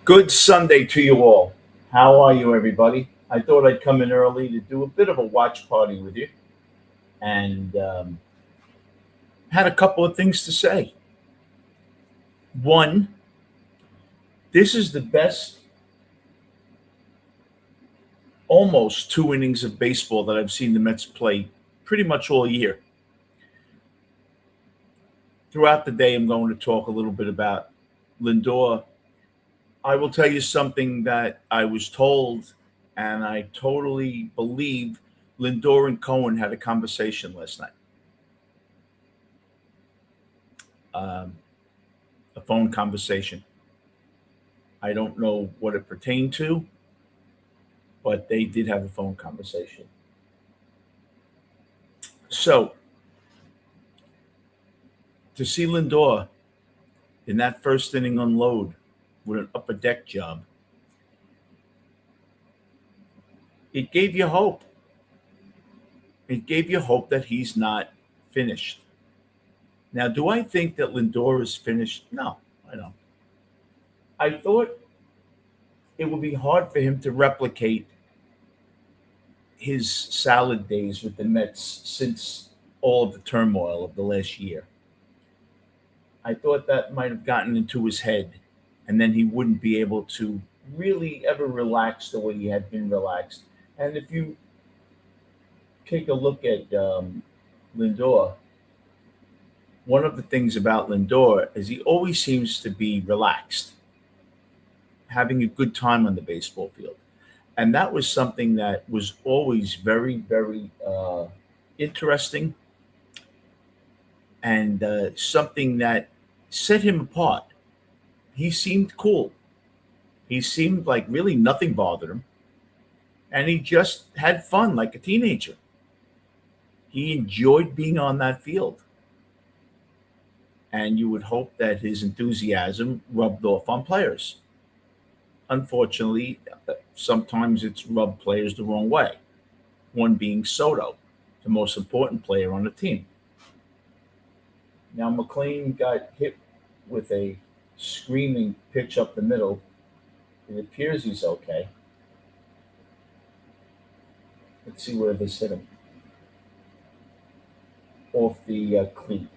Good Sunday to you all. How are you, everybody? I thought I'd come in early to do a bit of a watch party with you and had a couple of things to say. One, this is the best almost two innings of baseball that I've seen the Mets play pretty much all year. Throughout the day, I'm going to talk a little bit about Lindor. I will tell you something that I was told, and I totally believe Lindor and Cohen had a conversation last night. A phone conversation. I don't know what it pertained to, but they did have a phone conversation. So, to see Lindor in that first inning unload with an upper deck job, it gave you hope. It gave you hope that he's not finished. Now, do I think that Lindor is finished? No, I don't. I thought it would be hard for him to replicate his salad days with the Mets since all of the turmoil of the last year. I thought that might have gotten into his head, and then he wouldn't be able to really ever relax the way he had been relaxed. And if you take a look at Lindor, one of the things about Lindor is he always seems to be relaxed, having a good time on the baseball field. And that was something that was always very, very interesting and something that set him apart. He seemed cool. He seemed like really nothing bothered him. And he just had fun like a teenager. He enjoyed being on that field. And you would hope that his enthusiasm rubbed off on players. Unfortunately, sometimes it's rubbed players the wrong way. One being Soto, the most important player on the team. Now, McLean got hit with a screaming pitch up the middle. It appears he's okay. Let's see where this hit him. Off the cleat.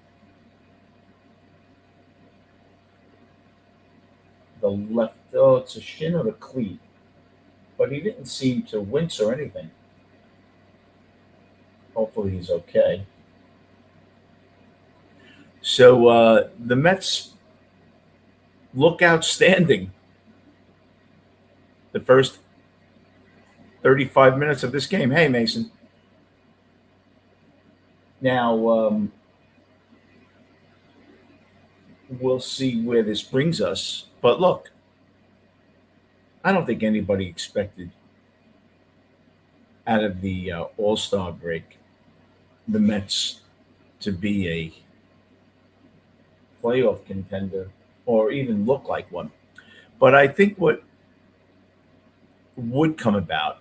The left, oh, it's a shin of the cleat. But he didn't seem to wince or anything. Hopefully he's okay. So the Mets look outstanding. The first 35 minutes of this game. Hey, Mason. Now, we'll see where this brings us. But look, I don't think anybody expected out of the All-Star break the Mets to be a playoff contender or even look like one. But I think what would come about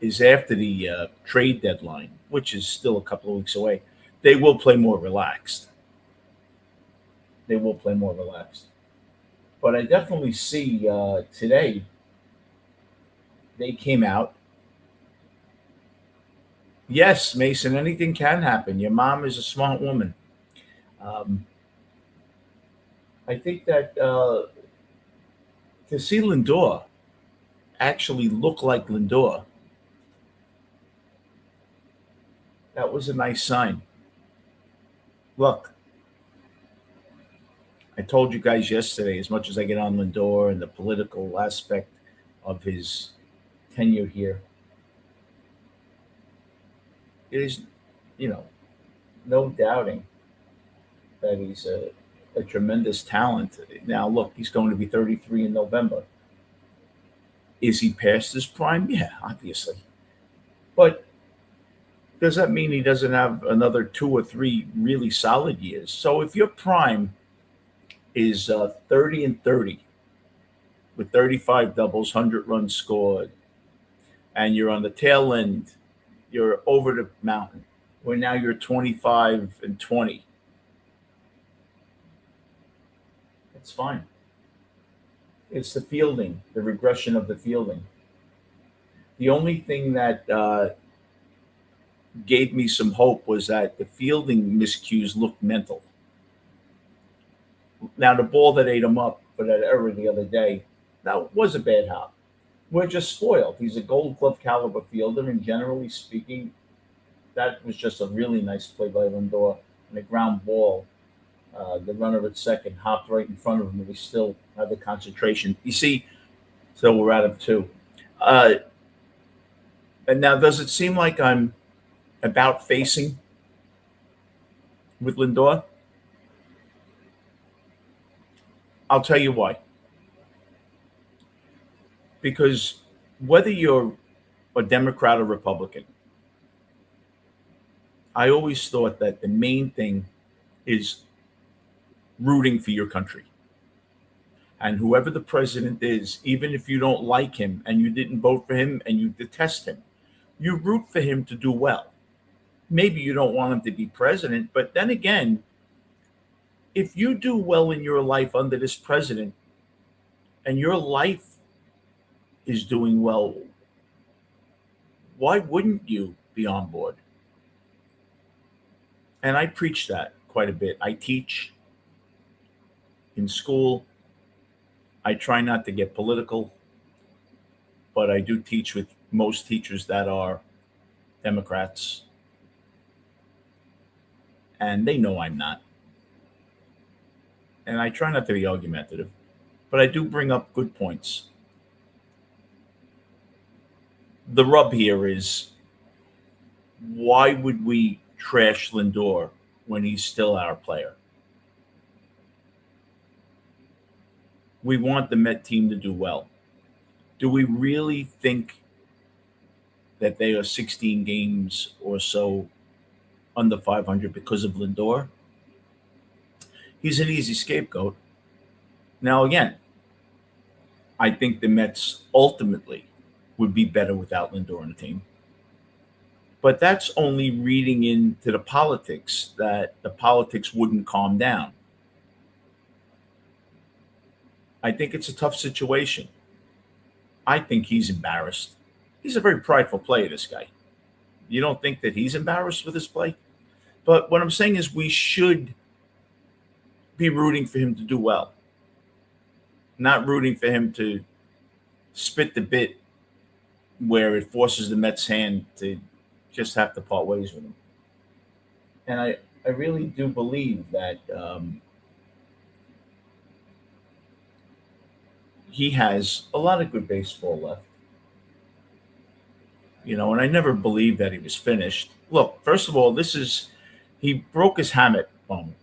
is after the trade deadline, which is still a couple of weeks away, they will play more relaxed. They will play more relaxed. But I definitely see today they came out. Yes, Mason, anything can happen. Your mom is a smart woman. I think that to see Lindor actually look like Lindor, that was a nice sign. Look, I told you guys yesterday, as much as I get on Lindor and the political aspect of his tenure here, it is, no doubting that he's a tremendous talent. Now, look, he's going to be 33 in November. Is he past his prime? Yeah, obviously. But does that mean he doesn't have another 2 or 3 really solid years? So if your prime is 30 and 30 with 35 doubles, 100 runs scored, and you're on the tail end, you're over the mountain, where now you're 25 and 20. It's fine. It's the fielding, the regression of the fielding. The only thing that gave me some hope was that the fielding miscues looked mental. Now, the ball that ate him up for that error the other day, that was a bad hop. We're just spoiled. He's a Gold Glove caliber fielder, and generally speaking, that was just a really nice play by Lindor and a ground ball. The runner at second hopped right in front of him, and we still had the concentration. You see, so we're out of two. Uh, and now, does it seem like I'm about facing with Lindor? I'll tell you why. Because whether you're a Democrat or Republican, I always thought that the main thing is rooting for your country. And whoever the president is, even if you don't like him and you didn't vote for him and you detest him, you root for him to do well. Maybe you don't want him to be president, but then again, if you do well in your life under this president and your life is doing well, why wouldn't you be on board? And I preach that quite a bit. I teach in school. I try not to get political, but I do teach with most teachers that are Democrats, and they know I'm not. And I try not to be argumentative, but I do bring up good points. The rub here is, why would we trash Lindor when he's still our player? We want the Met team to do well. Do we really think that they are 16 games or so under 500 because of Lindor? He's an easy scapegoat. Now, again, I think the Mets ultimately would be better without Lindor on the team. But that's only reading into the politics, that the politics wouldn't calm down. I think it's a tough situation. I think he's embarrassed. He's a very prideful player, this guy. You don't think that he's embarrassed with his play? But what I'm saying is, we should be rooting for him to do well, not rooting for him to spit the bit where it forces the Mets' hand to just have to part ways with him. And I really do believe that he has a lot of good baseball left. And I never believed that he was finished. Look, first of all, he broke his hamate bone,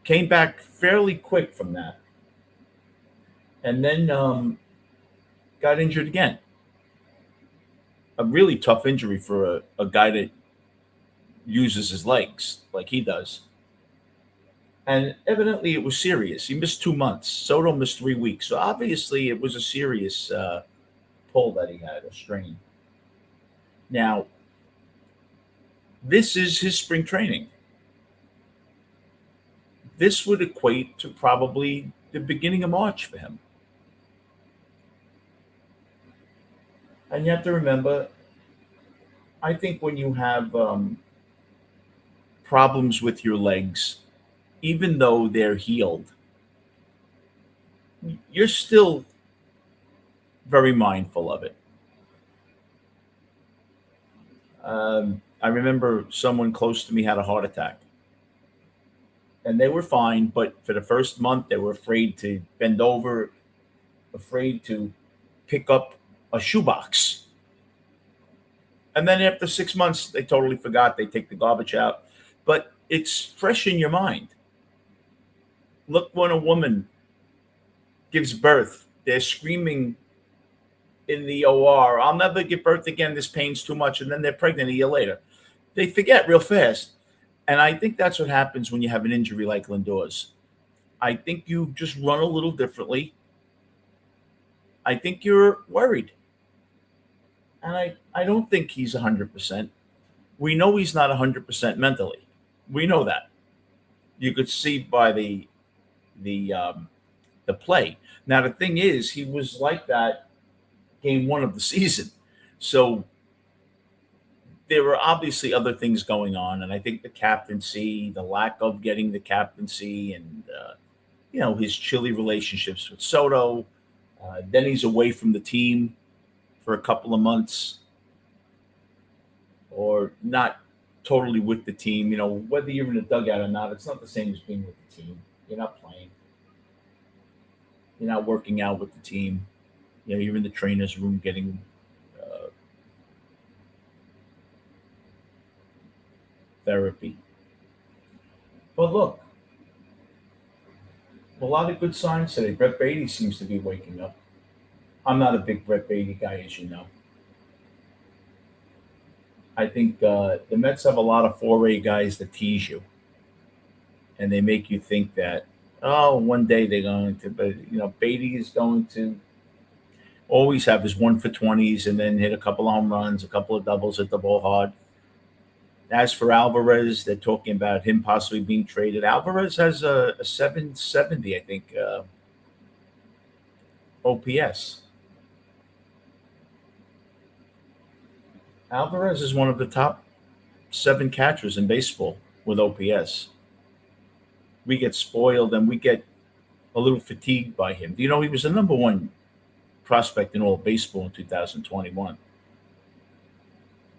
came back fairly quick from that, and then got injured again. A really tough injury for a guy that uses his legs like he does. And evidently it was serious. He missed 2 months. Soto missed 3 weeks. So obviously it was a serious pull that he had, a strain. Now, this is his spring training. This would equate to probably the beginning of March for him. And you have to remember, I think when you have problems with your legs, even though they're healed, you're still very mindful of it. I remember someone close to me had a heart attack, and they were fine, but for the first month, they were afraid to bend over, afraid to pick up a shoebox. And then after 6 months, they totally forgot. They take the garbage out. But it's fresh in your mind. Look, when a woman gives birth, they're screaming in the OR, "I'll never give birth again. This pain's too much." And then they're pregnant a year later. They forget real fast. And I think that's what happens when you have an injury like Lindor's. I think you just run a little differently. I think you're worried. And I don't think he's 100%. We know he's not 100% mentally. We know that. You could see by the the play. Now the thing is, he was like that game one of the season. So there were obviously other things going on, and I think the captaincy, the lack of getting the captaincy, and his chilly relationships with Soto. Then he's away from the team for a couple of months, or not totally with the team. Whether you're in a dugout or not, it's not the same as being with the team. You're not playing. You're not working out with the team. You're in the trainer's room getting therapy. But look, a lot of good signs today. Brett Beatty seems to be waking up. I'm not a big Brett Beatty guy, as you know. I think the Mets have a lot of 4A guys that tease you, and they make you think that, oh, one day they're going to. But Beatty is going to always have his 1 for 20s and then hit a couple of home runs, a couple of doubles, hit the ball hard. As for Alvarez, they're talking about him possibly being traded. Alvarez has a 770, I think, OPS. Alvarez is one of the top 7 catchers in baseball with OPS. We get spoiled and we get a little fatigued by him. Do you know he was the number one prospect in all of baseball in 2021?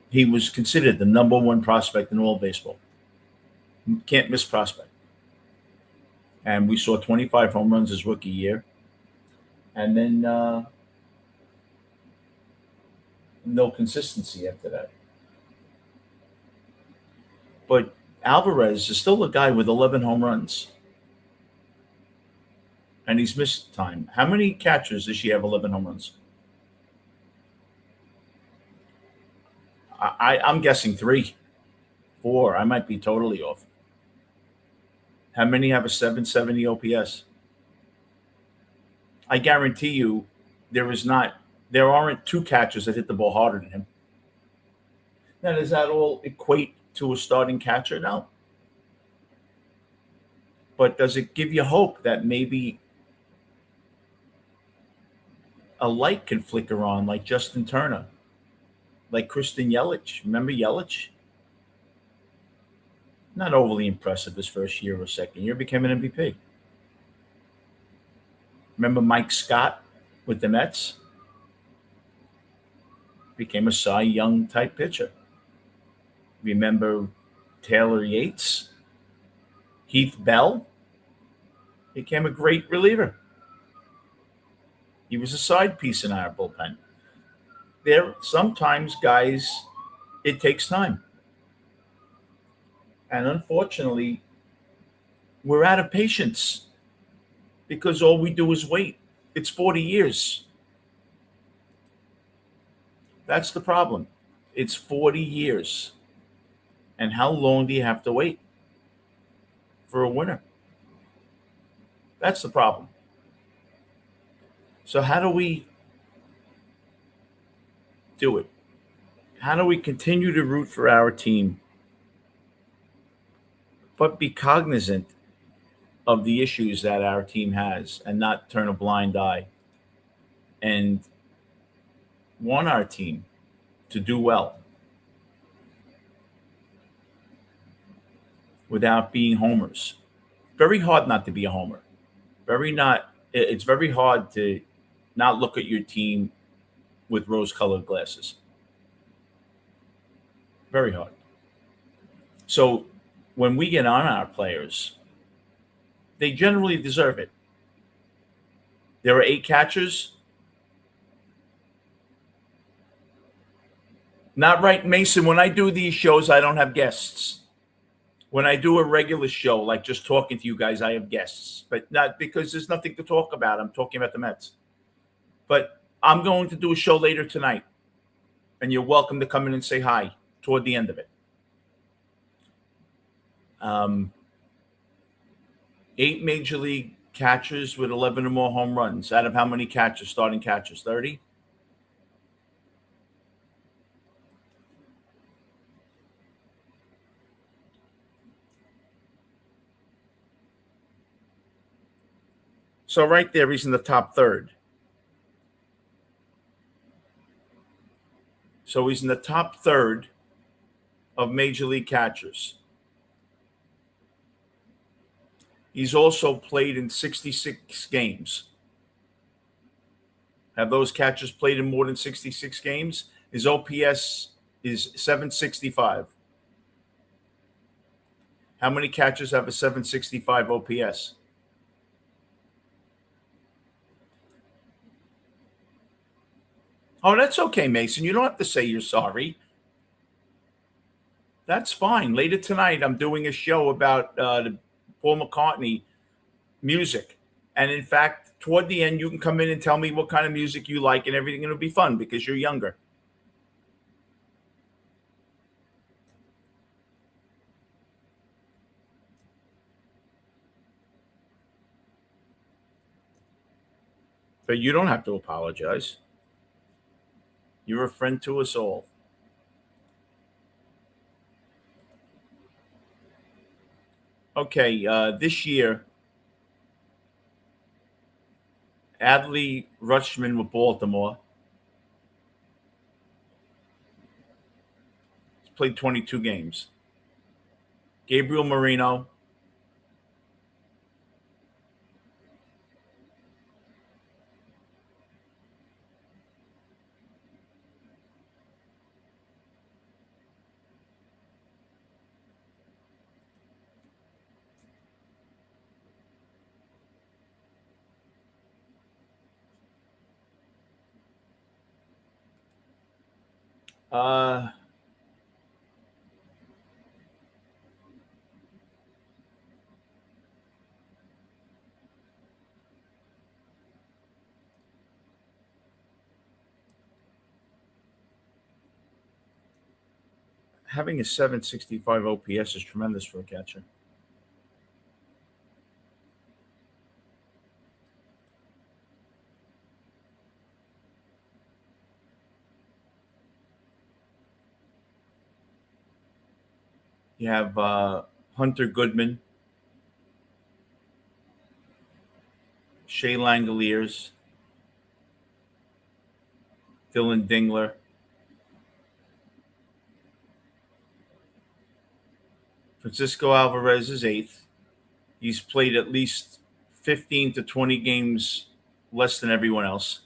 He was considered the number one prospect in all of baseball. Can't miss prospect. And we saw 25 home runs his rookie year. And then no consistency after that. But Alvarez is still a guy with 11 home runs. And he's missed time. How many catchers does she have 11 home runs? I'm guessing 3, 4. I might be totally off. How many have a 770 OPS? I guarantee you there aren't 2 catchers that hit the ball harder than him. Now, does that all equate to a starting catcher? No. But does it give you hope that maybe a light can flicker on like Justin Turner, like Christian Yelich? Remember Yelich? Not overly impressive his first year or second year, became an MVP. Remember Mike Scott with the Mets? Became a Cy Young type pitcher. Remember Taylor Yates? Heath Bell? Became a great reliever. He was a side piece in our bullpen. Sometimes, guys, it takes time. And unfortunately, we're out of patience because all we do is wait. It's 40 years. That's the problem. It's 40 years. And how long do you have to wait for a winner? That's the problem. So, how do we do it? How do we continue to root for our team, but be cognizant of the issues that our team has and not turn a blind eye and want our team to do well without being homers? Very hard not to be a homer. It's very hard to not look at your team with rose-colored glasses. Very hard. So when we get on our players, they generally deserve it. There are 8 catchers. Not right, Mason. When I do these shows, I don't have guests. When I do a regular show, like just talking to you guys, I have guests, but not because there's nothing to talk about. I'm talking about the Mets. But I'm going to do a show later tonight, and you're welcome to come in and say hi toward the end of it. 8 major league catchers with 11 or more home runs. Out of how many catchers, starting catchers? 30? So right there, he's in the top third. So he's in the top third of major league catchers. He's also played in 66 games. Have those catchers played in more than 66 games? His OPS is 765. How many catchers have a 765 OPS? Oh, that's okay, Mason. You don't have to say you're sorry. That's fine. Later tonight, I'm doing a show about the Paul McCartney music. And in fact, toward the end, you can come in and tell me what kind of music you like and everything. It'll be fun because you're younger. But you don't have to apologize. You're a friend to us all. Okay, this year, Adley Rutschman with Baltimore. He's played 22 games. Gabriel Marino. Uh, Having a 765 OPS is tremendous for a catcher. You have Hunter Goodman, Shea Langoliers, Dylan Dingler, Francisco Alvarez is eighth. He's played at least 15 to 20 games less than everyone else.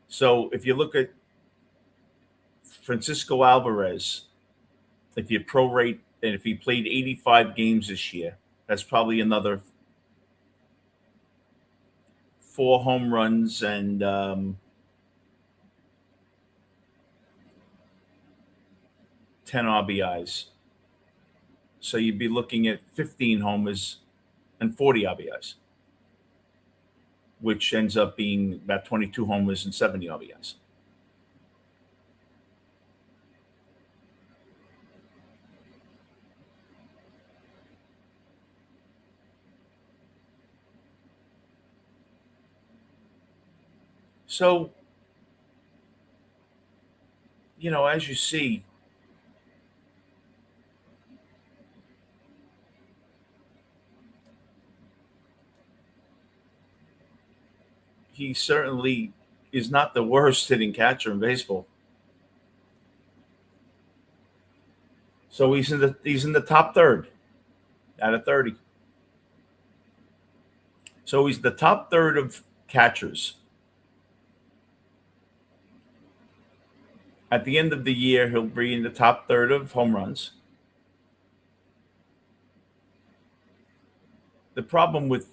So if you look at Francisco Alvarez, if you prorate and if he played 85 games this year, that's probably another 4 home runs and 10 RBIs. So you'd be looking at 15 homers and 40 RBIs, which ends up being about 22 homers and 70 RBIs. So, as you see, he certainly is not the worst hitting catcher in baseball. So he's in the top third out of 30. So he's the top third of catchers. At the end of the year, he'll be in the top third of home runs. The problem with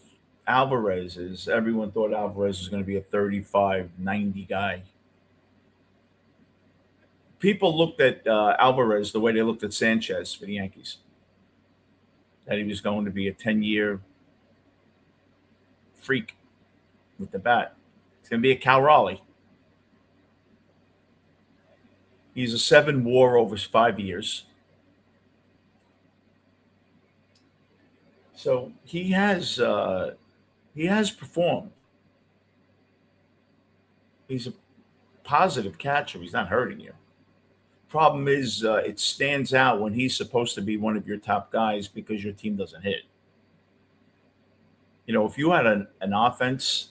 Alvarez is everyone thought Alvarez was going to be a 35, 90 guy. People looked at Alvarez the way they looked at Sanchez for the Yankees, that he was going to be a 10-year freak with the bat. It's going to be a Cal Raleigh. He's a 7 WAR over 5 years. So he has performed. He's a positive catcher. He's not hurting you. Problem is, it stands out when he's supposed to be one of your top guys because your team doesn't hit. If you had an offense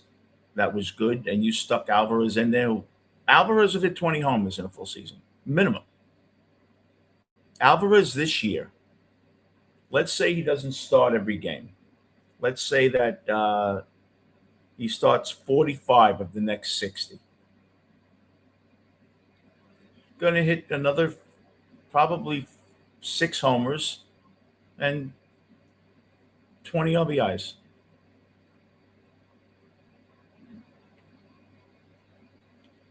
that was good and you stuck Alvarez in there, Alvarez would hit 20 homers in a full season, minimum. Alvarez this year, let's say he doesn't start every game. Let's say that he starts 45 of the next 60. Going to hit another probably 6 homers and 20 RBIs.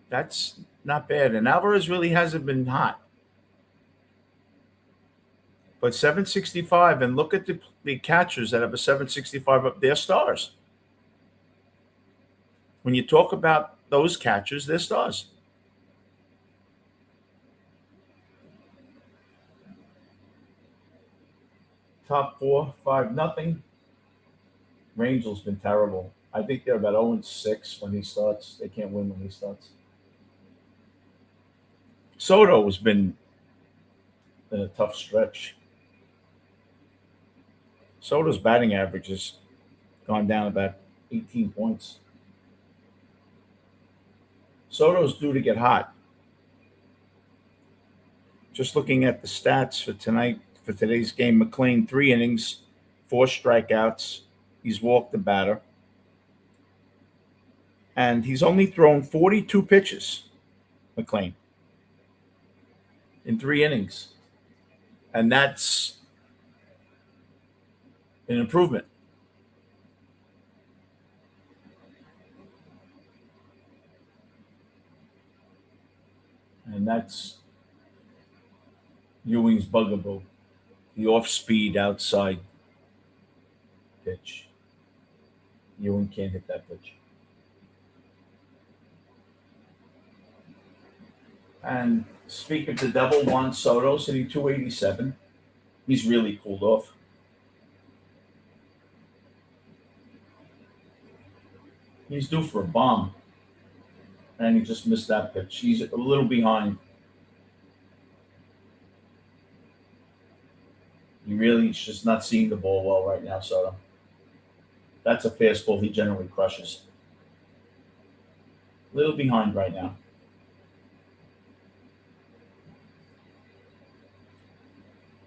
That's not bad. And Alvarez really hasn't been hot. But 765, and look at the catchers that have a 765 up, they're stars. When you talk about those catchers, they're stars. Top 4, 5-0. Rangel's been terrible. I think they're about 0-6 when he starts. They can't win when he starts. Soto has been in a tough stretch. Soto's batting average has gone down about 18 points. Soto's due to get hot. Just looking at the stats for tonight, for today's game, McLean, 3 innings, 4 strikeouts. He's walked the batter. And he's only thrown 42 pitches, McLean, in 3 innings. And that's an improvement. And that's Ewing's bugaboo, the off-speed outside pitch. Ewing can't hit that pitch. And speaking to Devil, Juan Soto sitting 287. He's really cooled off. He's due for a bomb. And he just missed that pitch. He's a little behind. He really is just not seeing the ball well right now, Soto. That's a fastball he generally crushes. A little behind right now.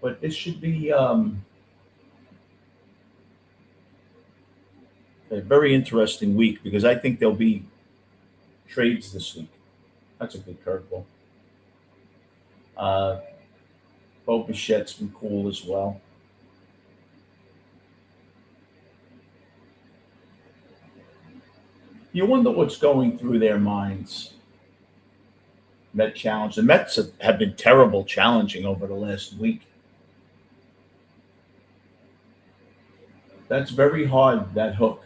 But this should be a very interesting week because I think there'll be trades this week. That's a good curveball. Bo Bichette's been cool as well. You wonder what's going through their minds. Met challenge. The Mets have been terrible challenging over the last week. That's very hard, that hook,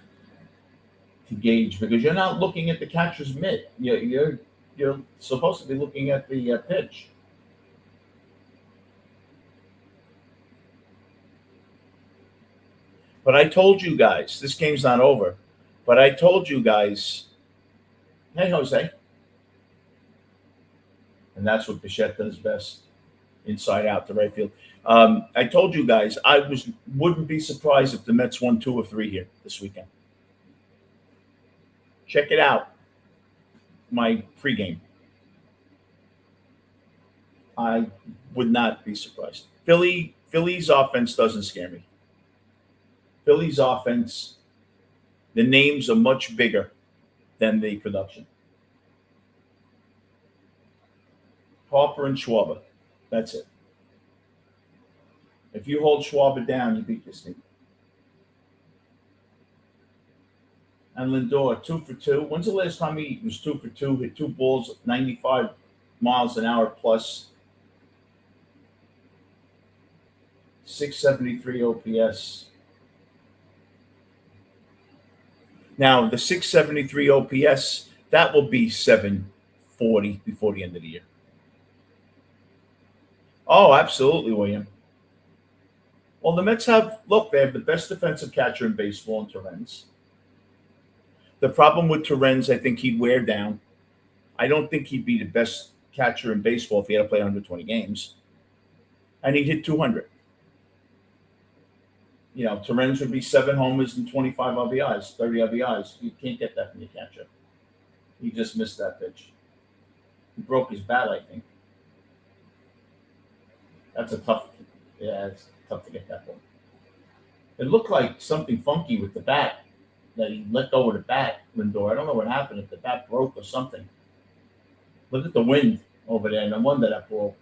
to gauge because you're not looking at the catcher's mitt. You're supposed to be looking at the pitch. But I told you guys, this game's not over. But I told you guys, hey, Jose. And that's what Bichette does best, inside out to right field. I told you guys wouldn't be surprised if the Mets won 2 or 3 here this weekend. Check it out. My pregame. I would not be surprised. Phillies offense doesn't scare me. Phillies offense, the names are much bigger than the production. Harper and Schwarber. That's it. If you hold Schwarber down, you beat this team. And Lindor, 2 for 2. When's the last time he was 2 for 2? Hit 2 balls, 95 miles an hour plus. 673 OPS. Now, the 673 OPS, that will be 740 before the end of the year. Oh, absolutely, William. Well, the Mets they have the best defensive catcher in baseball in Torrens. The problem with Torrens, I think he'd wear down. I don't think he'd be the best catcher in baseball if he had to play 120 games. And he'd hit 200. Torrens would be 7 homers and 25 RBIs, 30 RBIs. You can't get that from your catcher. He just missed that pitch. He broke his bat, I think. That's a tough. Yeah, it's tough to get that one. It looked like something funky with the bat that he let go of the bat, Lindor. I don't know what happened. If the bat broke or something. Look at the wind over there. No wonder that ball.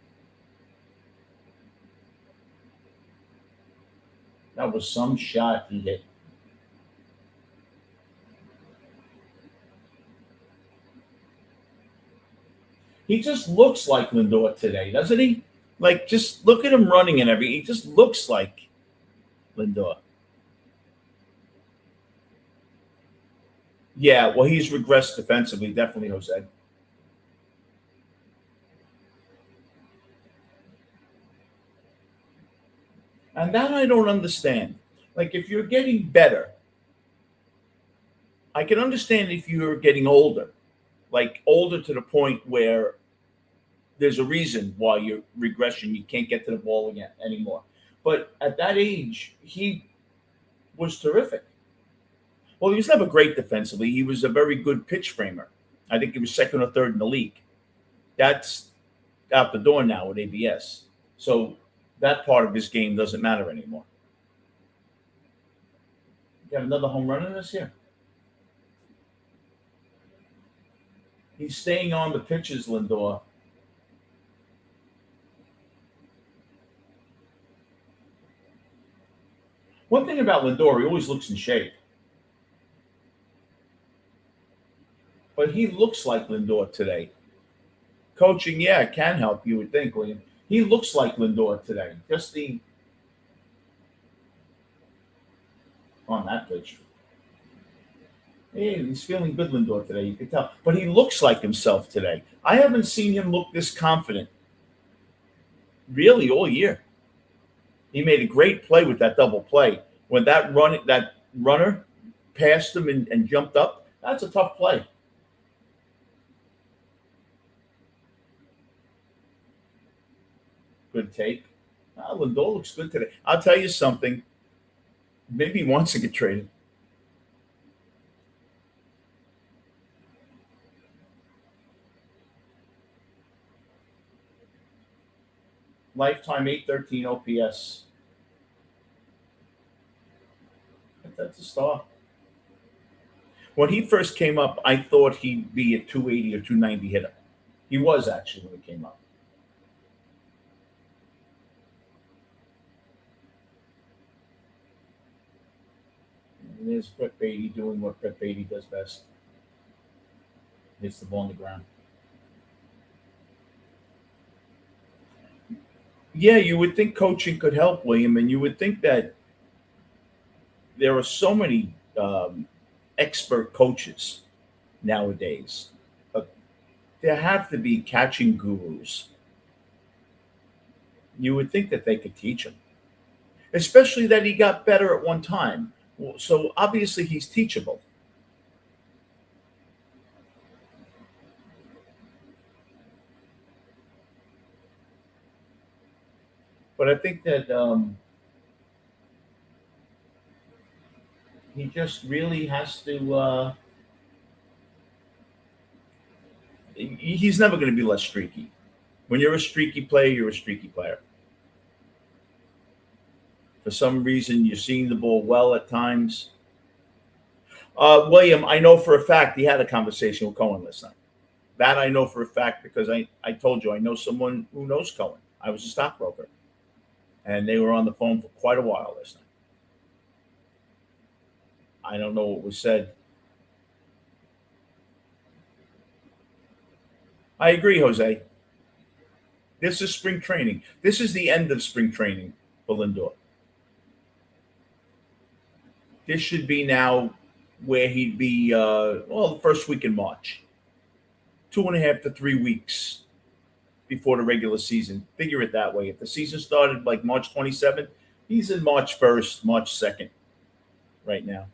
That was some shot he hit. He just looks like Lindor today, doesn't he? Like, just look at him running and everything. He just looks like Lindor. Yeah, well, he's regressed defensively, definitely, Jose. And that I don't understand. Like, if you're getting better, I can understand if you're getting older, like older to the point where there's a reason why you're regression. You can't get to the ball again anymore. But at that age, he was terrific. Well, he was never great defensively. He was a very good pitch framer. I think he was second or third in the league. That's out the door now with ABS. So that part of his game doesn't matter anymore. You have another home run in this here. He's staying on the pitches, Lindor. One thing about Lindor, he always looks in shape. But he looks like Lindor today. Coaching, yeah, can help, you would think, William. He looks like Lindor today. Just on that pitch. Hey, he's feeling good, Lindor, today. You can tell. But he looks like himself today. I haven't seen him look this confident really all year. He made a great play with that double play. When that runner passed him and jumped up, that's a tough play. Good take. Lindor looks good today. I'll tell you something. Maybe he wants to get traded. Lifetime 813 OPS. That's a star. When he first came up, I thought he'd be a 280 or 290 hitter. He was actually when he came up. And there's Brett Beatty doing what Brett Beatty does best. Hits the ball on the ground. Yeah, you would think coaching could help, William, and you would think that there are so many expert coaches nowadays. There have to be catching gurus. You would think that they could teach him, especially that he got better at one time. So obviously he's teachable. But I think that he just really has to. He's never going to be less streaky. When you're a streaky player, you're a streaky player. For some reason, you're seeing the ball well at times. William, I know for a fact he had a conversation with Cohen last night. That I know for a fact because I told you I know someone who knows Cohen. I was a stockbroker. And they were on the phone for quite a while last night. I don't know what was said. I agree, Jose. This is spring training. This is the end of spring training for Lindor. This should be now where he'd be, the first week in March. 2.5 to 3 weeks before the regular season. Figure it that way. If the season started like March 27th, he's in March 1st, March 2nd right now.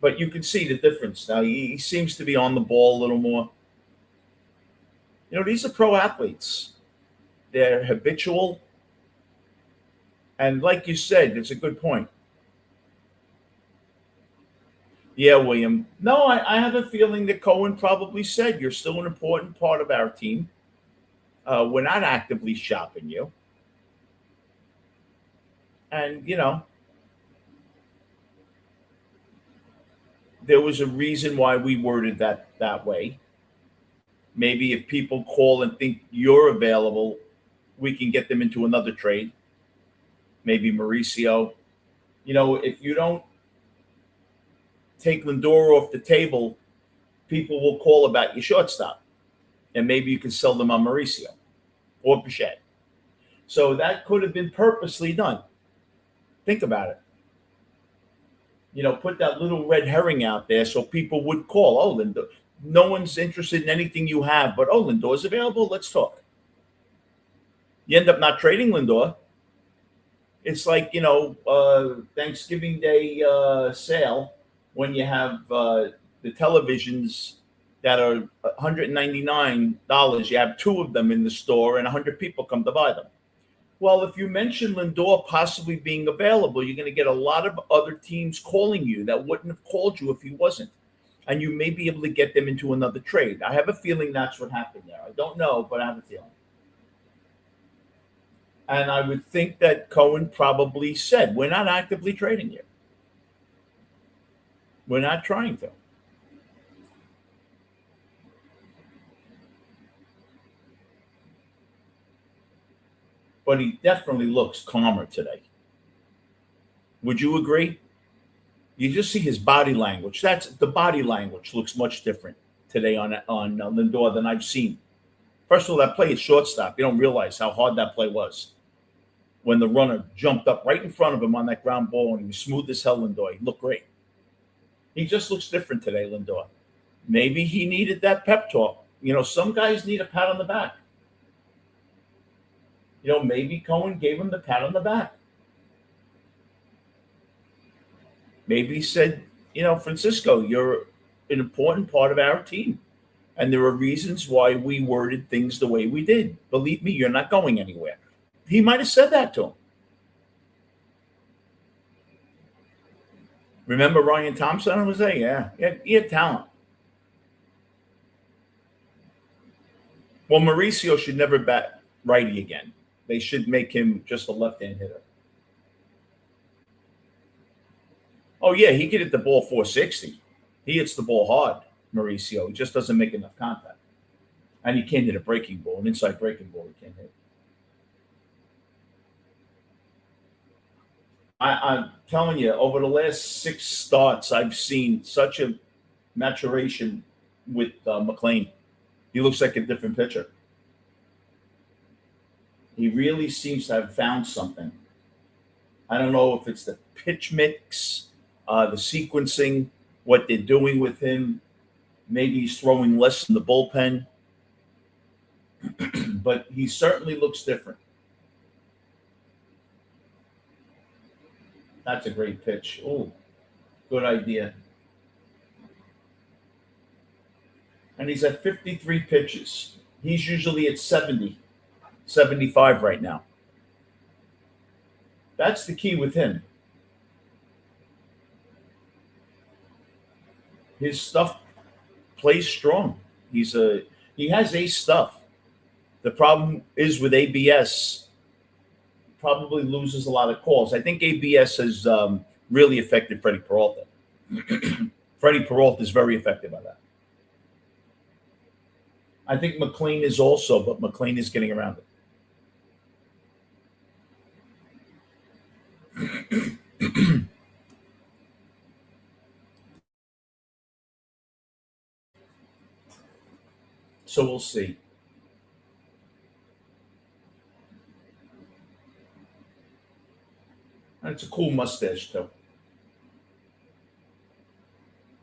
But you can see the difference. Now, he seems to be on the ball a little more. These are pro athletes. They're habitual. And like you said, it's a good point. Yeah, William. No, I have a feeling that Cohen probably said you're still an important part of our team. We're not actively shopping you. And, there was a reason why we worded that way. Maybe if people call and think you're available, we can get them into another trade. Maybe Mauricio. If you don't take Lindor off the table, people will call about your shortstop. And maybe you can sell them on Mauricio or Bichette. So that could have been purposely done. Think about it. Put that little red herring out there so people would call. Oh, Lindor. No one's interested in anything you have, but oh, Lindor's available. Let's talk. You end up not trading Lindor. It's like Thanksgiving Day sale when you have the televisions that are $199. You have two of them in the store, and 100 people come to buy them. Well, if you mention Lindor possibly being available, you're going to get a lot of other teams calling you that wouldn't have called you if he wasn't. And you may be able to get them into another trade. I have a feeling that's what happened there. I don't know, but I have a feeling. And I would think that Cohen probably said, we're not actively trading you. We're not trying to. But he definitely looks calmer today. Would you agree? You just see his body language. That's the body language looks much different today on Lindor than I've seen. First of all, that play at shortstop, you don't realize how hard that play was. When the runner jumped up right in front of him on that ground ball and he was smooth as hell, Lindor. He looked great. He just looks different today, Lindor. Maybe he needed that pep talk. Some guys need a pat on the back. Maybe Cohen gave him the pat on the back. Maybe he said, Francisco, you're an important part of our team. And there are reasons why we worded things the way we did. Believe me, you're not going anywhere. He might have said that to him. Remember Ryan Thompson was there? Yeah, he had talent. Well, Mauricio should never bat righty again. They should make him just a left-hand hitter. Oh, yeah, he could hit the ball 460. He hits the ball hard, Mauricio. He just doesn't make enough contact. And he can't hit a breaking ball, an inside breaking ball he can't hit. I'm telling you, over the last 6 starts, I've seen such a maturation with McLean. He looks like a different pitcher. He really seems to have found something. I don't know if it's the pitch mix, the sequencing, what they're doing with him. Maybe he's throwing less in the bullpen, but he certainly looks different. That's a great pitch. Oh, good idea. And he's at 53 pitches. He's usually at 70, 75 right now. That's the key with him. His stuff plays strong. He has ace stuff. The problem is with ABS, probably loses a lot of calls. I think ABS has really affected Freddie Peralta. Freddie Peralta is very effective at that. I think McLean is also, but McLean is getting around it. So we'll see. And it's a cool mustache too.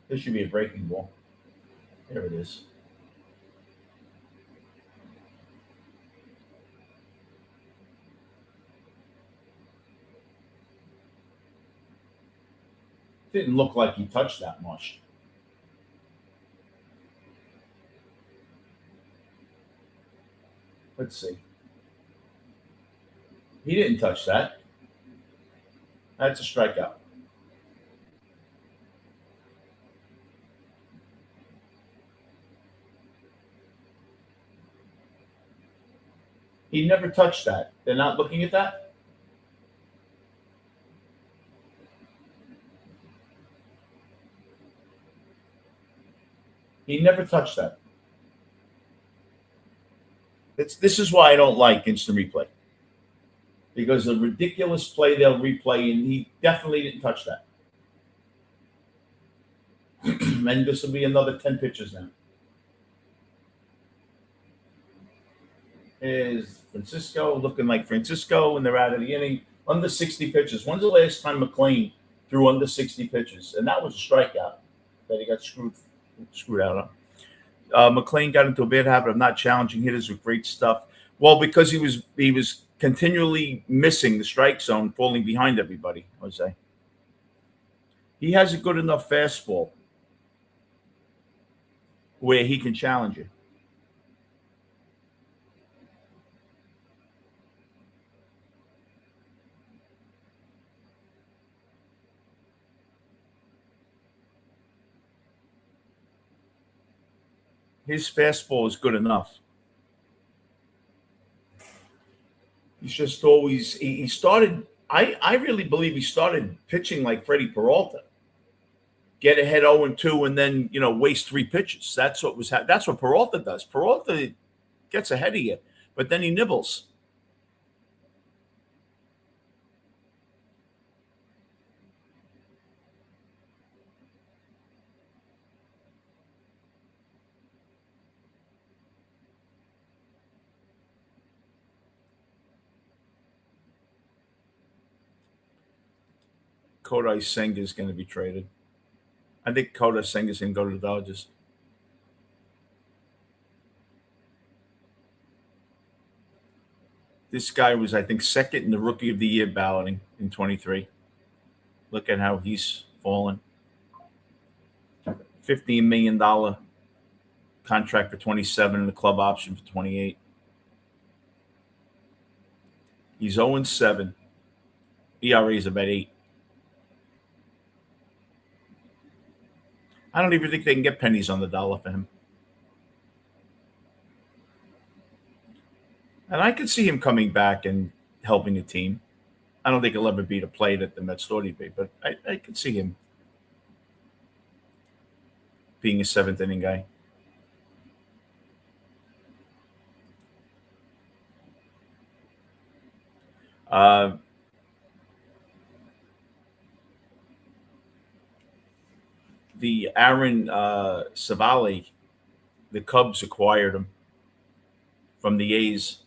This should be a breaking ball. There it is. Didn't look like he touched that much. Let's see. He didn't touch that. That's a strikeout. He never touched that. They're not looking at that? He never touched that. This is why I don't like instant replay. Because the ridiculous play they'll replay, and he definitely didn't touch that. And this will be another 10 pitches now. Is Francisco looking like Francisco, and they're out of the inning. Under 60 pitches. When's the last time McLean threw under 60 pitches? And that was a strikeout that he got screwed out on. McLean got into a bad habit of not challenging hitters with great stuff. Well, because he was continually missing the strike zone, falling behind everybody, Jose. He has a good enough fastball where he can challenge you. His fastball is good enough. He's just always he started. I really believe he started pitching like Freddie Peralta. Get ahead 0-2 and then waste 3 pitches. That's what Peralta does. Peralta gets ahead of you, but then he nibbles. Kodai Senga is going to be traded. I think Kodai Senga is going to go to the Dodgers. This guy was, I think, second in the Rookie of the Year balloting in 23. Look at how he's fallen. $15 million contract for 27 and the club option for 28. He's 0-7. ERA is about 8. I don't even think they can get pennies on the dollar for him. And I could see him coming back and helping the team. I don't think he'll ever be the player that the Mets thought he'd be, but I could see him being a 7th inning guy. The Aaron Savali, the Cubs acquired him from the A's.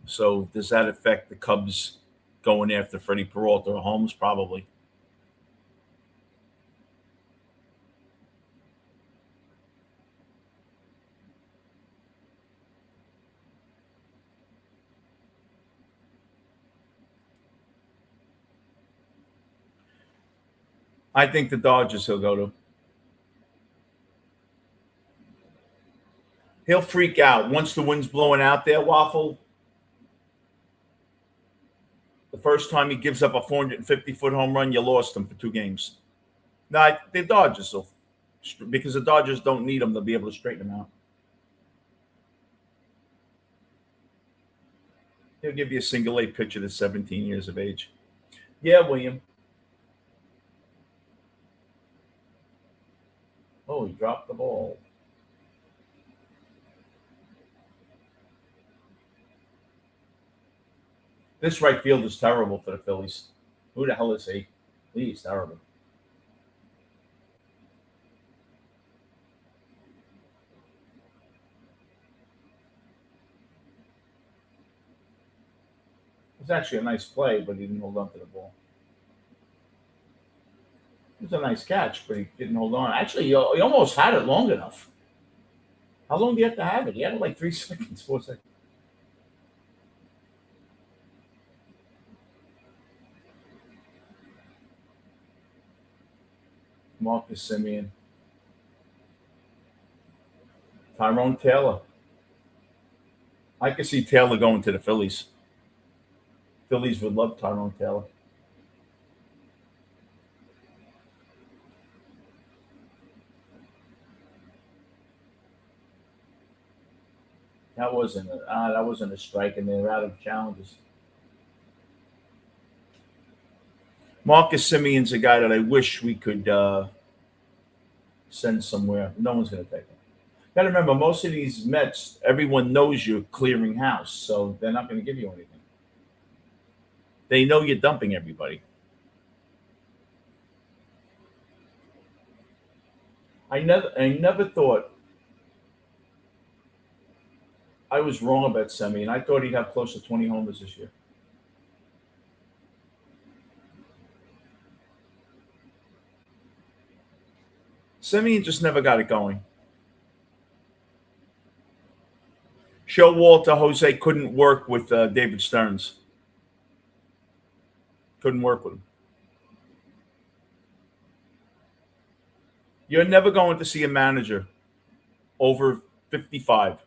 So does that affect the Cubs going after Freddie Peralta or Holmes? Probably. I think the Dodgers he'll go to. He'll freak out once the wind's blowing out there, Waffle. The first time he gives up a 450-foot home run, you lost him for 2 games. No, the Dodgers will, because the Dodgers don't need him to be able to straighten him out. He'll give you a single A pitcher that's 17 years of age. Yeah, William. Oh, he dropped the ball. This right field is terrible for the Phillies. Who the hell is he? He's terrible. It was actually a nice play, but he didn't hold on to the ball. It was a nice catch, but he didn't hold on. Actually, he almost had it long enough. How long do you have to have it? He had it like 3 seconds, 4 seconds. Marcus Simeon. Tyrone Taylor. I could see Taylor going to the Phillies. Phillies would love Tyrone Taylor. That wasn't a strike, and they're out of challenges. Marcus Simeon's a guy that I wish we could send somewhere. No one's going to take him. Got to remember, most of these Mets, everyone knows you're clearing house, so they're not going to give you anything. They know you're dumping everybody. I never thought I was wrong about Simeon. I thought he'd have close to 20 homers this year. Simeon just never got it going. Showalter Jose couldn't work with David Stearns. Couldn't work with him. You're never going to see a manager over 55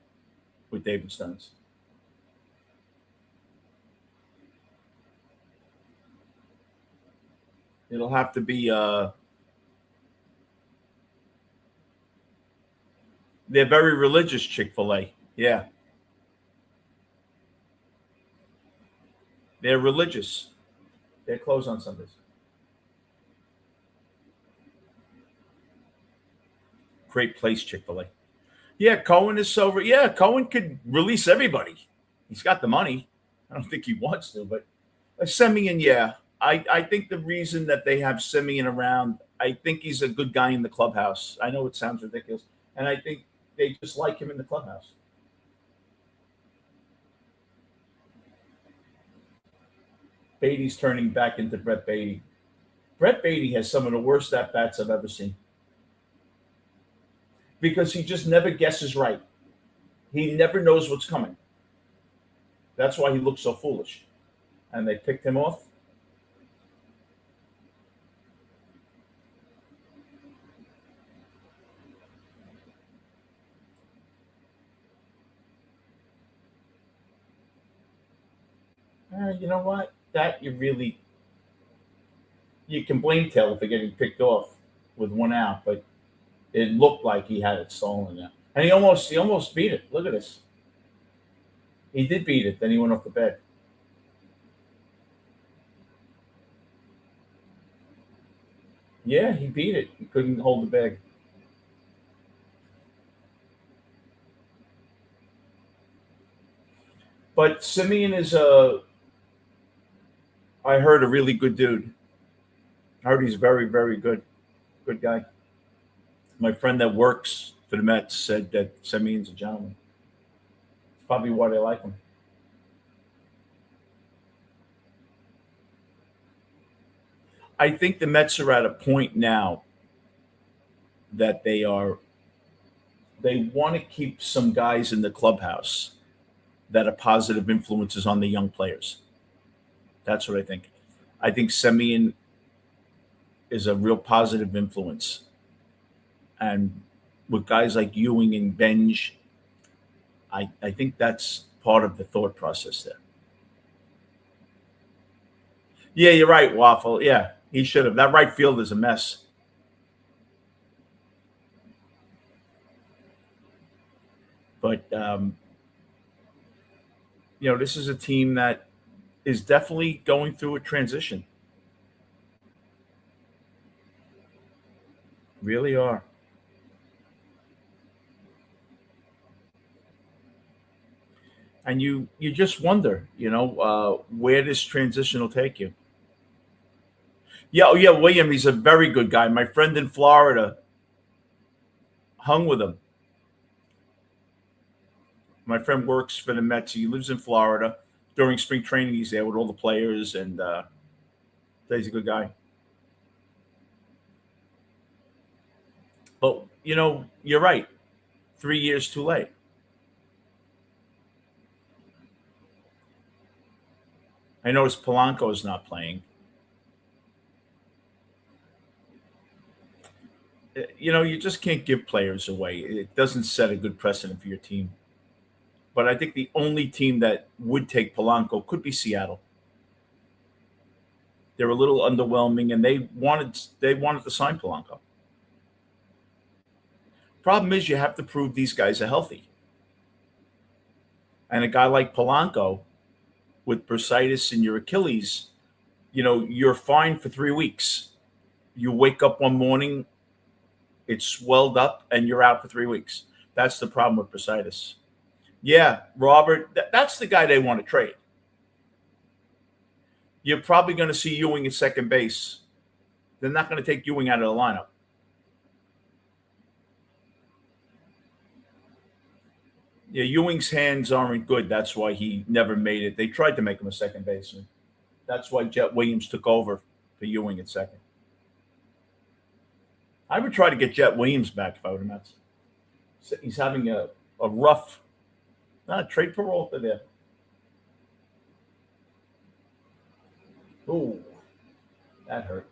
with David Stearns. It'll have to be. They're very religious, Chick-fil-A. Yeah, they're religious. They're closed on Sundays. Great place, Chick-fil-A. Yeah, Cohen is so. Yeah, Cohen could release everybody. He's got the money. I don't think he wants to, but Simeon, yeah. I think the reason that they have Simeon around, I think he's a good guy in the clubhouse. I know it sounds ridiculous, and I think they just like him in the clubhouse. Beatty's turning back into Brett Beatty. Brett Beatty has some of the worst at bats I've ever seen because he just never guesses right. He never knows what's coming. That's why he looks so foolish. And they picked him off. You know what? That you can blame Taylor for getting picked off with one out, but it looked like he had it stolen now. And he almost beat it. Look at this. He did beat it, then he went off the bed. Yeah, he beat it. He couldn't hold the bag. But Simeon is I heard, a really good dude. I heard he's very, very good. Good guy. My friend that works for the Mets said that Simeon's a gentleman. It's probably why they like him. I think the Mets are at a point now that they want to keep some guys in the clubhouse that are positive influences on the young players. That's what I think. I think Simeon is a real positive influence. And with guys like Ewing and Benj, I think that's part of the thought process there. Yeah, you're right, Waffle. Yeah, he should have. That right field is a mess. But, this is a team that is definitely going through a transition. Really are. And you just wonder, where this transition will take you. Yeah, oh yeah, William, he's a very good guy. My friend in Florida hung with him. My friend works for the Mets. He lives in Florida. During spring training, he's there with all the players, and he's a good guy. But you're right. 3 years too late. I noticed Polanco is not playing. You just can't give players away. It doesn't set a good precedent for your team. But I think the only team that would take Polanco could be Seattle. They're a little underwhelming, and they wanted to sign Polanco. Problem is, you have to prove these guys are healthy. And a guy like Polanco, with bursitis in your Achilles, you're fine for 3 weeks. You wake up one morning, it's swelled up, and you're out for 3 weeks. That's the problem with bursitis. Yeah, Robert, that's the guy they want to trade. You're probably going to see Ewing at second base. They're not going to take Ewing out of the lineup. Yeah, Ewing's hands aren't good. That's why he never made it. They tried to make him a second baseman. That's why Jet Williams took over for Ewing at second. I would try to get Jet Williams back if I were the Mets. He's having a rough trade Peralta there. Ooh, that hurt.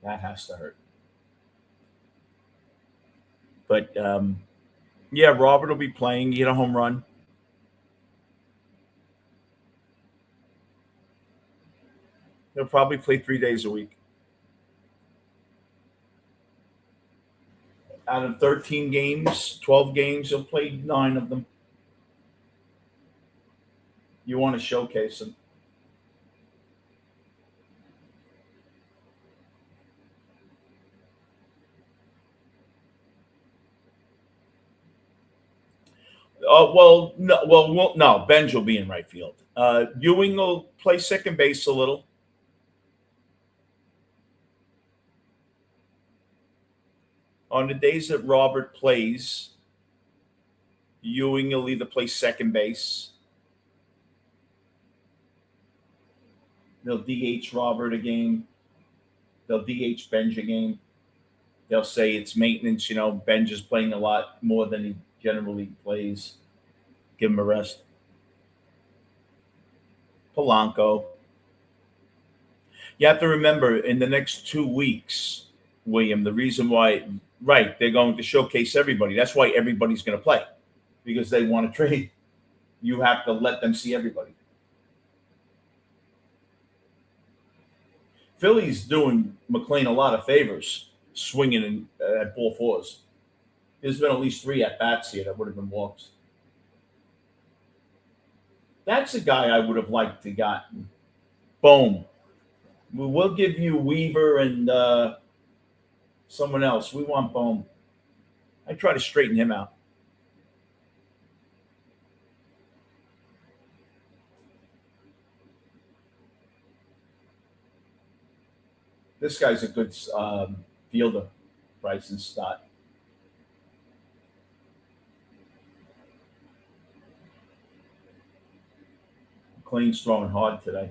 That has to hurt. But yeah, Robert will be playing. He hit a home run. He'll probably play 3 days a week. Out of 13 games, 12 games, he'll play 9 of them. You want to showcase him. No. Benj will be in right field. Ewing will play second base a little. On the days that Robert plays, Ewing will either play second base. They'll DH Robert a game. They'll DH Benj a game. They'll say it's maintenance. Benj is playing a lot more than he generally plays. Give him a rest. Polanco. You have to remember, in the next 2 weeks, William, the reason why, right, they're going to showcase everybody. That's why everybody's going to play, because they want to trade. You have to let them see everybody. Philly's doing McLean a lot of favors, swinging at ball fours. There's been at least 3 at-bats here that would have been walks. That's a guy I would have liked to gotten. Boom. We'll give you Weaver and someone else. We want Bohm. I try to straighten him out. This guy's a good fielder, Bryson Stott. McLean's throwing hard today.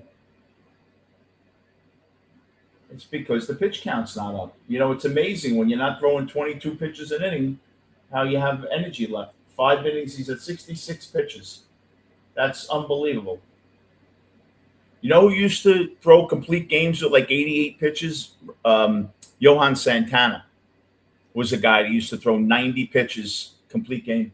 It's because the pitch count's not up. It's amazing when you're not throwing 22 pitches an inning, how you have energy left. 5 innings, he's at 66 pitches. That's unbelievable. You know who used to throw complete games with like 88 pitches? Johan Santana was a guy that used to throw 90 pitches complete game.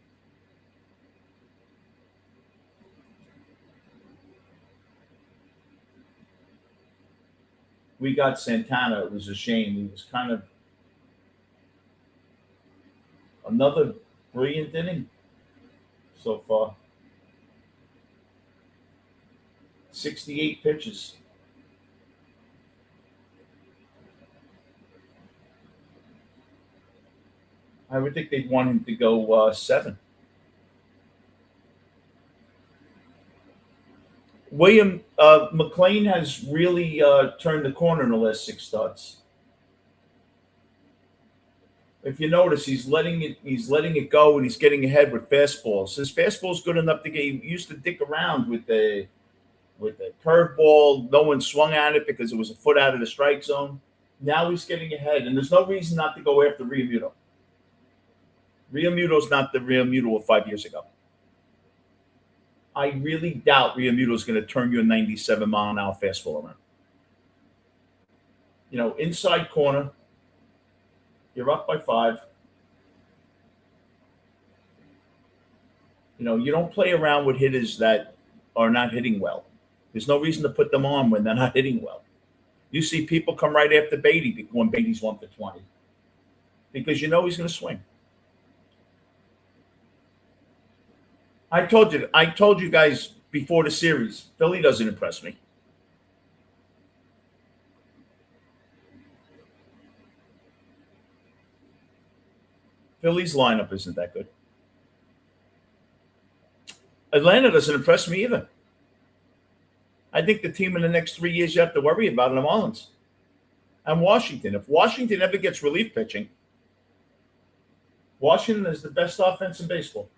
We got Santana. It was a shame. He was kind of another brilliant inning so far. 68 pitches. I would think they'd want him to go 7. William McLean has really turned the corner in the last 6 starts. If you notice, he's letting it go, and he's getting ahead with fastballs. His fastball's good enough to get. He used to dick around with the curveball. No one swung at it because it was a foot out of the strike zone. Now he's getting ahead, and there's no reason not to go after Realmuto. Realmuto's not the Realmuto of 5 years ago. I really doubt Realmuto's going to turn your 97-mile-an-hour fastball around. inside corner. You're up by 5. You don't play around with hitters that are not hitting well. There's no reason to put them on when they're not hitting well. You see people come right after Beatty when Beatty's 1 for 20 because he's going to swing. I told you guys before the series, Philly doesn't impress me. Philly's lineup isn't that good. Atlanta doesn't impress me either. I think the team in the next 3 years you have to worry about are the Marlins and Washington. If Washington ever gets relief pitching, Washington is the best offense in baseball.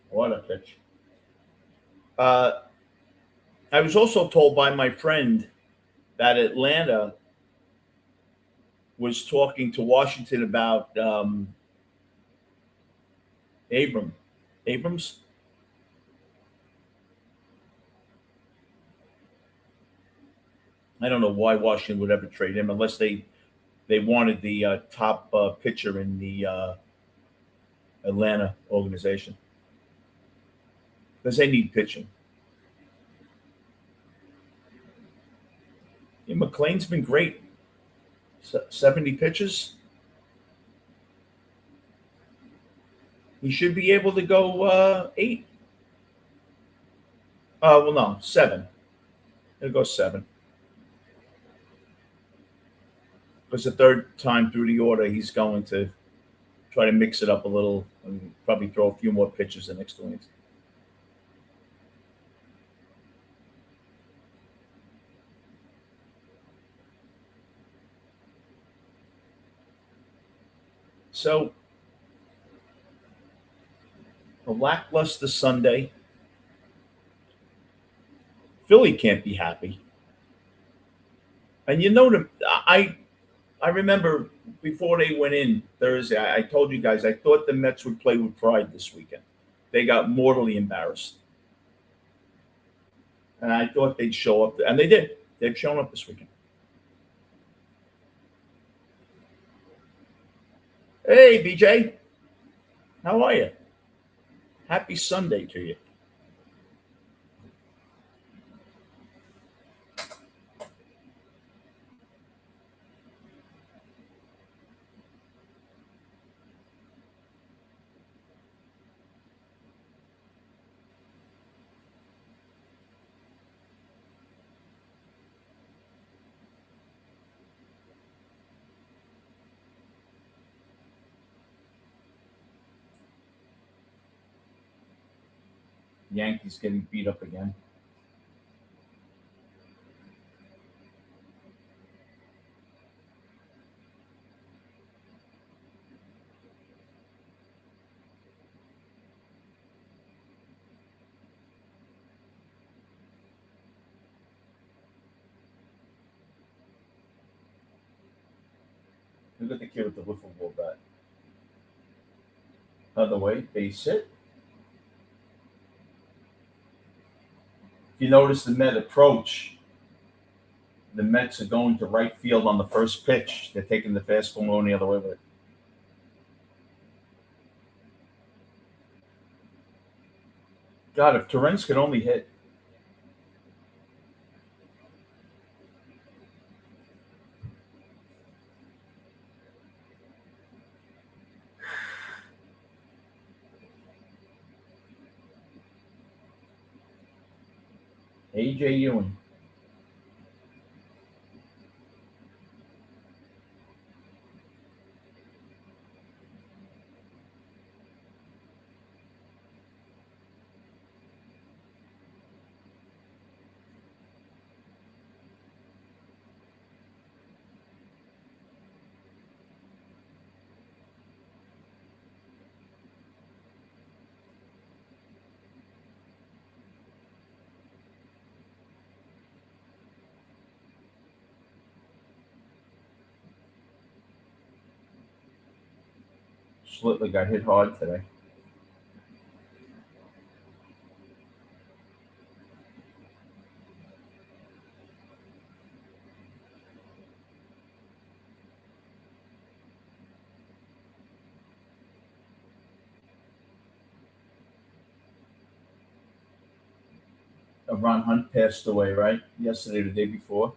What a pitch. I was also told by my friend that Atlanta was talking to Washington about Abrams. I don't know why Washington would ever trade him unless they wanted the top pitcher in the Atlanta organization because they need pitching. Yeah, McLean's been great. 70 pitches. He should be able to go 8. Well, no, 7. He'll go 7. Because the third time through the order, he's going to try to mix it up a little and probably throw a few more pitches the next 2 innings. So, a lackluster Sunday. Philly can't be happy. And I remember before they went in Thursday, I told you guys I thought the Mets would play with pride this weekend. They got mortally embarrassed. And I thought they'd show up. And they did. They've shown up this weekend. Hey, BJ. How are you? Happy Sunday to you. Yankees getting beat up again. Look at the kid with the wiffle ball bat. Other way, base hit. If you notice the Met approach, the Mets are going to right field on the first pitch. They're taking the fastball going the other way with it. God, if Torrens could only hit. A.J. Ewing. Slitler got hit hard today. Ron Hunt passed away, right? Yesterday or the day before.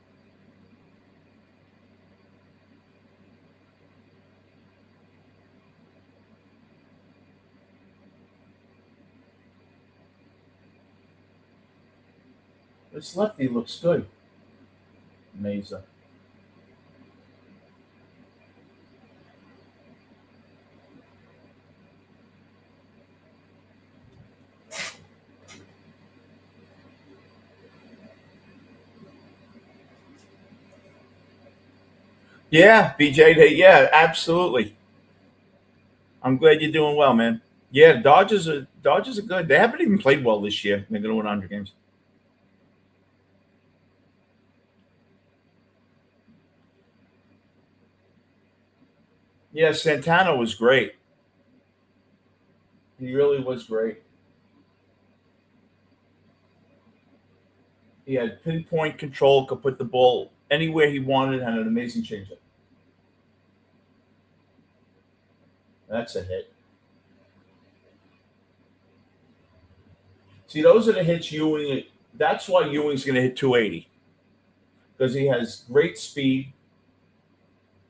This lefty looks good. Mesa. Yeah, BJ. Yeah, absolutely. I'm glad you're doing well, man. Yeah, Dodgers are good. They haven't even played well this year. They're going to win 100 games. Yeah, Santana was great. He really was great. He had pinpoint control, could put the ball anywhere he wanted, had an amazing changeup. That's a hit. See, those are the hits Ewing. That's why Ewing's going to hit 280 because he has great speed,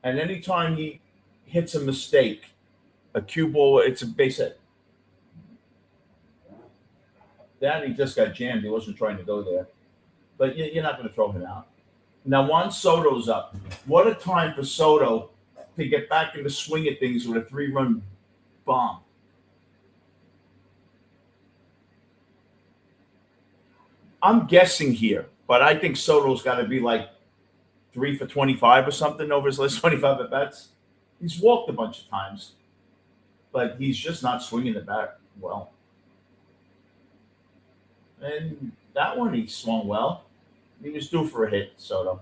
and anytime he hits a mistake, a cue ball, it's a base hit. That he just got jammed. He wasn't trying to go there, but you're not going to throw him out. Now Juan Soto's up. What a time for Soto to get back in the swing of things with a 3-run bomb. I'm guessing here, but I think Soto's got to be like 3 for 25 or something over his last 25 at bats. He's walked a bunch of times, but he's just not swinging the bat well. And that one he swung well. He was due for a hit, Soto.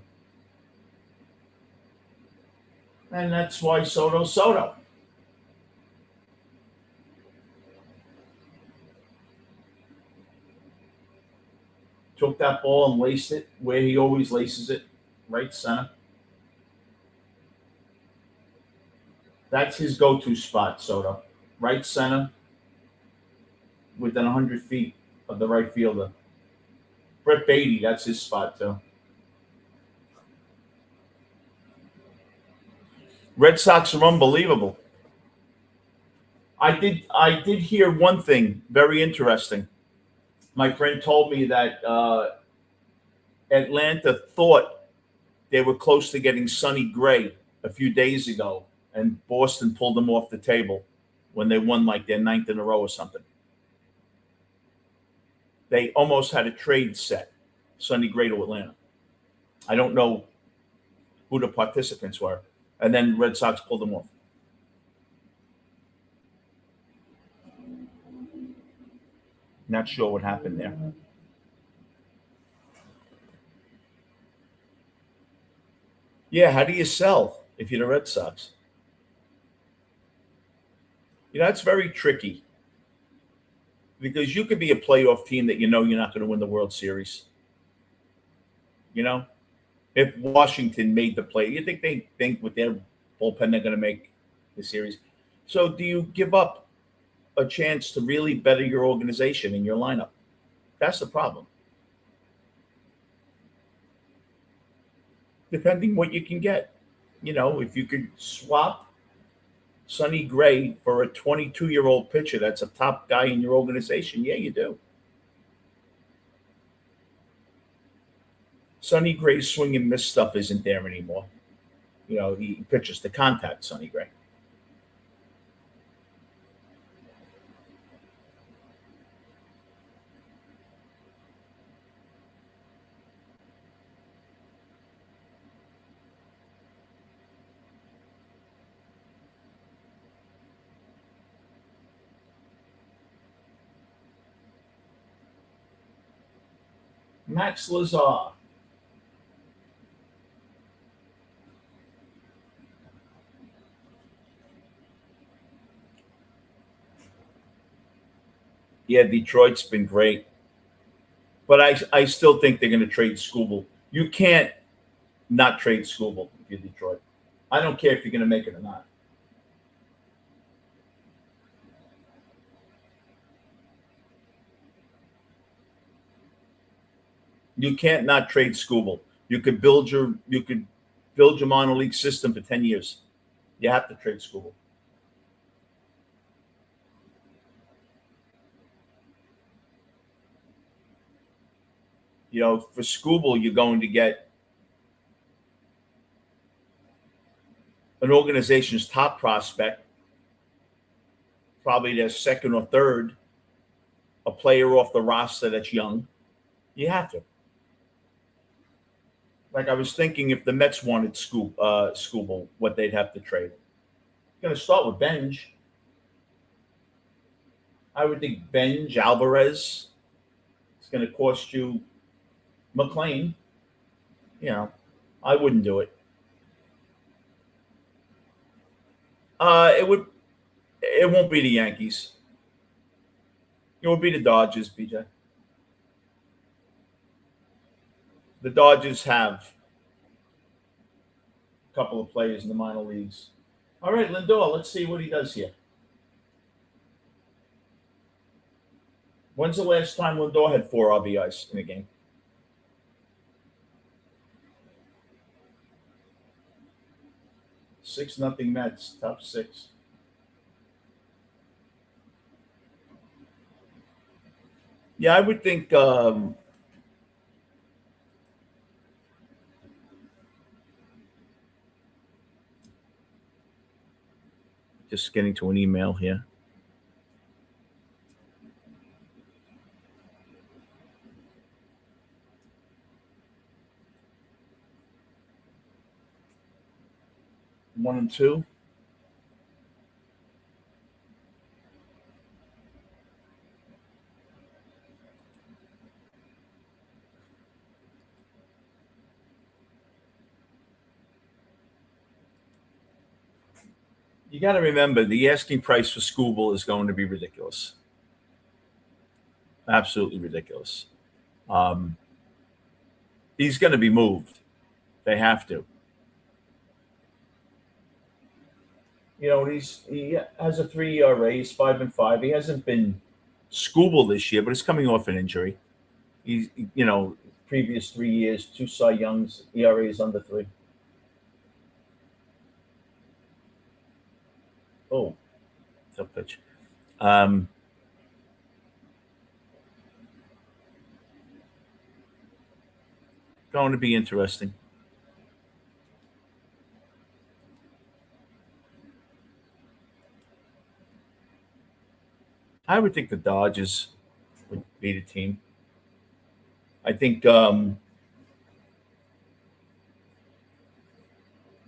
And that's why Soto. Took that ball and laced it where he always laces it, right center. That's his go-to spot, Soto. Right center, within 100 feet of the right fielder. Brett Beatty, that's his spot too. Red Sox are unbelievable. I did hear one thing very interesting. My friend told me that Atlanta thought they were close to getting Sonny Gray a few days ago, and Boston pulled them off the table when they won like their ninth in a row or something. They almost had a trade set, Sonny Gray to Atlanta. I don't know who the participants were, and then Red Sox pulled them off. Not sure what happened there. Yeah, how do you sell if you're the Red Sox? That's very tricky because you could be a playoff team that you know you're not going to win the World Series. You know, if Washington made the play, you think they think with their bullpen they're going to make the series. So do you give up a chance to really better your organization and your lineup? That's the problem. Depending what you can get. If you could swap Sonny Gray for a 22-year-old pitcher that's a top guy in your organization, yeah, you do. Sonny Gray's swing and miss stuff isn't there anymore. He pitches to contact, Sonny Gray. Max Lazar. Yeah, Detroit's been great. But I still think they're going to trade Scooble. You can't not trade Scooble if you're Detroit. I don't care if you're going to make it or not. You can't not trade Scooble. You could build your minor league system for 10 years. You have to trade Scooble. For Scooble, you're going to get an organization's top prospect, probably their second or third, a player off the roster that's young. You have to. Like I was thinking, if the Mets wanted Scooble, what they'd have to trade. Going to start with Benj. I would think Benj Alvarez. It's going to cost you McLean. You know, I wouldn't do it. It would. It won't be the Yankees. It would be the Dodgers, BJ. The Dodgers have a couple of players in the minor leagues. All right, Lindor. Let's see what he does here. When's the last time Lindor had 4 RBIs in a game? Six nothing Mets, top six. Yeah, I would think just getting to an email here. One and two. You got to remember the asking price for Scooble is going to be ridiculous. Absolutely ridiculous. Um, he's going to be moved. They have to. He has a 3 ERA. He's 5-5. He hasn't been Scooble this year, but he's coming off an injury. He's previous 3 years, two Cy Youngs, ERA is under 3. Oh, tough pitch. Going to be interesting. I would think the Dodgers would be the team. I think the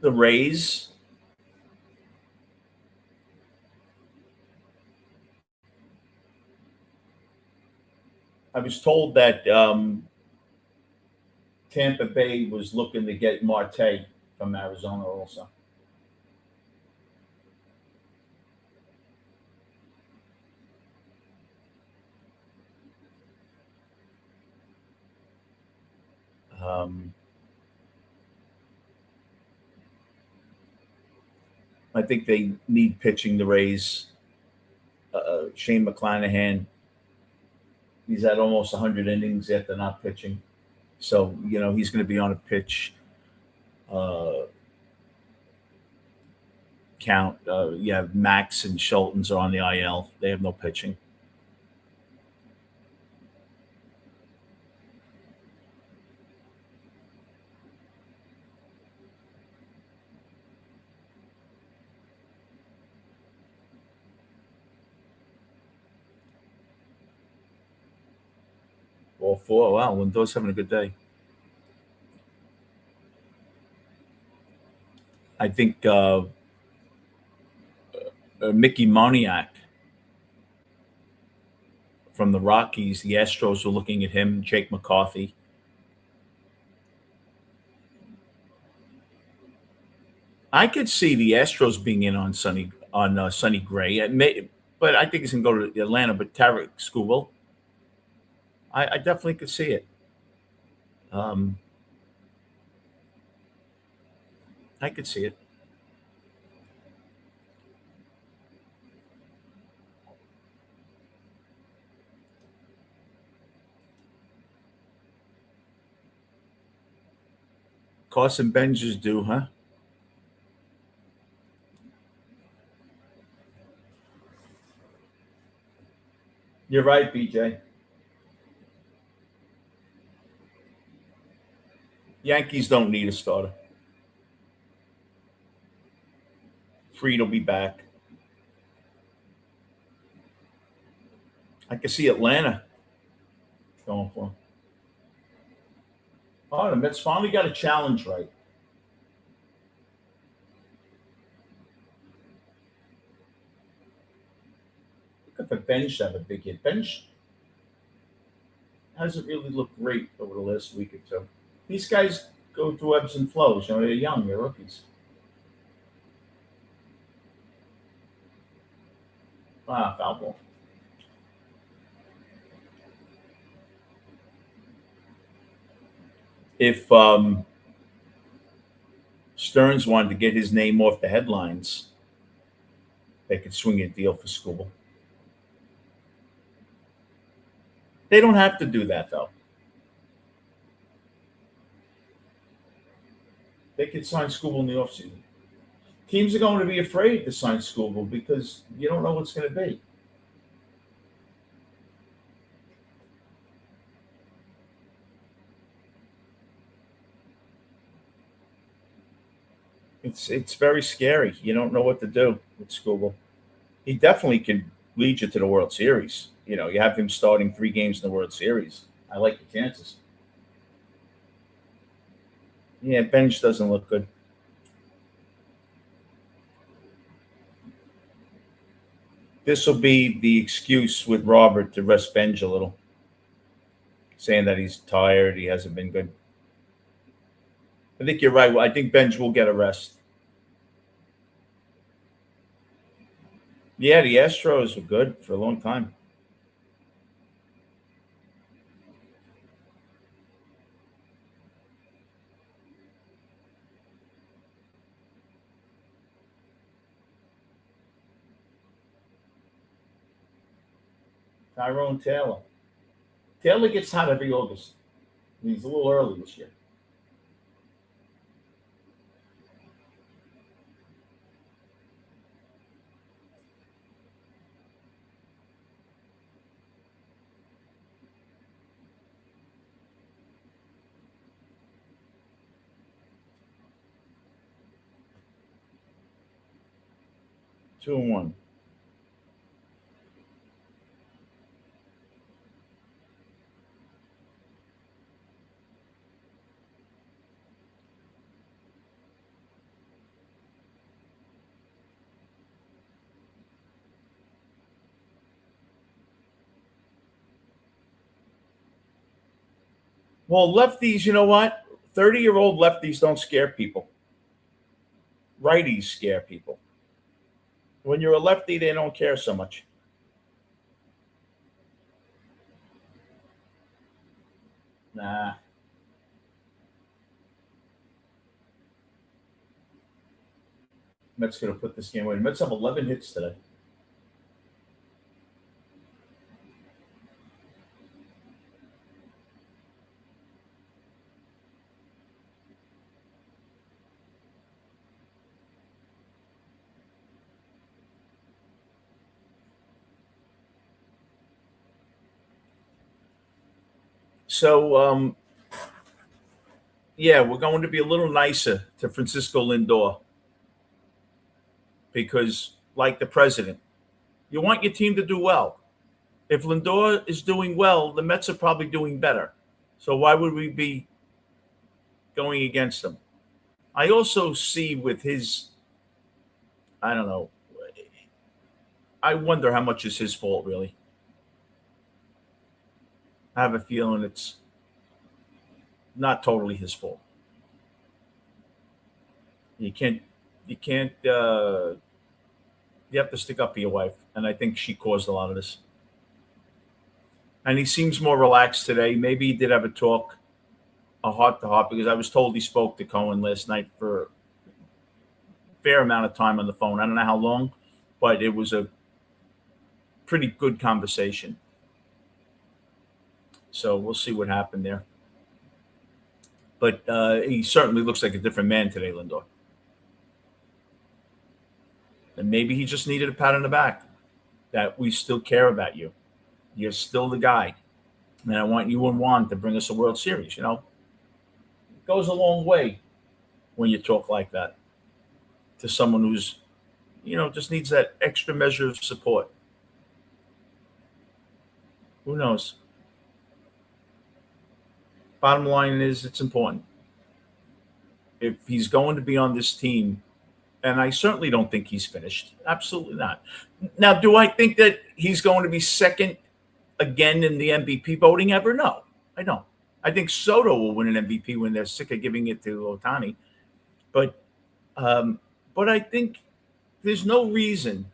Rays. I was told that Tampa Bay was looking to get Marte from Arizona also. Um, I think they need pitching. The Rays. Shane McClanahan. He's at almost 100 innings after not pitching, so he's going to be on a pitch uh, count. Yeah, Max and Schultens are on the IL. They have no pitching. All four. Wow, Lindor's having a good day. I think Mickey Moniak from the Rockies. The Astros were looking at him. Jake McCarthy. I could see the Astros being in on Sonny Gray. But I think he's going to go to Atlanta. But Tarek Skubal, I definitely could see it. Um, I could see it. Carson Bench is due, huh? You're right, BJ. Yankees don't need a starter. Freed will be back. I can see Atlanta going for him. Oh, the Mets finally got a challenge right. Look at the bench have a big hit. Bench hasn't really looked great over the last week or two. These guys go through ebbs and flows. You know, they're young, they're rookies. Foul ball. If Stearns wanted to get his name off the headlines, they could swing a deal for Skubal. They don't have to do that, though. They could sign Skubal in the offseason. Teams are going to be afraid to sign Skubal because you don't know what's going to be. It's very scary. You don't know what to do with Skubal. He definitely can lead you to the World Series. You know, you have him starting 3 games in the World Series. I like the chances. Yeah, bench doesn't look good. This will be the excuse with Robert to rest Benj a little, saying that he's tired, he hasn't been good. I think you're right. I think Benj will get a rest. Yeah, the Astros were good for a long time. Tyrone Taylor. Taylor gets hot every August. He's a little early this year. 2-1. Well, lefties, you know what? 30-year-old lefties don't scare people. Righties scare people. When you're a lefty, they don't care so much. Nah. Mets going to put this game away. Mets have 11 hits today. So, yeah, we're going to be a little nicer to Francisco Lindor because, like the president, you want your team to do well. If Lindor is doing well, the Mets are probably doing better. So why would we be going against them? I also see with his, I don't know, I wonder how much is his fault, really. I have a feeling it's not totally his fault. You can't, you can't, you have to stick up for your wife. And I think she caused a lot of this. And he seems more relaxed today. Maybe he did have a talk, a heart to heart, because I was told he spoke to Cohen last night for a fair amount of time on the phone. I don't know how long, but it was a pretty good conversation. So we'll see what happened there. But he certainly looks like a different man today, Lindor. And maybe he just needed a pat on the back that we still care about you. You're still the guy. And I want you and Juan to bring us a World Series. It goes a long way when you talk like that to someone who's, just needs that extra measure of support. Who knows? Bottom line is it's important. If he's going to be on this team, and I certainly don't think he's finished. Absolutely not. Now, do I think that he's going to be second again in the MVP voting ever? No, I don't. I think Soto will win an MVP when they're sick of giving it to Ohtani. But but I think there's no reason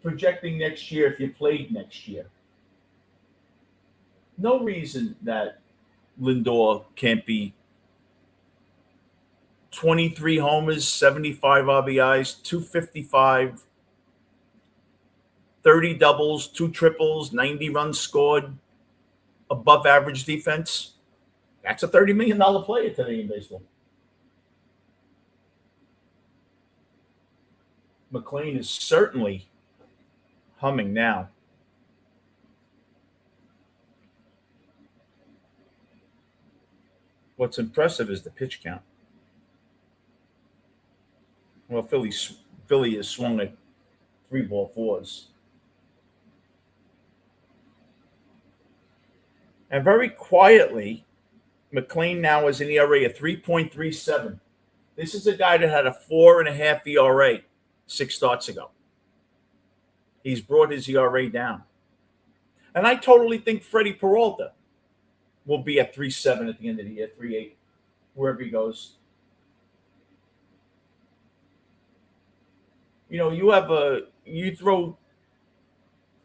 projecting next year if you played next year. No reason that Lindor can't be 23 homers, 75 RBIs, 255, 30 doubles, 2 triples, 90 runs scored, above average defense. That's a $30 million player today in baseball. McLean is certainly humming now. What's impressive is the pitch count. Well, Philly has swung at 3-ball fours. And very quietly, McLean now has an ERA of 3.37. This is a guy that had a 4.5 ERA 6 starts ago. He's brought his ERA down. And I totally think Freddie Peralta will be at 3.7 at the end of the year, 3.8, wherever he goes. You throw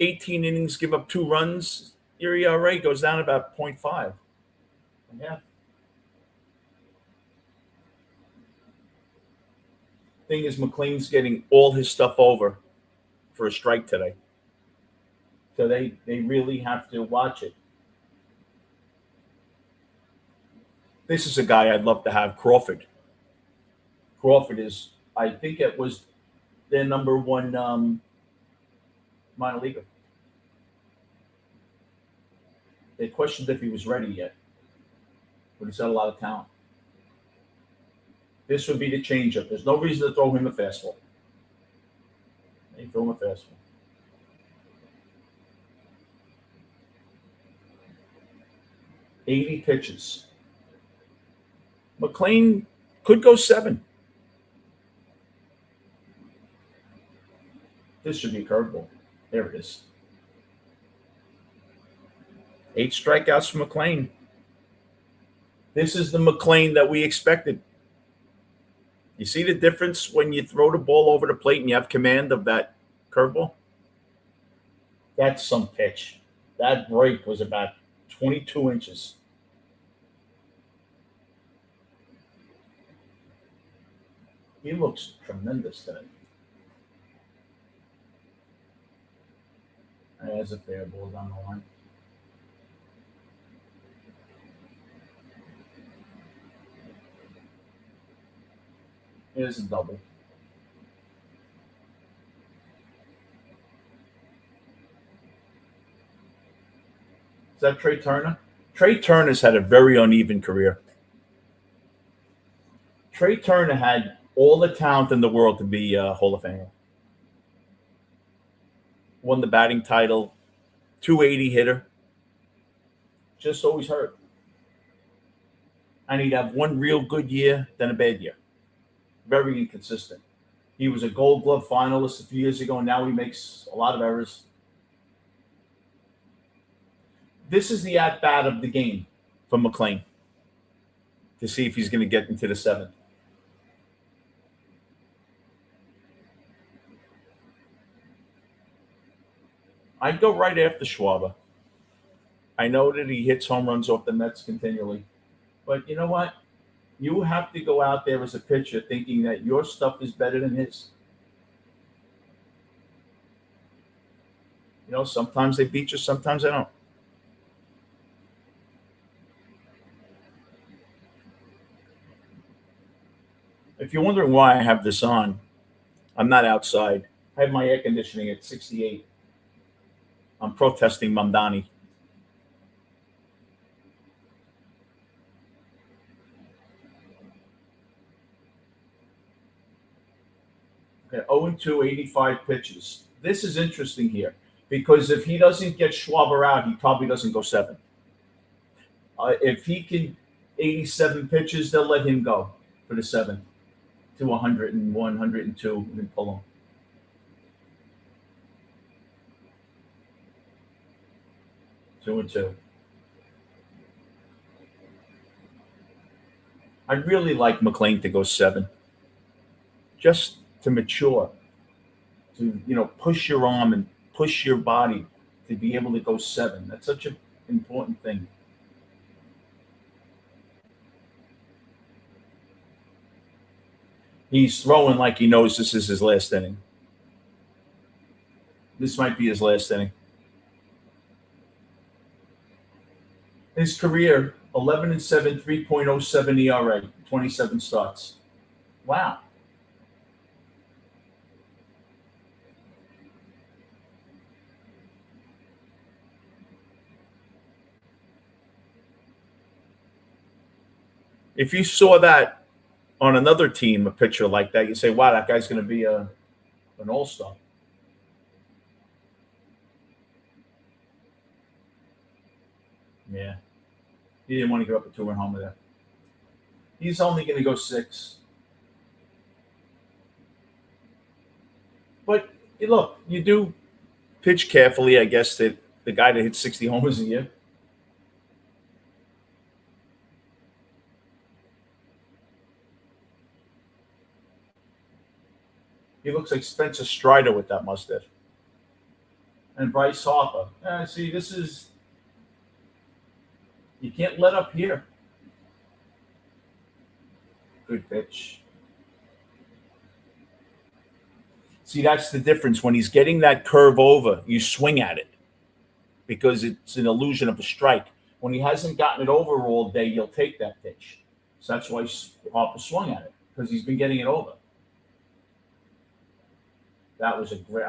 18 innings, give up 2 runs, your ERA goes down about 0.5. Yeah. Thing is, McLean's getting all his stuff over for a strike today. So they really have to watch it. This is a guy I'd love to have, Crawford. Crawford is, I think it was their number one minor leaguer. They questioned if he was ready yet, but he's got a lot of talent. This would be the changeup. There's no reason to throw him a fastball. They throw him a fastball. $80 pitches. McLean could go 7. This should be a curveball. There it is. 8 strikeouts from McLean. This is the McLean that we expected. You see the difference when you throw the ball over the plate and you have command of that curveball? That's some pitch. That break was about 22 inches. He looks tremendous today. There's a fair ball down the line. Here's a double. Is that Trey Turner? Trey Turner's had a very uneven career. Trey Turner had all the talent in the world to be a Hall of Famer. Won the batting title, 280 hitter. Just always hurt. And he'd have one real good year, then a bad year. Very inconsistent. He was a Gold Glove finalist a few years ago, and now he makes a lot of errors. This is the at-bat of the game for McLean to see if he's going to get into the 7th. I'd go right after Schwarber. I know that he hits home runs off the Mets continually. But you know what? You have to go out there as a pitcher thinking that your stuff is better than his. Sometimes they beat you, sometimes they don't. If you're wondering why I have this on, I'm not outside. I have my air conditioning at 68. I'm protesting Mamdani. Okay, 0-2, 85 pitches. This is interesting here because if he doesn't get Schwarber out, he probably doesn't go 7. If he can 87 pitches, they'll let him go for the 7th to 101, 102, and then pull him. Two and two. I'd really like McLean to go 7, just to mature, to push your arm and push your body to be able to go 7. That's such an important thing. He's throwing like he knows this is his last inning. This might be his last inning. His career, 11-7, 3.07 ERA, 27 starts. Wow. If you saw that on another team, a pitcher like that, you say, wow, that guy's going to be an all-star. Yeah. He didn't want to give up a 2-run homer there. He's only going to go 6. But look, you do pitch carefully, I guess, that the guy that hits 60 homers a year. He looks like Spencer Strider with that mustache. And Bryce Harper. See, this is. You can't let up here. Good pitch. See, that's the difference. When he's getting that curve over, you swing at it because it's an illusion of a strike. When he hasn't gotten it over all day, you'll take that pitch. So that's why Harper swung at it, because he's been getting it over. That was a great.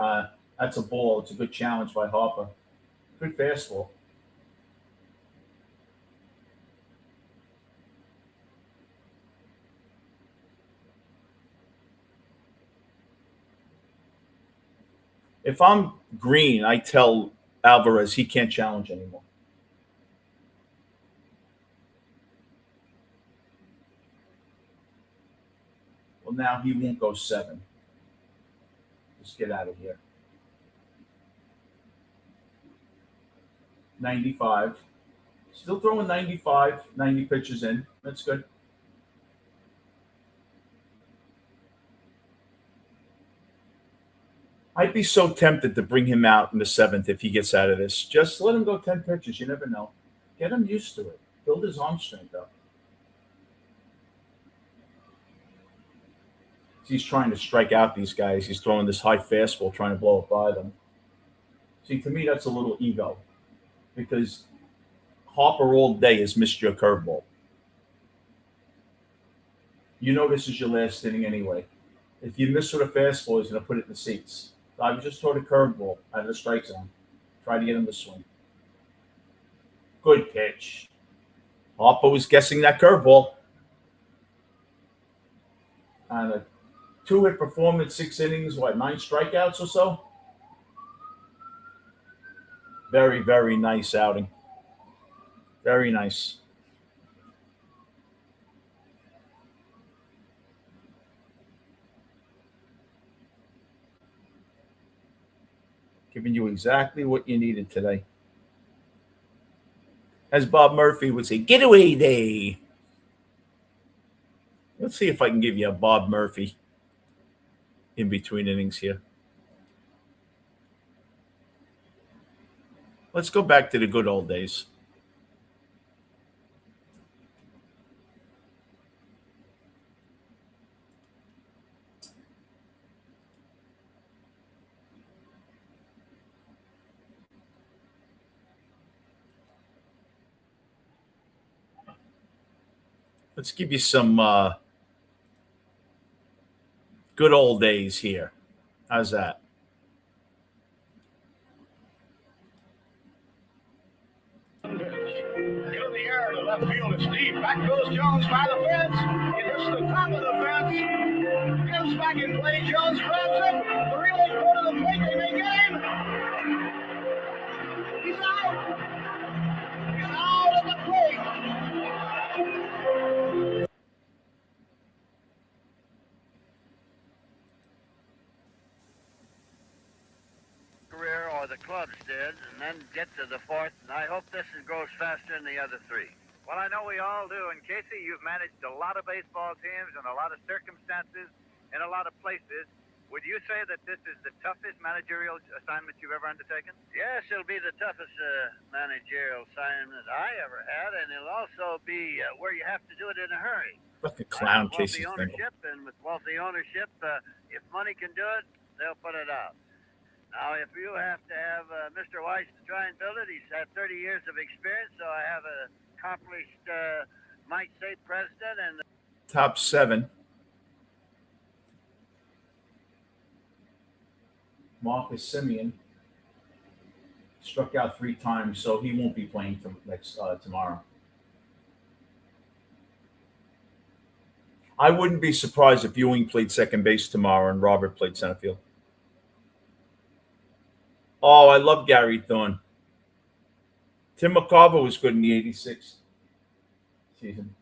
That's a ball. It's a good challenge by Harper. Good fastball. If I'm Green, I tell Alvarez he can't challenge anymore. Well, now he won't go 7. Just get out of here. 95. Still throwing 95, 90 pitches in. That's good. I'd be so tempted to bring him out in the 7th if he gets out of this. Just let him go 10 pitches. You never know. Get him used to it. Build his arm strength up. He's trying to strike out these guys. He's throwing this high fastball, trying to blow it by them. See, to me, that's a little ego, because Harper all day has missed your curveball. You know this is your last inning anyway. If you miss with a fastball, he's going to put it in the seats. I was just throwing a curveball out of the strike zone. Try to get him to swing. Good pitch. Harper was guessing that curveball. And a 2-hit performance, 6 innings, 9 strikeouts or so? Very, very nice outing. Very nice. Giving you exactly what you needed today. As Bob Murphy would say, getaway day. Let's see if I can give you a Bob Murphy in between innings here. Let's go back to the good old days. Let's give you some Good old days here. How's that? In the air to left field, it's deep. Back goes Jones by the fence. It hits the top of the fence. Comes back in play. Jones grabs it. The relay go to the plate. They may get him. He's out. He's out of the plate. Career, or the clubs did, and then get to the fourth, and I hope this goes faster than the other three. Well, I know we all do. And Casey, you've managed a lot of baseball teams and a lot of circumstances in a lot of places. Would you say that this is the toughest managerial assignment you've ever undertaken? Yes, it'll be the toughest managerial assignment I ever had, and it'll also be where you have to do it in a hurry. What the clown Wealthy Casey ownership, and with wealthy ownership, if money can do it, they'll put it out. Now, if you have to have Mr. Weiss to try and build it, he's had 30 years of experience, so I have an accomplished, might say, president. And Top 7. Marcus Semien struck out 3 times, so he won't be playing tomorrow. I wouldn't be surprised if Ewing played second base tomorrow and Robert played center field. Oh, I love Gary Thorne. Tim McCarver was good in the 86 season.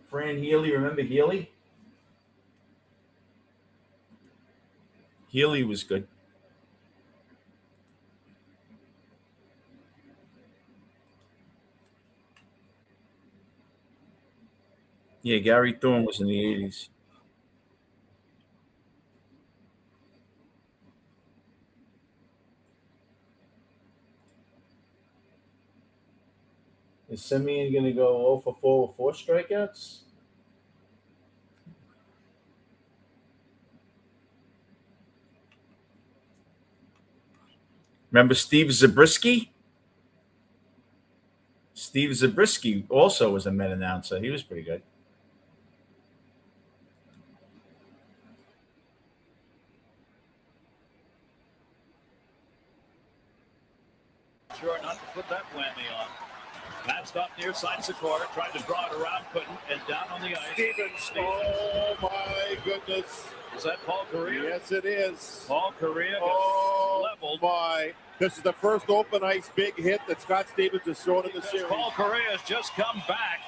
Fran Healy, remember Healy? Healy was good. Yeah, Gary Thorne was in the 80s. Is Semien going to go 0 for 4 with 4 strikeouts? Remember Steve Zabriskie? Steve Zabriskie also was a Met announcer. He was pretty good. Sure not to put that whammy on. Matt stopped near side Secor, tried to draw it around, couldn't, and down on the ice. Stevens. Oh, my goodness. Is that Paul Correa? Yes, it is. Paul Correa leveled. My. This is the first open ice big hit that Scott Stevens has thrown in the series. Paul Correa has just come back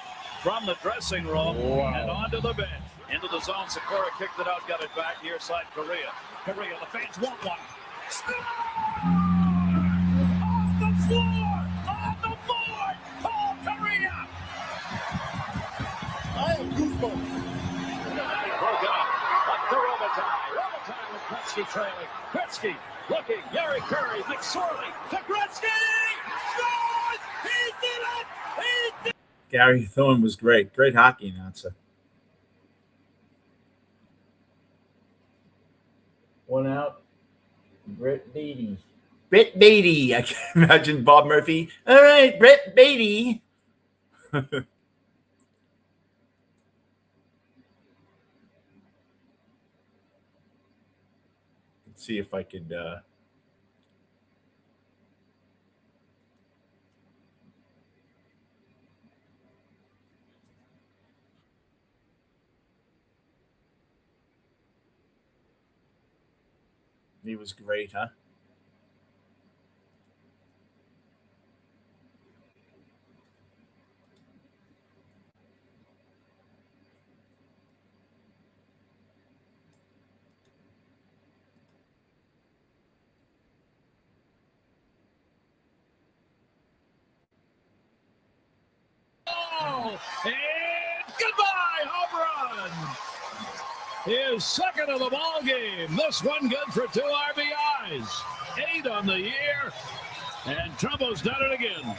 from the dressing room and onto the bench. Into the zone, Secor kicked it out, got it back near side Correa. Correa, the fans want one. Off the floor! On the board! Paul Correa! I have goosebumps. Broke it up. Up to Robitaille. Robitaille with Gretzky trailing. Gretzky looking. Gary Curry. McSorley to Gretzky. Scores! He did it! He did it! Gary Thorne was great. Great hockey announcer. One out. Brett Beatty. Brett Beatty. I can imagine Bob Murphy. All right, Brett Beatty. Let's see if I could. He was great, huh? And goodbye, home run! His second of the ball game. This one good for 2 RBIs. 8 on the year. And Trumbo's done it again.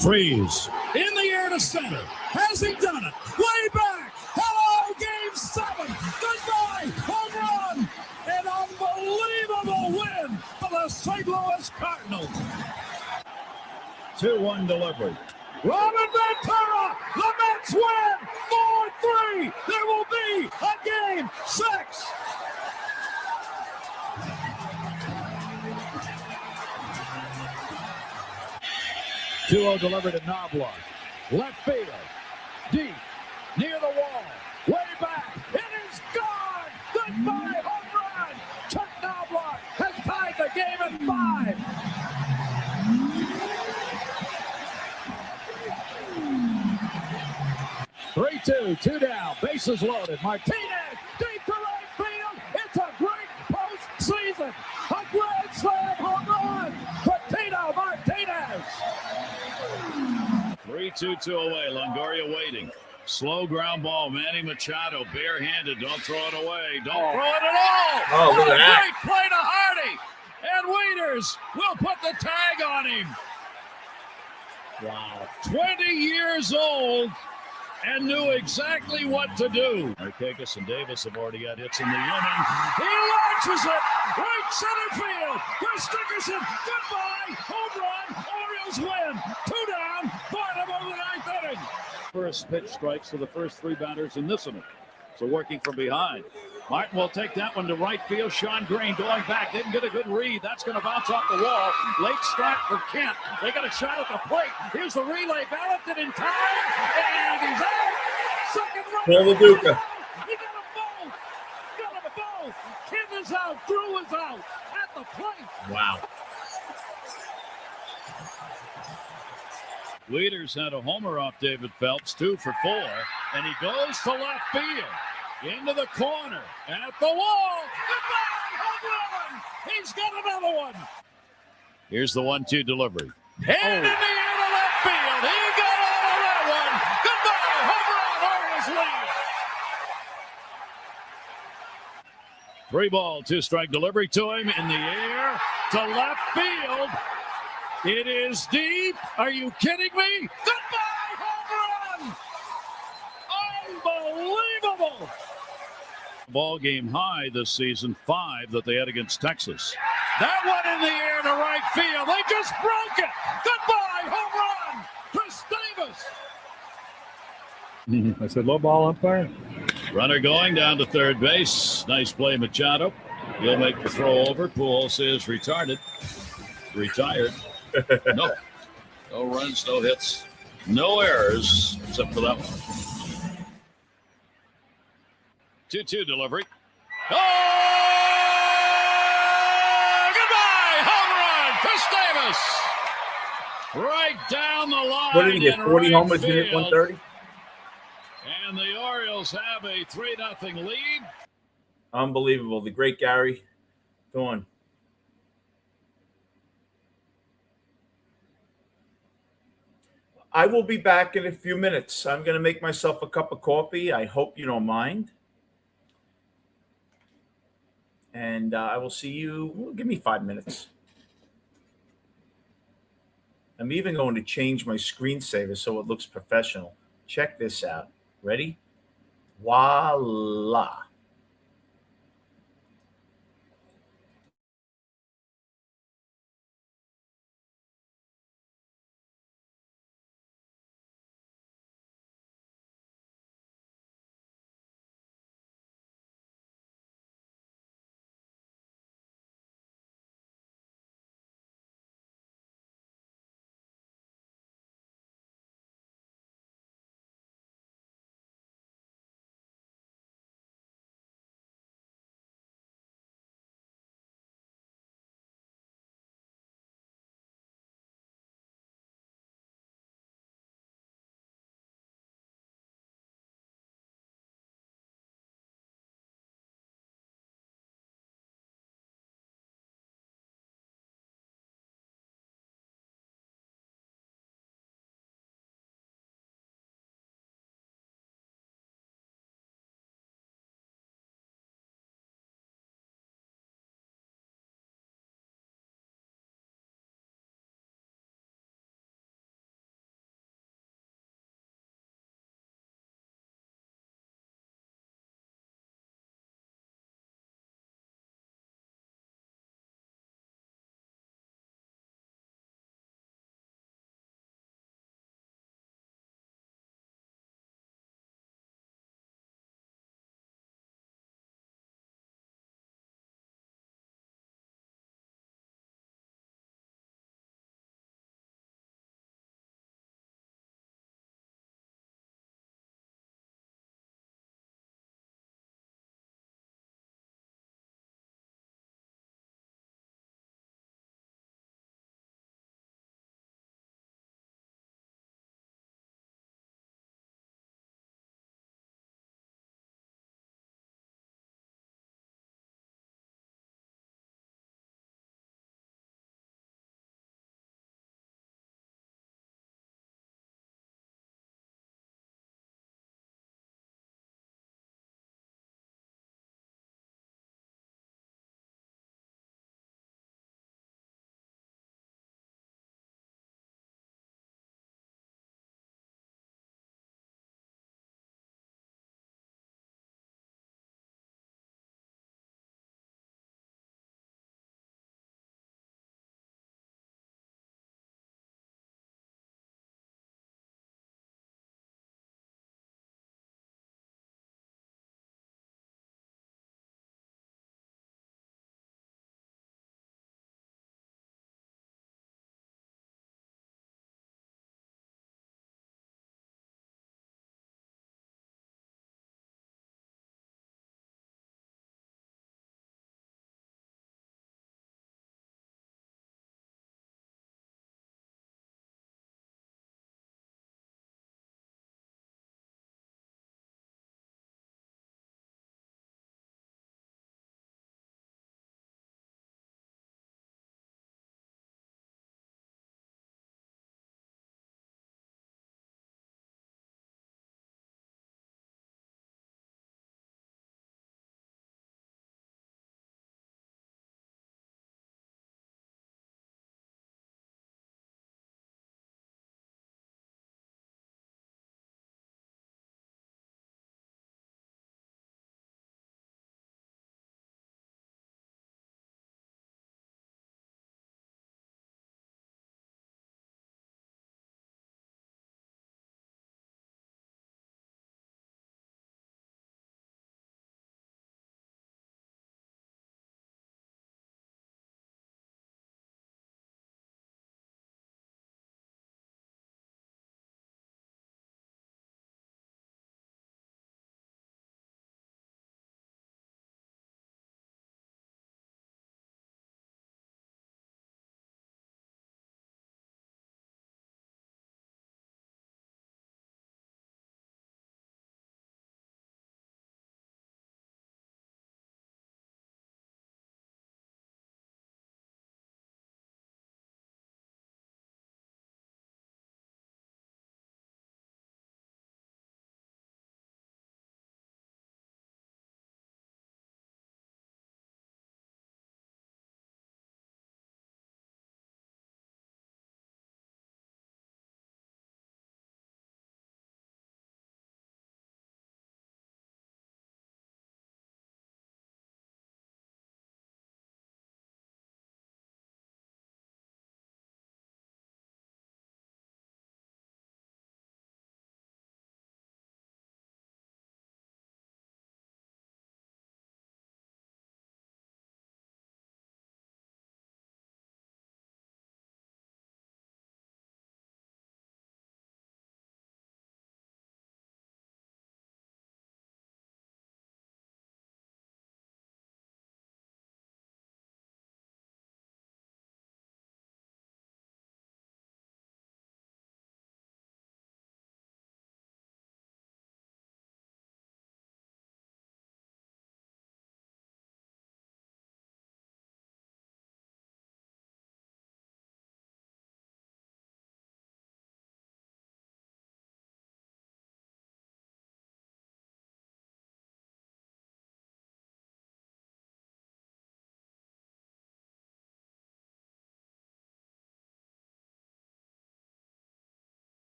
Freeze. In the air to center. Has he done it? Way back. Hello, game 7. Goodbye, home run. An unbelievable win for the St. Louis Cardinals. 2-1 delivery. Robin Ventura, the Mets win 4-3. There will be a game 6. Two-0 delivered to Knobloch. Left field. Deep. Near the wall. Way back. It is gone. Goodbye home run. Chuck Knobloch has tied the game at 5. Three-two, 2 down, bases loaded. Martinez, deep to right field. It's a great postseason. A grand slam home run for Tito Martinez. 3-2 away. Longoria waiting. Slow ground ball. Manny Machado barehanded. Don't throw it away. Don't throw it at all. Oh, look at that. Great play to Hardy. And Waiters will put the tag on him. Wow. 20 years old and knew exactly what to do. Markakis and Davis have already got hits in the inning. He launches it right center field. Chris Dickerson, goodbye, home run. Orioles win. 2 down, bottom of the 9th inning. First pitch strikes to the first 3 batters in this inning. So working from behind. Martin will take that one to right field. Sean Green going back. Didn't get a good read. That's going to bounce off the wall. Late start for Kent. They got a shot at the plate. Here's the relay. Ballot it in time. And he's out. Second run. Pull the Duca. He got them both. Got them both. Kent is out. Drew is out. At the plate. Wow. Leaders had a homer off David Phelps, 2 for 4. And he goes to left field. Into the corner, at the wall. Goodbye, home run. He's got another one. Here's the 1-2 delivery. And in the air to left field. He got all of that one. Goodbye, home run. Orioles lead. 3-ball, 2-strike delivery to him in the air to left field. It is deep. Are you kidding me? Goodbye, home run. Unbelievable. Ball game high this season, 5 that they had against Texas. That one in the air to right field. They just broke it. Goodbye, home run, Chris Davis. I said low ball umpire. Runner going down to third base. Nice play, Machado. He'll make the throw over. Pujols is retired. No runs, no hits, no errors except for that one. 2-2 delivery. Oh! Goodbye! Home run! Chris Davis! Right down the line. What did he get? 40 right homers, hit field. 130? And the Orioles have a 3-0 lead. Unbelievable. The great Gary Thorne. I will be back in a few minutes. I'm going to make myself a cup of coffee. I hope you don't mind. And I will see you. Well, give me 5 minutes. I'm even going to change my screensaver so it looks professional. Check this out. Ready? Voila.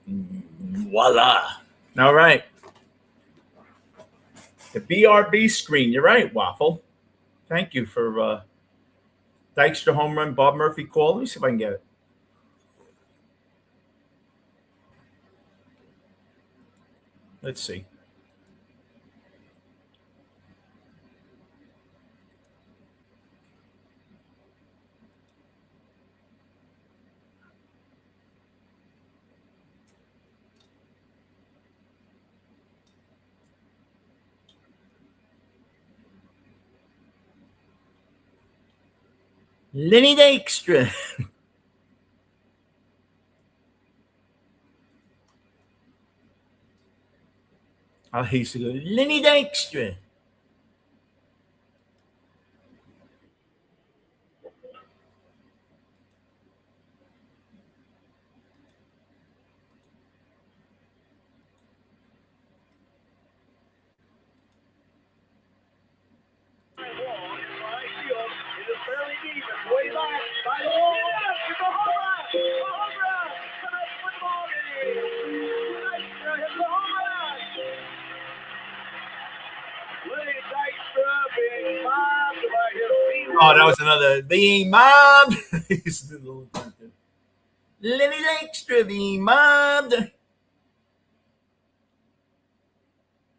Voila. All right. The BRB screen. You're right, Waffle. Thank you for Dykstra home run, Bob Murphy call. Let me see if I can get it. Let's see. Lenny Dykstra. I used to go, Lenny Dykstra. Oh, that was another being mobbed. Lenny Dykstra being mobbed.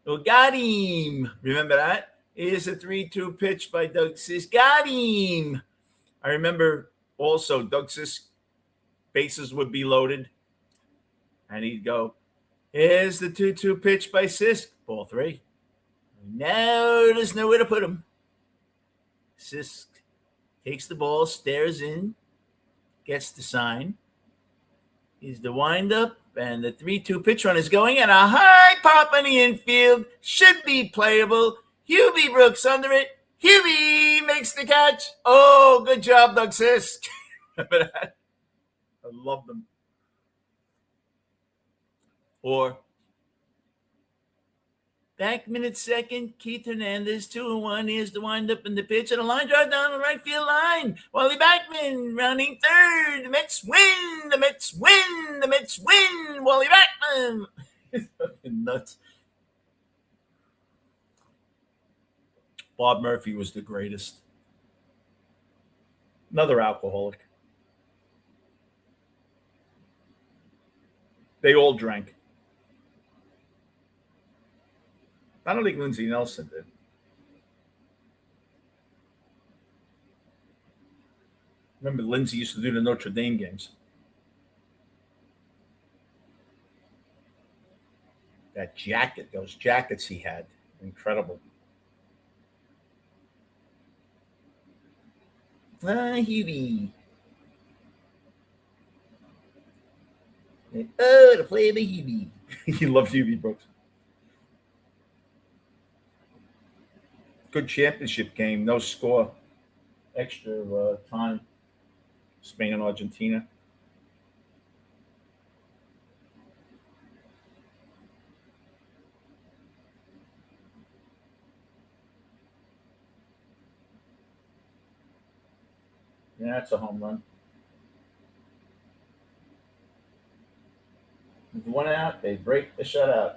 Oh, got him. Remember that? Here's a 3-2 pitch by Doug Sisk. Got him. I remember also Doug Sisk, bases would be loaded, and he'd go, here's the 2-2 pitch by Sisk. Ball 3. Now there's nowhere to put him. Sisk takes the ball, stares in, gets the sign. He's the windup, and the 3-2 pitch run is going, and a high pop in the infield. Should be playable. Hubie Brooks under it. Hubie makes the catch. Oh, good job, Doug Sisk. Remember that? I love them. Or back minute second, Keith Hernandez, 2-1. Here's the windup and the pitch, and a line drive down the right field line. Wally Backman rounding third. The Mets win. The Mets win. The Mets win. Wally Backman. It's fucking nuts. Bob Murphy was the greatest. Another alcoholic. They all drank. I don't think Lindsey Nelson did. Remember, Lindsey used to do the Notre Dame games. That jacket, those jackets he had, incredible. Hubie. Oh, to play the Hubie. He loved Hubie Brooks. Good championship game, no score, extra time. Spain and Argentina. Yeah, that's a home run. With one out, they break the shutout.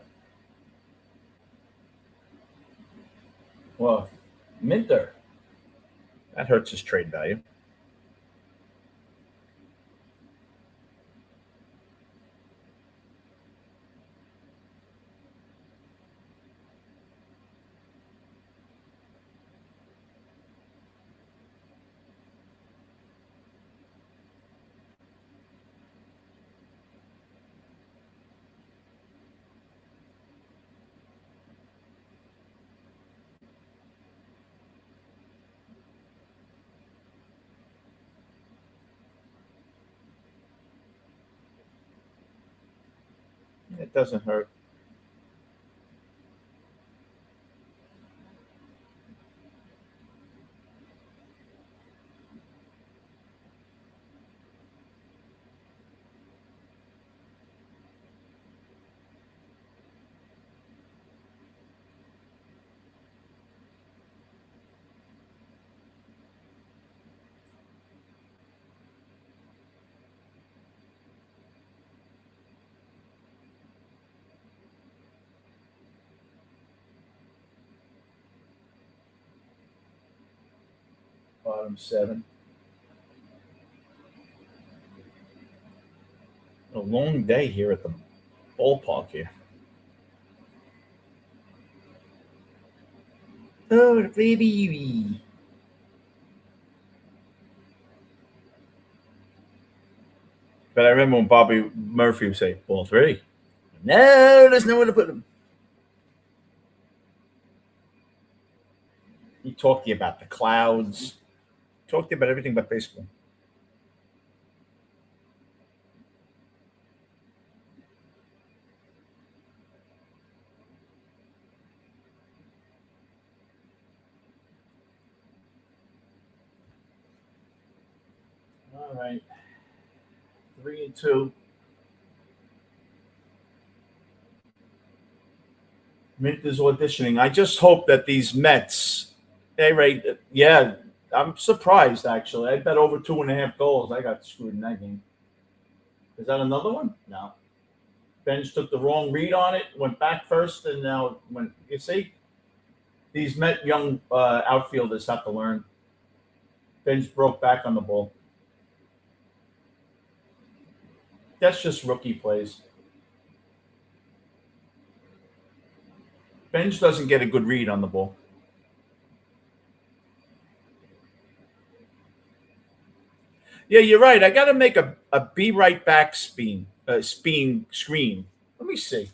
Well, Minter. That hurts his trade value. It doesn't hurt. Bottom 7. A long day here at the ballpark here. Oh, the baby. But I remember when Bobby Murphy would say, ball 3. No, there's nowhere to put him. He talked to you about the clouds. Talked to you about everything but baseball. All right. 3-2. Mint is auditioning. I just hope that these Mets, yeah, I'm surprised actually. I bet over 2.5 goals. I got screwed in that game. Is that another one? No. Bench took the wrong read on it, went back first, and now when you see these Met young outfielders have to learn. Bench broke back on the ball. That's just rookie plays. Bench doesn't get a good read on the ball. Yeah, you're right. I got to make a be right back screen. Let me see.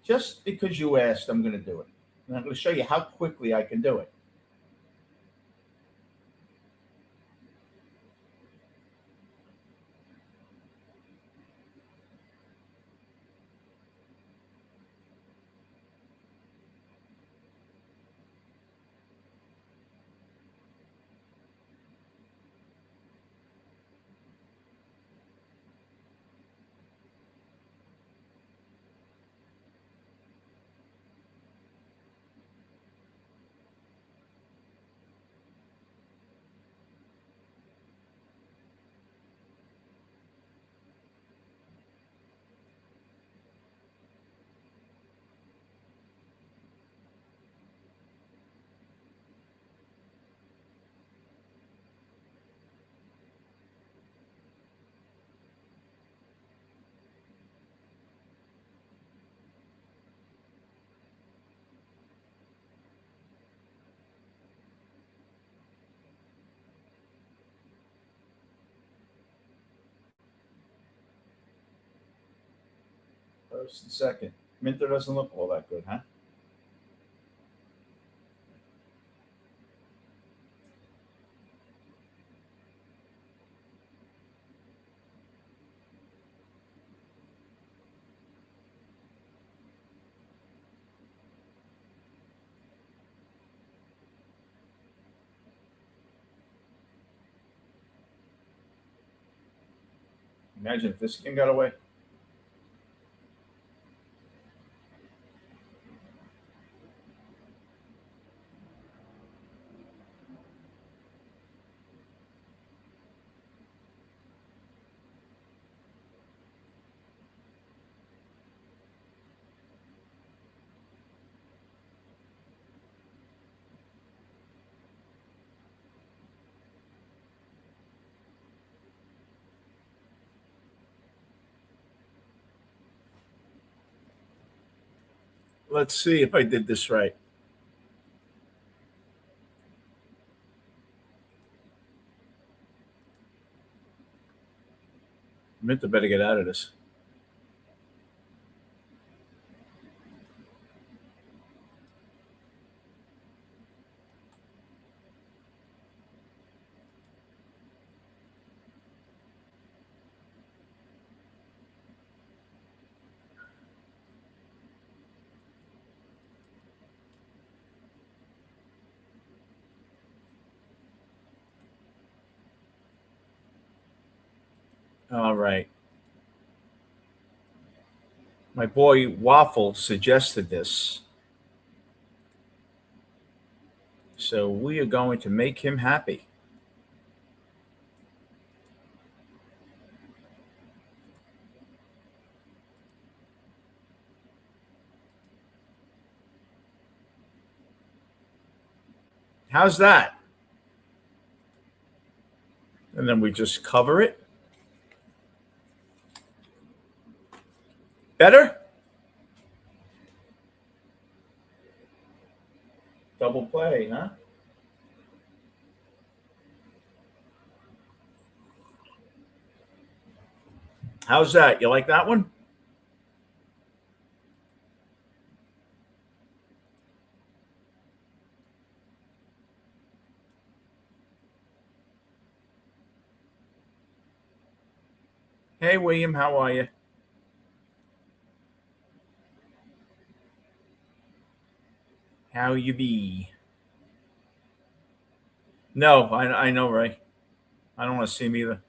Just because you asked, I'm going to do it. And I'm going to show you how quickly I can do it. First and second. Minter doesn't look all that good, huh? Imagine if this game got away. Let's see if I did this right. Minter better get out of this. All right. My boy Waffle suggested this. So we are going to make him happy. How's that? And then we just cover it. Better? Double play, huh? How's that? You like that one? Hey, William, how are you? How you be? No, I know, Ray. I don't want to see him either.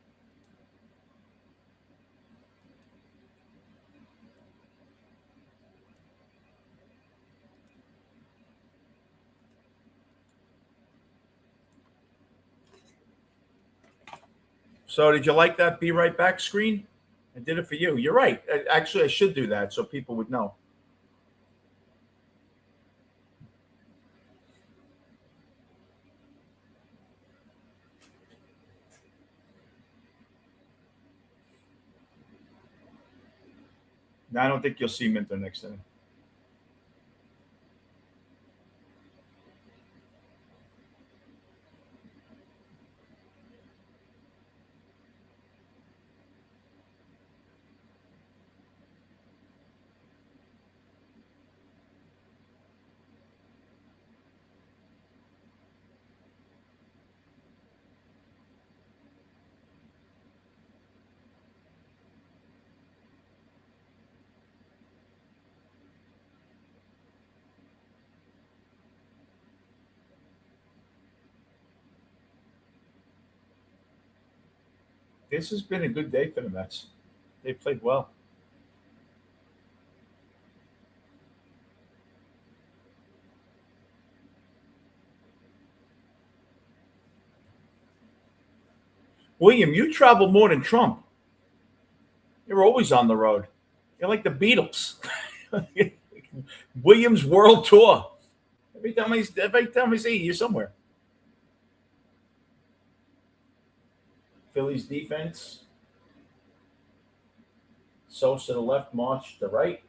So did you like that Be Right Back screen? I did it for you. You're right. Actually, I should do that so people would know. No, I don't think you'll see Minter next inning. This has been a good day for the Mets. They played well. William, you travel more than Trump. You're always on the road. You're like the Beatles. Williams World Tour. Every time I see you, you're somewhere. Phillies defense. Sosa to the left, March to the right.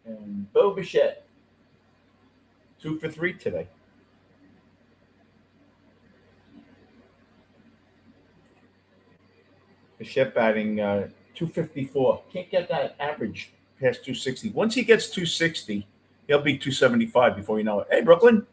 And Bo Bichette. 2 for 3 today. Bichette batting 254. Can't get that average past 260. Once he gets 260, he'll be 275 before you know it. Hey, Brooklyn.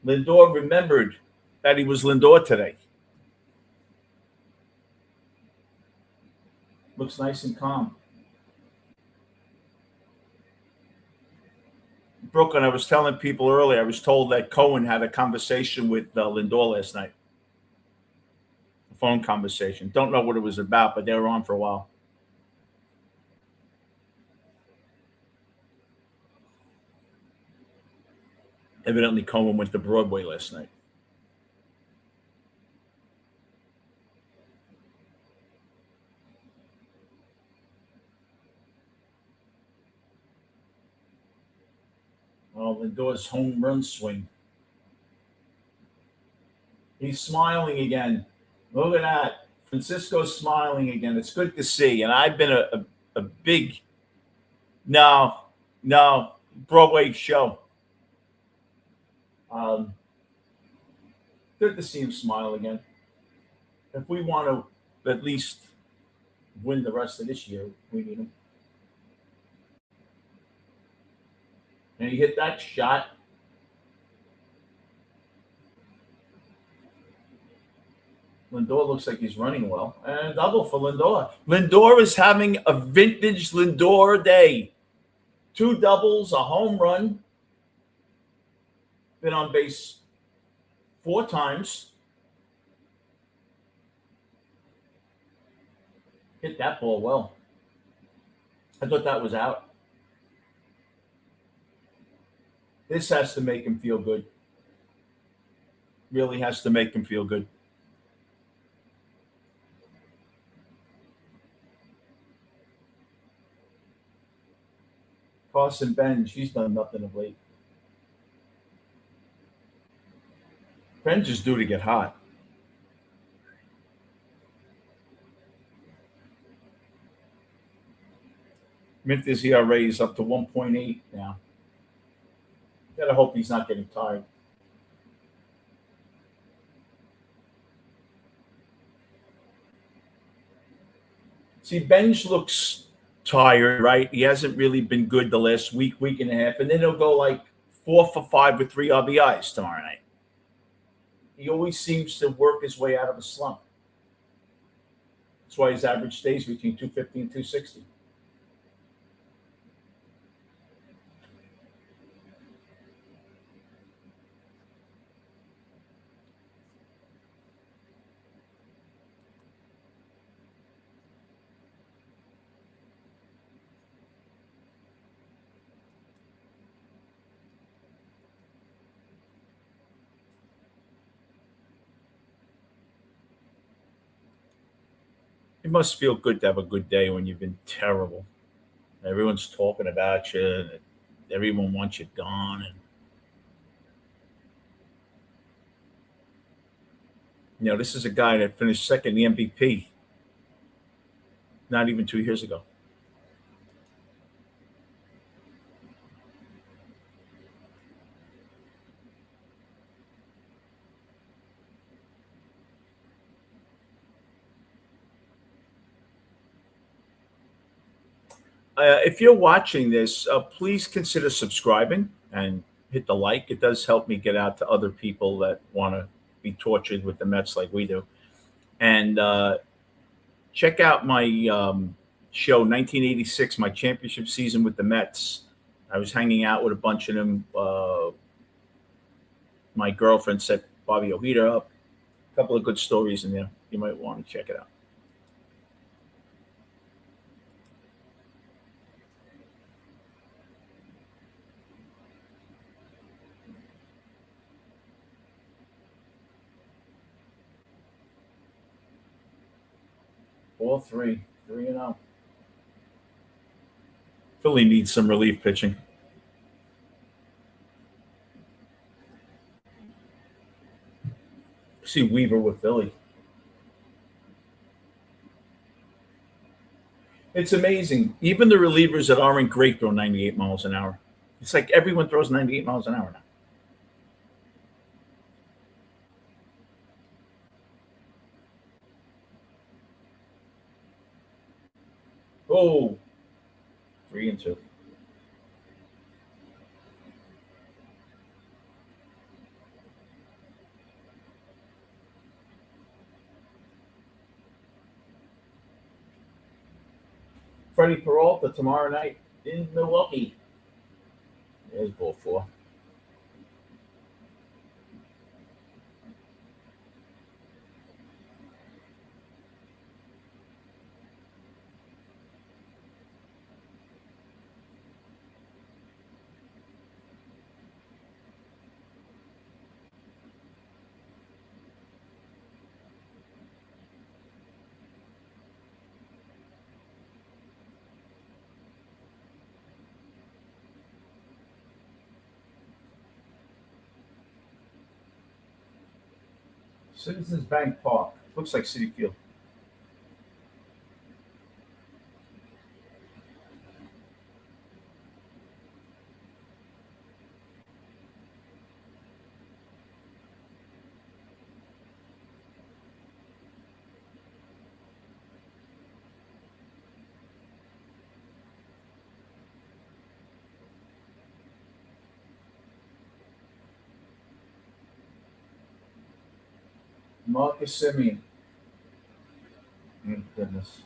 Lindor remembered that he was Lindor today. Looks nice and calm. Brooklyn, I was telling people earlier, I was told that Cohen had a conversation with Lindor last night. A phone conversation. Don't know what it was about, but they were on for a while. Evidently, Cohen went to Broadway last night. Oh, Lindor's home run swing. He's smiling again. Look at that. Francisco's smiling again. It's good to see. And I've been a big, no, Broadway show. Good to see him smile again. If we want to at least win the rest of this year, we need him. And he hit that shot. Lindor looks like he's running well. And double for Lindor. Lindor is having a vintage Lindor day. 2 doubles, a home run. Been on base 4 times. Hit that ball well. I thought that was out. This has to make him feel good. Really has to make him feel good. Carson Benj, he's done nothing of late. Benj is due to get hot. Minter's ERA is up to 1.8 now. Gotta hope he's not getting tired. See, Benj looks tired, right? He hasn't really been good the last week, week and a half, and then he'll go like 4 for 5 with 3 RBIs tomorrow night. He always seems to work his way out of a slump. That's why his average stays between 250 and 260. It must feel good to have a good day when you've been terrible. Everyone's talking about you, and everyone wants you gone. And this is a guy that finished second in the MVP not even 2 years ago. If you're watching this, please consider subscribing and hit the like. It does help me get out to other people that want to be tortured with the Mets like we do. And check out my show, 1986, my championship season with the Mets. I was hanging out with a bunch of them. My girlfriend set Bobby Ojeda up. A couple of good stories in there. You might want to check it out. All 3-0. Philly needs some relief pitching. See Weaver with Philly. It's amazing. Even the relievers that aren't great throw 98 miles an hour. It's like everyone throws 98 miles an hour now. Oh, 3-2. Freddie Peralta tomorrow night in Milwaukee. There's ball 4. Citizens Bank Park. Looks like Citi Field. Marcus Simeon. Oh, goodness.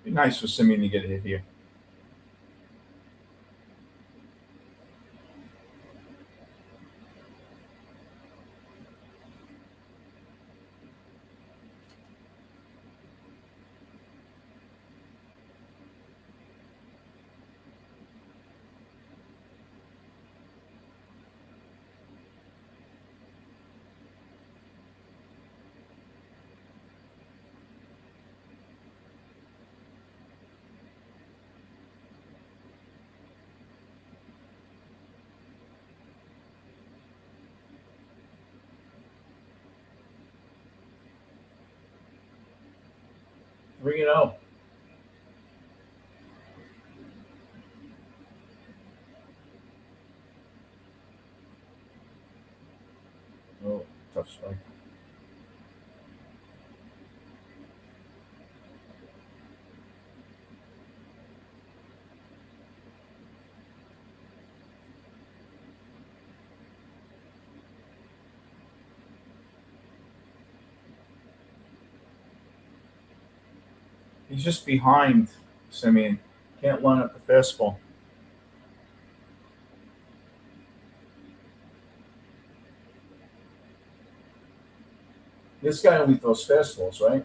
Be nice for Simeon to get a hit here. 3-0. Oh, tough strike. He's just behind Simeon. Can't line up the fastball. This guy only throws fastballs, right?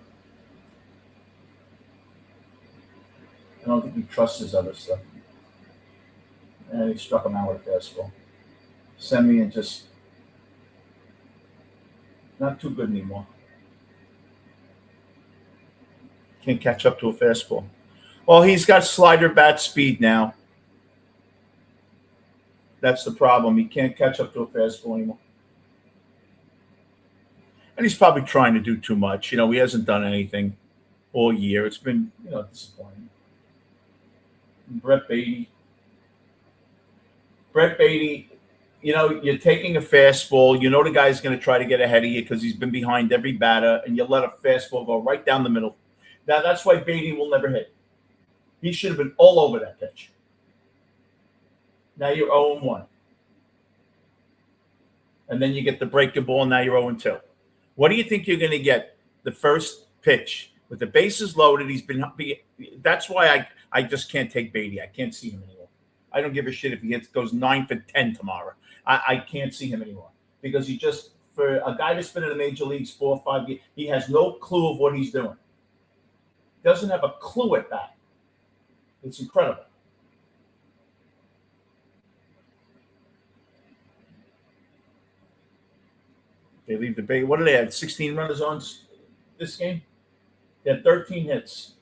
I don't think he trusts his other stuff. And he struck him out with a fastball. Simeon just not too good anymore. Can't catch up to a fastball. Well, he's got slider bat speed now. That's the problem. He can't catch up to a fastball anymore. And he's probably trying to do too much. He hasn't done anything all year. It's been, disappointing. Brett Beatty. You're taking a fastball. The guy's going to try to get ahead of you because he's been behind every batter, and you let a fastball go right down the middle. Now, that's why Beatty will never hit. He should have been all over that pitch. Now you're 0-1. And then you get the breaking ball, and now you're 0-2. What do you think you're going to get the first pitch with the bases loaded? That's why I just can't take Beatty. I can't see him anymore. I don't give a shit if he goes 9 for 10 tomorrow. I can't see him anymore because for a guy that's been in the major leagues 4 or 5 years, he has no clue of what he's doing. Doesn't have a clue at that. It's incredible. They leave the base. What do they have? 16 runners on this game? They had 13 hits.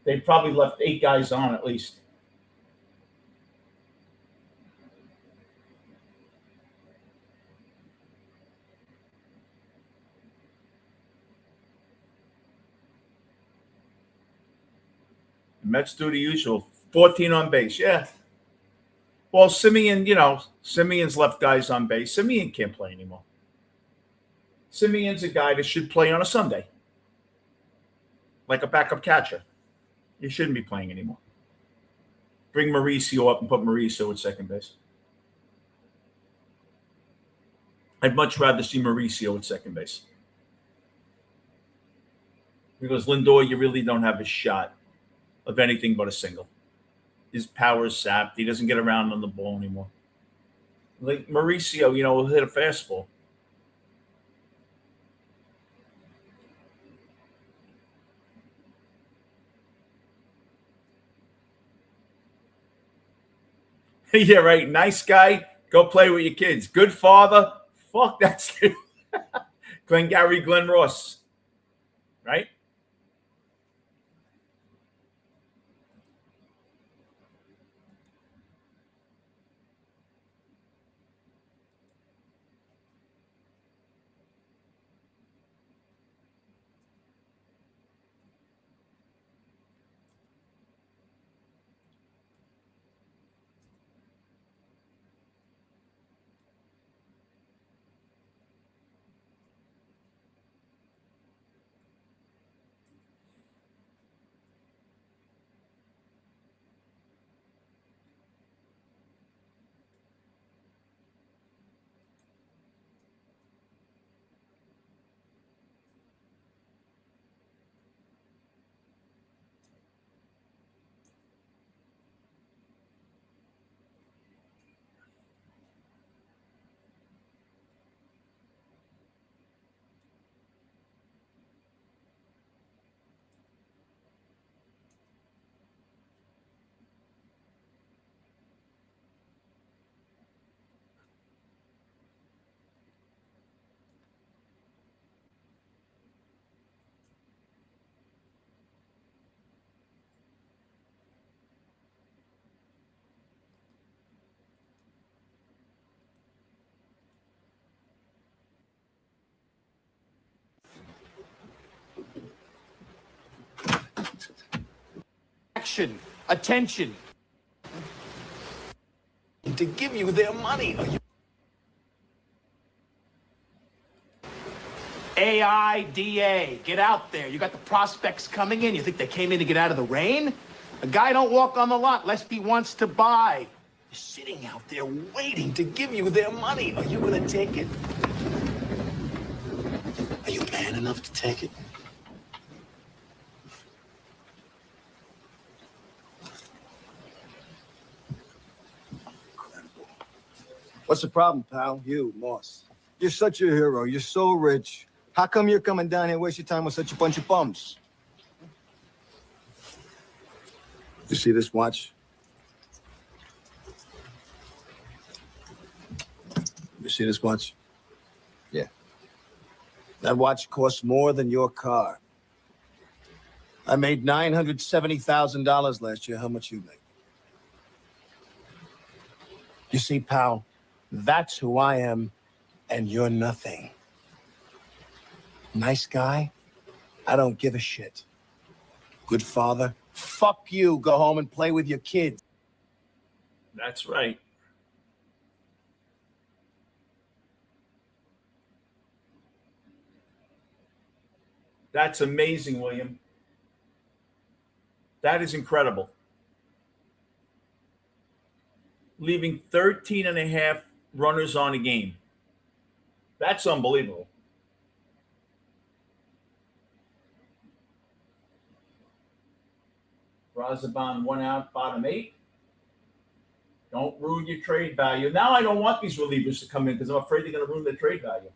They probably left 8 guys on at least. The Mets do the usual. 14 on base. Yeah. Well, Simeon's left guys on base. Simeon can't play anymore. Simeon's a guy that should play on a Sunday, like a backup catcher. He shouldn't be playing anymore. Bring Mauricio up and put Mauricio at second base. I'd much rather see Mauricio at second base. Because Lindor, you really don't have a shot of anything but a single. His power is sapped. He doesn't get around on the ball anymore. Like Mauricio, will hit a fastball. Yeah, right. Nice guy. Go play with your kids. Good father. Fuck, that's Glenn Ross. Right? affection, attention, to give you their money. AIDA, get out there. You got the prospects coming in. You think they came in to get out of the rain? A guy don't walk on the lot lest he wants to buy. They're sitting out there waiting to give you their money. Are you gonna take it? Are you man enough to take it? What's the problem, pal? You, Moss. You're such a hero. You're so rich. How come you're coming down here and waste your time with such a bunch of bums? You see this watch? You see this watch? Yeah. That watch costs more than your car. I made $970,000 last year. How much you make? You see, pal, that's who I am, and you're nothing. Nice guy? I don't give a shit. Good father? Fuck you. Go home and play with your kids. That's right. That's amazing, William. That is incredible. Leaving 13 and a half runners on a game. That's unbelievable. Razaban 1 out, bottom 8. Don't ruin your trade value. Now I don't want these relievers to come in because I'm afraid they're going to ruin their trade value.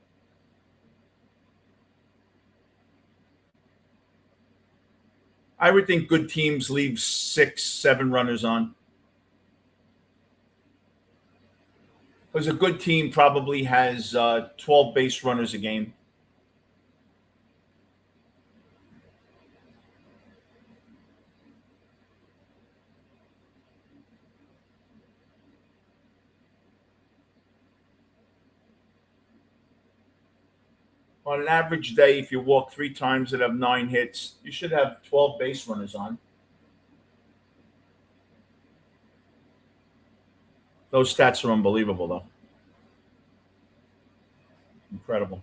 I would think good teams leave 6, 7 runners on. Because a good team probably has 12 base runners a game. On an average day, if you walk 3 times and have 9 hits, you should have 12 base runners on. Those stats are unbelievable, though. Incredible.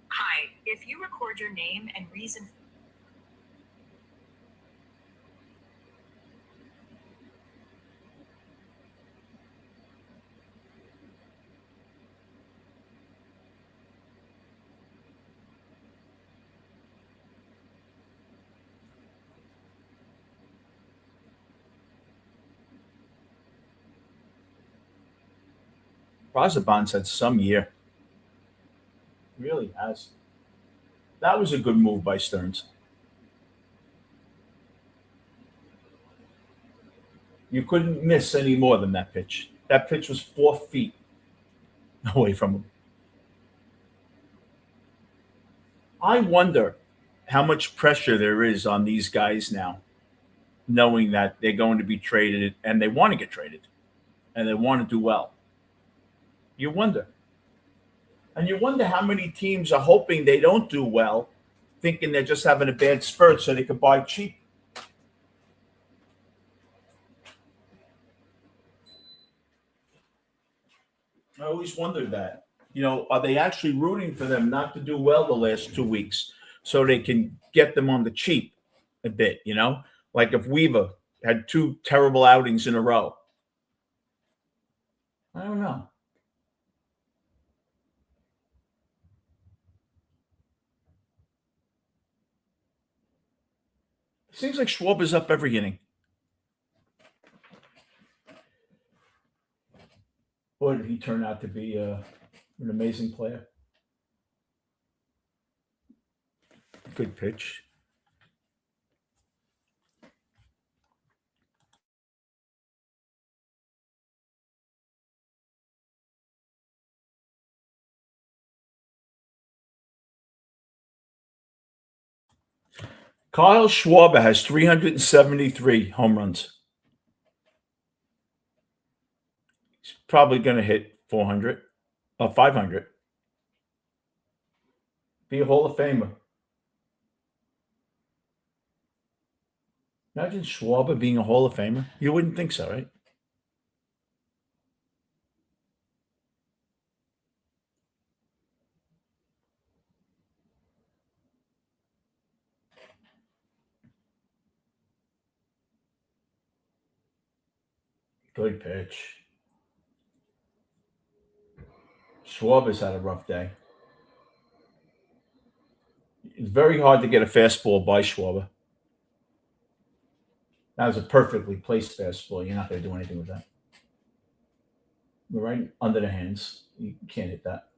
Hi, if you record your name and reason. Razaban's had some year. Really has. That was a good move by Stearns. You couldn't miss any more than that pitch. That pitch was 4 feet away from him. I wonder how much pressure there is on these guys now, knowing that they're going to be traded and they want to get traded and they want to do well. You wonder. And you wonder how many teams are hoping they don't do well, thinking they're just having a bad spurt so they could buy cheap. I always wondered that. You know, are they actually rooting for them not to do well the last 2 weeks so they can get them on the cheap a bit, you know? Like if Weaver had 2 terrible outings in a row. I don't know. Seems like Schwab is up every inning. Boy, did he turn out to be an amazing player. Good pitch. Kyle Schwarber has 373 home runs. He's probably going to hit 400 or 500. Be a Hall of Famer. Imagine Schwarber being a Hall of Famer. You wouldn't think so, right? Good pitch. Schwarber's had a rough day. It's very hard to get a fastball by Schwarber. That was a perfectly placed fastball. You're not going to do anything with that. Right under the hands. You can't hit that.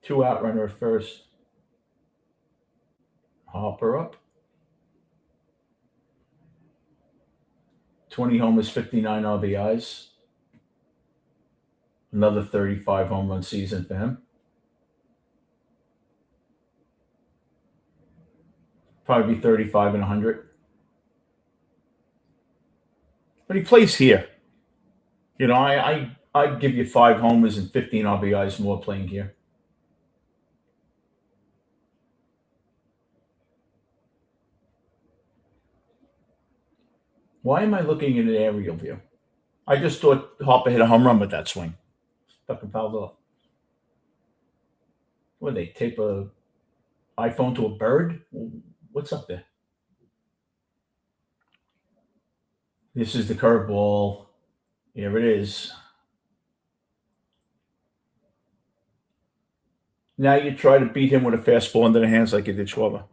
2 out, runner at first. Harper up. 20 homers, 59 RBIs. Another 35 home run season for him. Probably be 35 and 100. But he plays here. You know, I'd give you 5 homers and 15 RBIs more playing here. Why am I looking at an aerial view? I just thought Harper hit a home run with that swing. Fucking fouled off. What, they tape a iPhone to a bird? What's up there? This is the curveball. Here it is. Now you try to beat him with a fastball under the hands like you did Schwarber.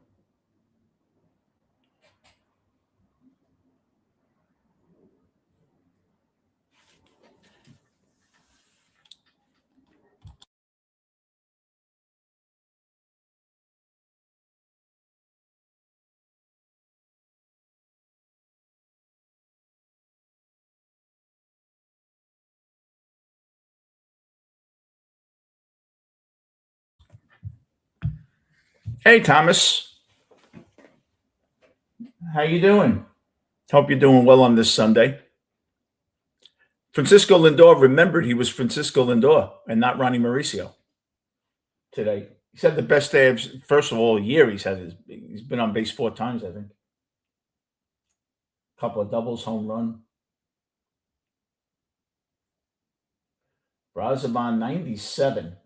Hey, Thomas. How you doing? Hope you're doing well on this Sunday. Francisco Lindor remembered he was Francisco Lindor and not Ronnie Mauricio today. He's had the best day of, first of all, year he's been on base 4 times, I think. Couple of doubles, home run. Brazaban 97.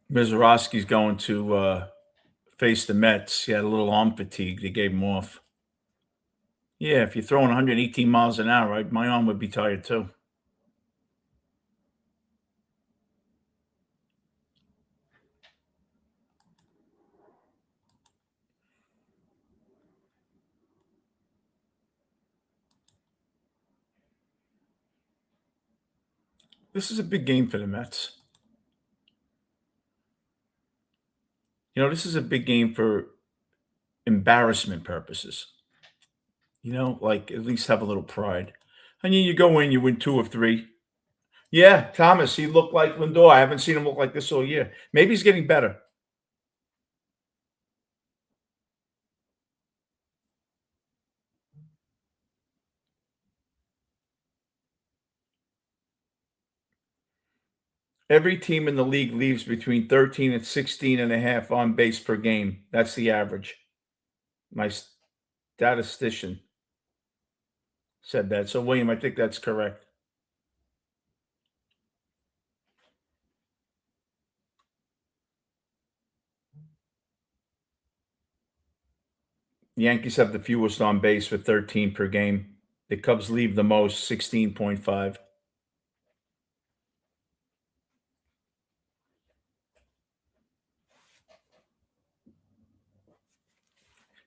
Mizorowski's going to face the Mets. He had a little arm fatigue. They gave him off. Yeah, if you're throwing 118 miles an hour, my arm would be tired too. This is a big game for the Mets. You know, this is a big game for embarrassment purposes. You know, like at least have a little pride. I mean, you go in, you win 2 of 3. Yeah, Thomas, he looked like Lindor. I haven't seen him look like this all year. Maybe he's getting better. Every team in the league leaves between 13 and 16 and a half on base per game. That's the average. My statistician said that. So, William, I think that's correct. The Yankees have the fewest on base with 13 per game. The Cubs leave the most, 16.5.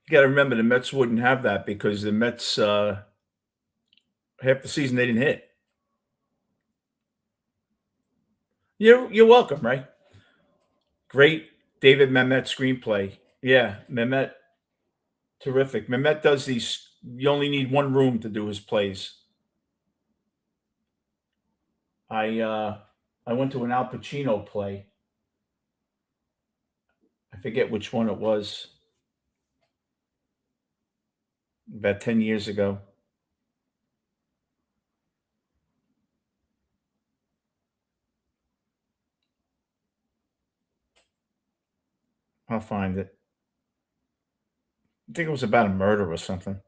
You got to remember the Mets wouldn't have that because the Mets, half the season they didn't hit. You're welcome, right? Great David Mamet screenplay. Yeah, Mamet, terrific. Mamet does these. You only need one room to do his plays. I went to an Al Pacino play. I forget which one it was. About 10 years ago. I'll find it. I think it was about a murder or something.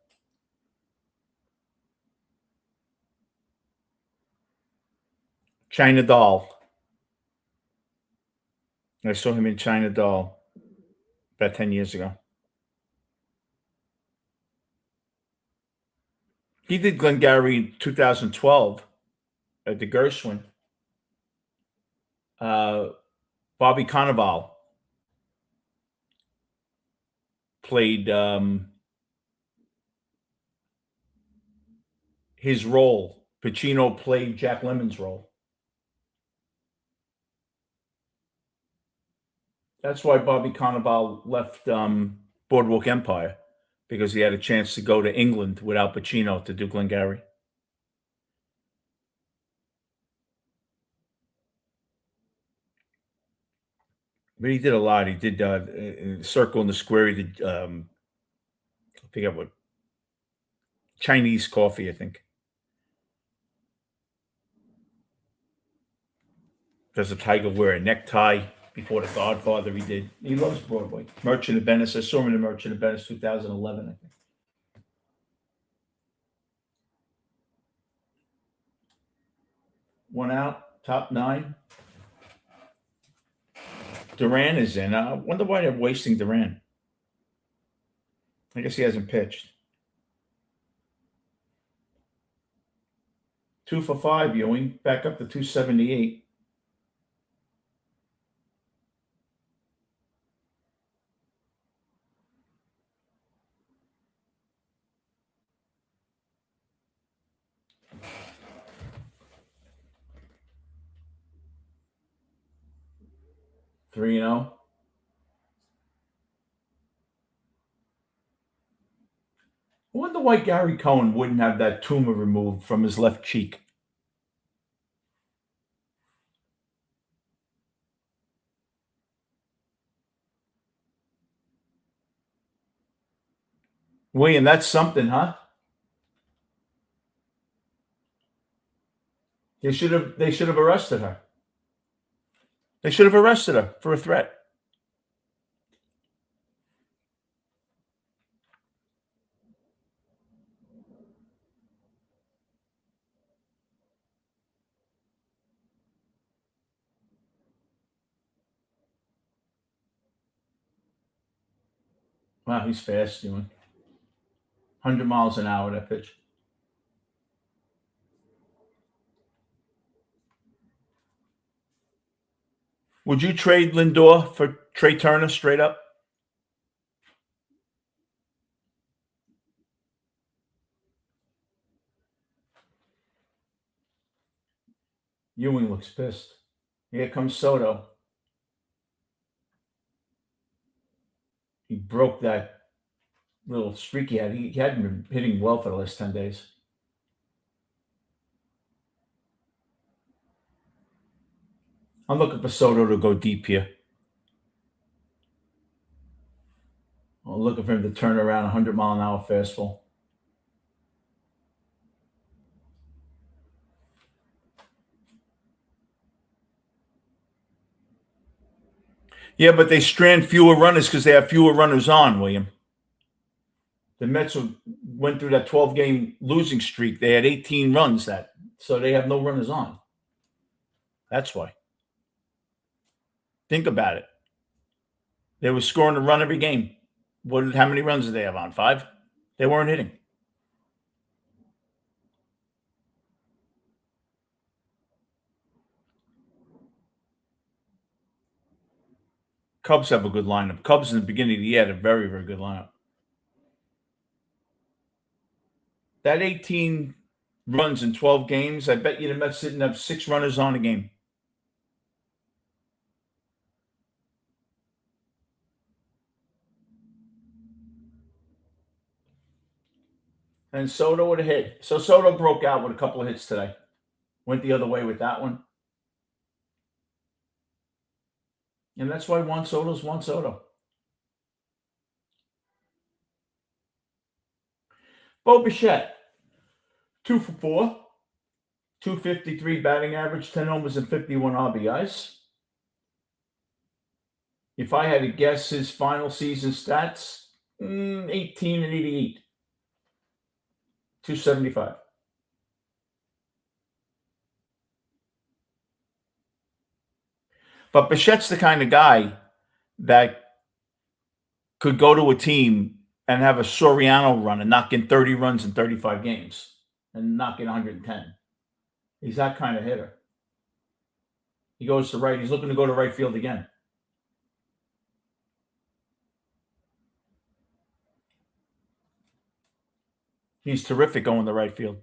China Doll. I saw him in China Doll about 10 years ago. He did Glengarry in 2012 at the Gershwin. Bobby Cannavale played his role. Pacino played Jack Lemmon's role. That's why Bobby Cannavale left Boardwalk Empire, because he had a chance to go to England with Al Pacino to do Glengarry. But he did a lot. He did Circle in the Square. He did, I forget what, Chinese Coffee, I think. Does a tiger wear a necktie? Before The Godfather, he did. He loves Broadway. Merchant of Venice. I saw him in The Merchant of Venice 2011, I think. One out, top 9. Duran is in. I wonder why they're wasting Duran. I guess he hasn't pitched. 2 for 5, Ewing. Back up to 278. Three and 0. I wonder why Gary Cohen wouldn't have that tumor removed from his left cheek. William, that's something, huh? They should have arrested her. They should have arrested her for a threat. Wow, he's fast, Ewing. 100 miles an hour, that pitch. Would you trade Lindor for Trey Turner straight up? Ewing looks pissed. Here comes Soto. He broke that little streak he had. He hadn't been hitting well for the last 10 days. I'm looking for Soto to go deep here. I'm looking for him to turn around 100 mile an hour fastball. Yeah, but they strand fewer runners because they have fewer runners on, William. The Mets went through that 12-game losing streak. They had 18 runs, so they have no runners on. That's why. Think about it. They were scoring a run every game. How many runs did they have on? 5? They weren't hitting. Cubs have a good lineup. Cubs in the beginning of the year had a very, very good lineup. That 18 runs in 12 games, I bet you the Mets didn't have 6 runners on a game. And Soto would have hit. So Soto broke out with a couple of hits today. Went the other way with that one. And that's why Juan Soto's Juan Soto. Bo Bichette, 2 for 4. 253 batting average, 10 homers and 51 RBIs. If I had to guess his final season stats, 18 and 88. 275. But Bichette's the kind of guy that could go to a team and have a Soriano run and knock in 30 runs in 35 games and knock in 110. He's that kind of hitter. He goes to right. He's looking to go to right field again. He's terrific going to right field.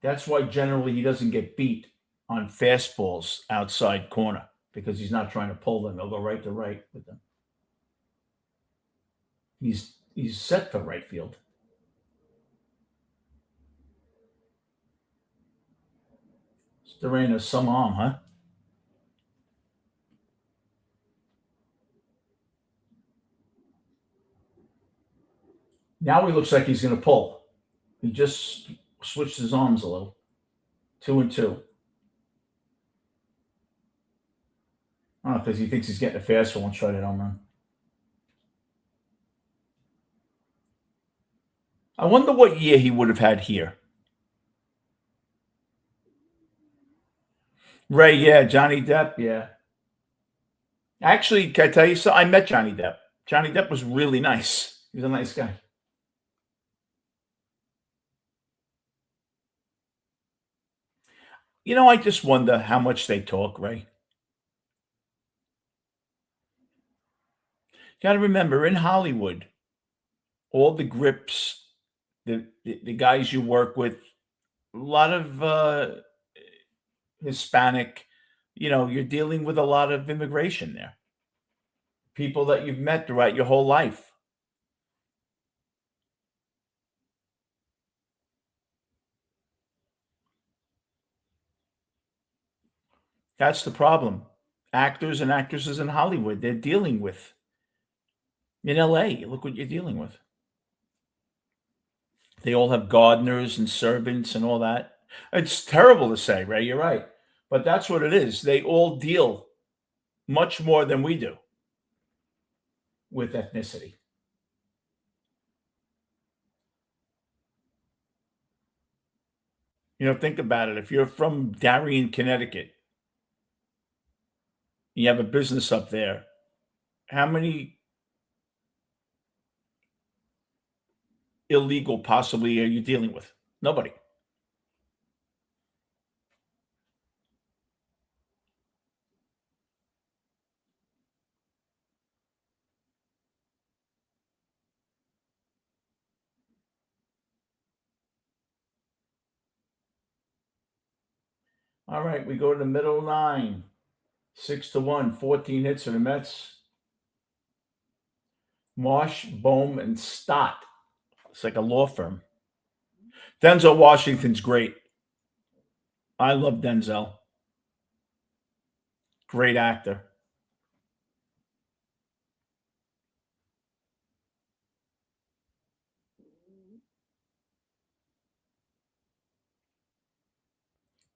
That's why generally he doesn't get beat on fastballs outside corner because he's not trying to pull them. He'll go right to right with them. He's set for right field. Storena, some arm, huh? Now he looks like he's going to pull. He just switched his arms a little. 2-2. Oh, because he thinks he's getting a fastball and try to home run. I wonder what year he would have had here. Ray, yeah. Johnny Depp, yeah. Actually, can I tell you something? I met Johnny Depp. Johnny Depp was really nice. He was a nice guy. You know, I just wonder how much they talk, Ray. You got to remember, in Hollywood, all the grips, the guys you work with, a lot of Hispanic, you're dealing with a lot of immigration there. People that you've met throughout your whole life. That's the problem. Actors and actresses in Hollywood, they're dealing with. In LA, look what you're dealing with. They all have gardeners and servants and all that. It's terrible to say, Ray, you're right. But that's what it is. They all deal much more than we do with ethnicity. Think about it. If you're from Darien, Connecticut, you have a business up there, how many illegal possibly are you dealing with? Nobody. All right, we go to the middle 9. 6-1, 14 hits for the Mets. Marsh, Bohm, and Stott. It's like a law firm. Denzel Washington's great. I love Denzel. Great actor.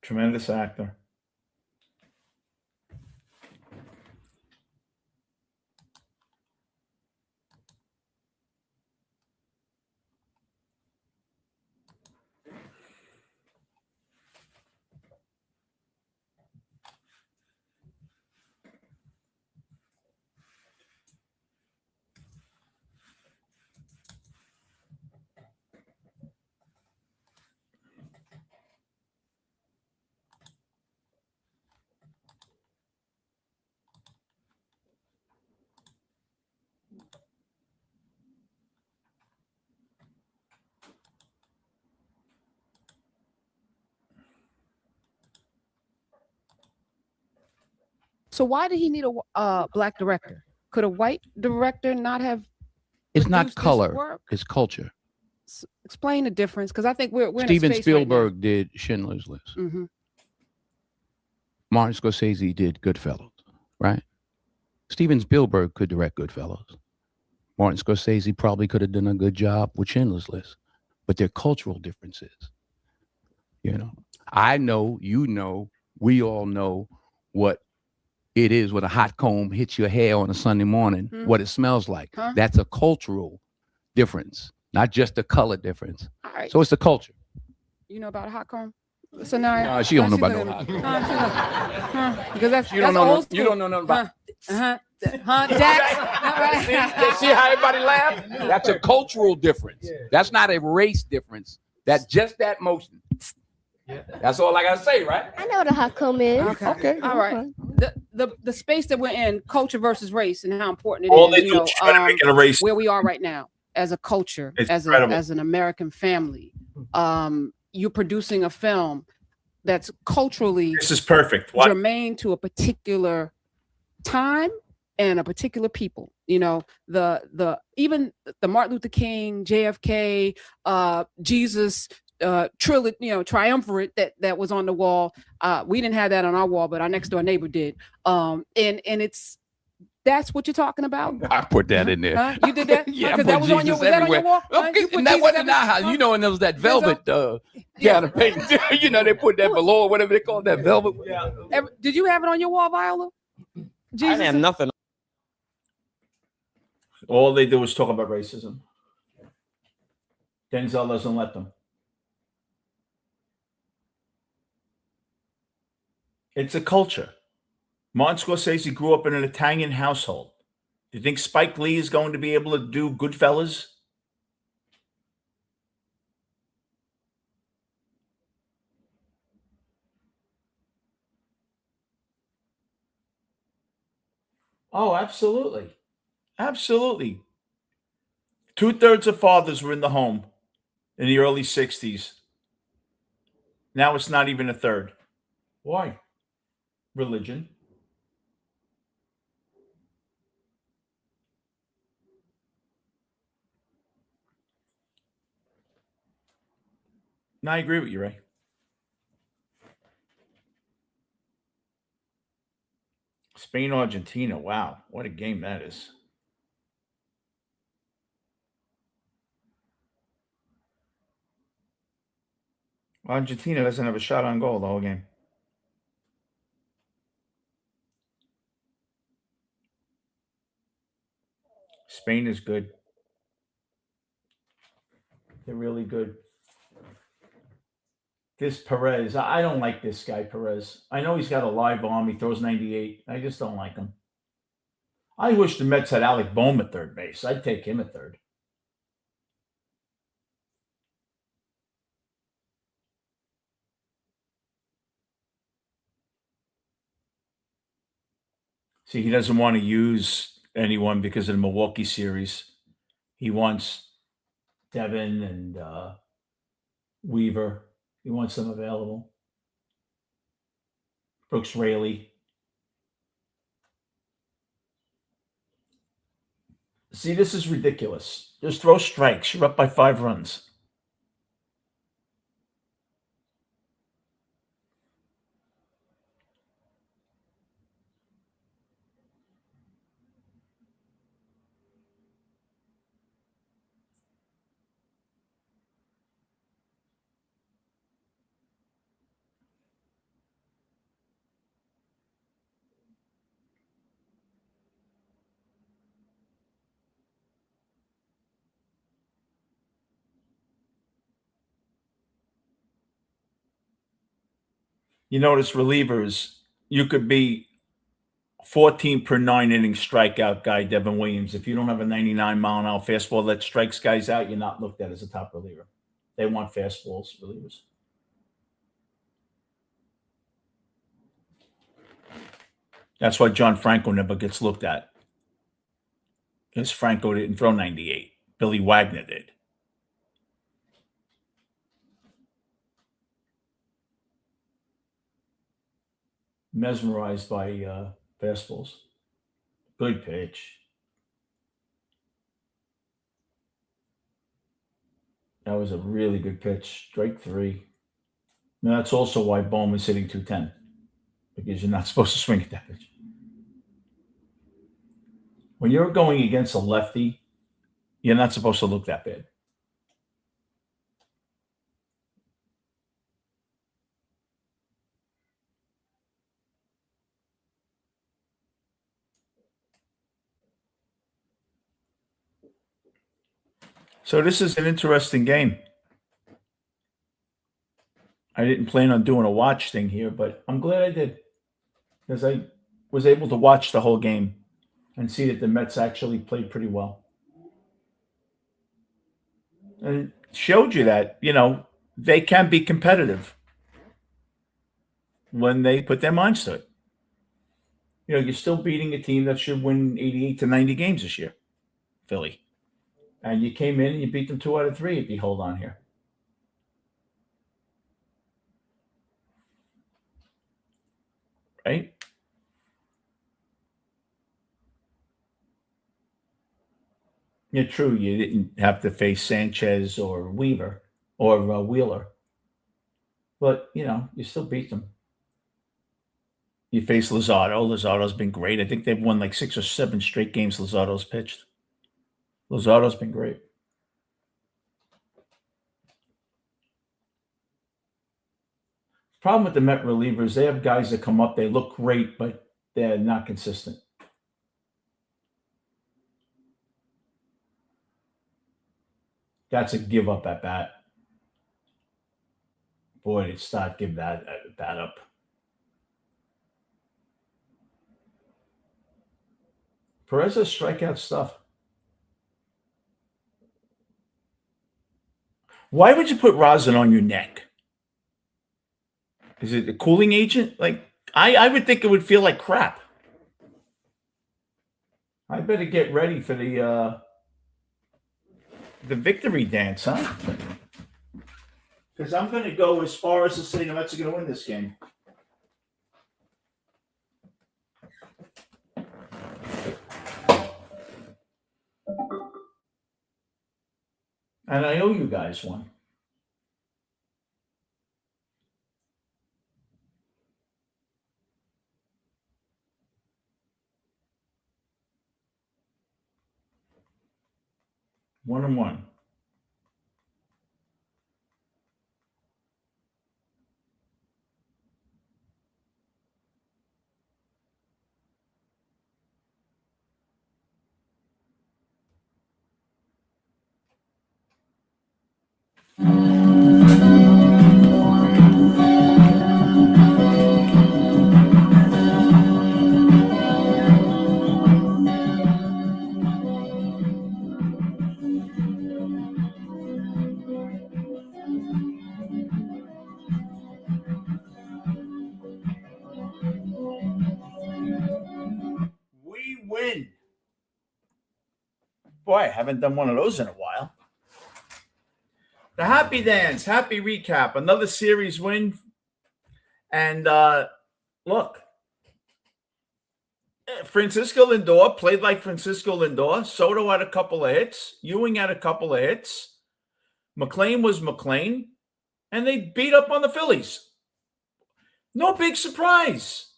Tremendous actor. So why did he need a black director? Could a white director not have? It's not produced this color. work? It's culture. Explain the difference, because I think we're Steven in a space Spielberg right did Schindler's List. now. Mm-hmm. Martin Scorsese did Goodfellas, right? Steven Spielberg could direct Goodfellas. Martin Scorsese probably could have done a good job with Schindler's List, but they're cultural differences. You know, I know, you know, we all know what it is when a hot comb hits your hair on a Sunday morning, what it smells like. Huh? That's a cultural difference, not just a color difference. All right. So it's the culture. You know about a hot comb? Scenario? No, she don't know about no hot comb. Because that's You don't that's know. old You don't know nothing about. Jax. See how everybody laugh? That's a cultural difference. That's not a race difference. That's just that motion. That's all I gotta say, right? I know what a hot comb is. Okay. All right. The space that we're in, culture versus race, and how important it All is. they do is try to make it a race. Where we are right now, as a culture, It's as incredible. as an American family, you're producing a film that's culturally This is perfect. What? germane to a particular time and a particular people. You know, even the Martin Luther King, JFK, Jesus trilogy, you know, triumvirate that was on the wall. We didn't have that on our wall, but our next door neighbor did. And that's what you're talking about. I put that in there. Huh? You did that? Yeah, I Because put that was on your, Jesus was that on your everywhere. wall? Huh? You put And that Jesus wasn't everywhere? our house. You know, and there was that velvet kind of paint. You know, they put that below, whatever they call that velvet. Did you have it on your wall, Viola? I Jesus didn't have nothing. All they do is talk about racism. Denzel doesn't let them. It's a culture. Martin Scorsese grew up in an Italian household. Do you think Spike Lee is going to be able to do Goodfellas? Oh, absolutely. Absolutely. 2/3 of fathers were in the home in the early 60s. Now it's not even a third. Why? Religion. No, I agree with you, Ray. Spain, Argentina. Wow. What a game that is. Argentina doesn't have a shot on goal the whole game. Spain is good. They're really good. This Perez, I don't like this guy, Perez. I know he's got a live arm. He throws 98. I just don't like him. I wish the Mets had Alec Boehm at third base. I'd take him at third. See, he doesn't want to use anyone because of the Milwaukee series. He wants Devin and Weaver. He wants them available. Brooks Raley. See, this is ridiculous. Just throw strikes. You're up by 5 runs. You notice relievers, you could be 14 per 9 inning strikeout guy, Devin Williams. If you don't have a 99-mile-an-hour fastball that strikes guys out, you're not looked at as a top reliever. They want fastballs, relievers. That's why John Franco never gets looked at. Because Franco didn't throw 98. Billy Wagner did. Mesmerized by fastballs. Good pitch. That was a really good pitch. Strike 3. Now, that's also why Bowman's hitting 210, because you're not supposed to swing at that pitch. When you're going against a lefty, you're not supposed to look that bad. So this is an interesting game. I didn't plan on doing a watch thing here, but I'm glad I did, because I was able to watch the whole game and see that the Mets actually played pretty well. And it showed you that, they can be competitive when they put their minds to it. You're still beating a team that should win 88 to 90 games this year, Philly. And you came in and you beat them 2 out of 3 if you hold on here. Right? Yeah, true. You didn't have to face Sanchez or Weaver or Wheeler. But, you still beat them. You face Luzardo. Luzardo's been great. I think they've won like 6 or 7 straight games Luzardo's pitched. Luzardo's been great. Problem with the Met relievers, they have guys that come up, they look great, but they're not consistent. That's a give up at bat. Boy, did Stott give that bat up. Perez's strikeout stuff. Why would you put rosin on your neck? Is it a cooling agent? Like, I would think it would feel like crap. I better get ready for the victory dance, huh? Because I'm going to go as far as to say the Mets are going to win this game. And I owe you guys one. One and one. We win. Boy, I haven't done one of those in a while. The happy dance, happy recap, another series win. And look, Francisco Lindor played like Francisco Lindor. Soto had a couple of hits. Ewing had a couple of hits. McLean was McLean. And they beat up on the Phillies. No big surprise.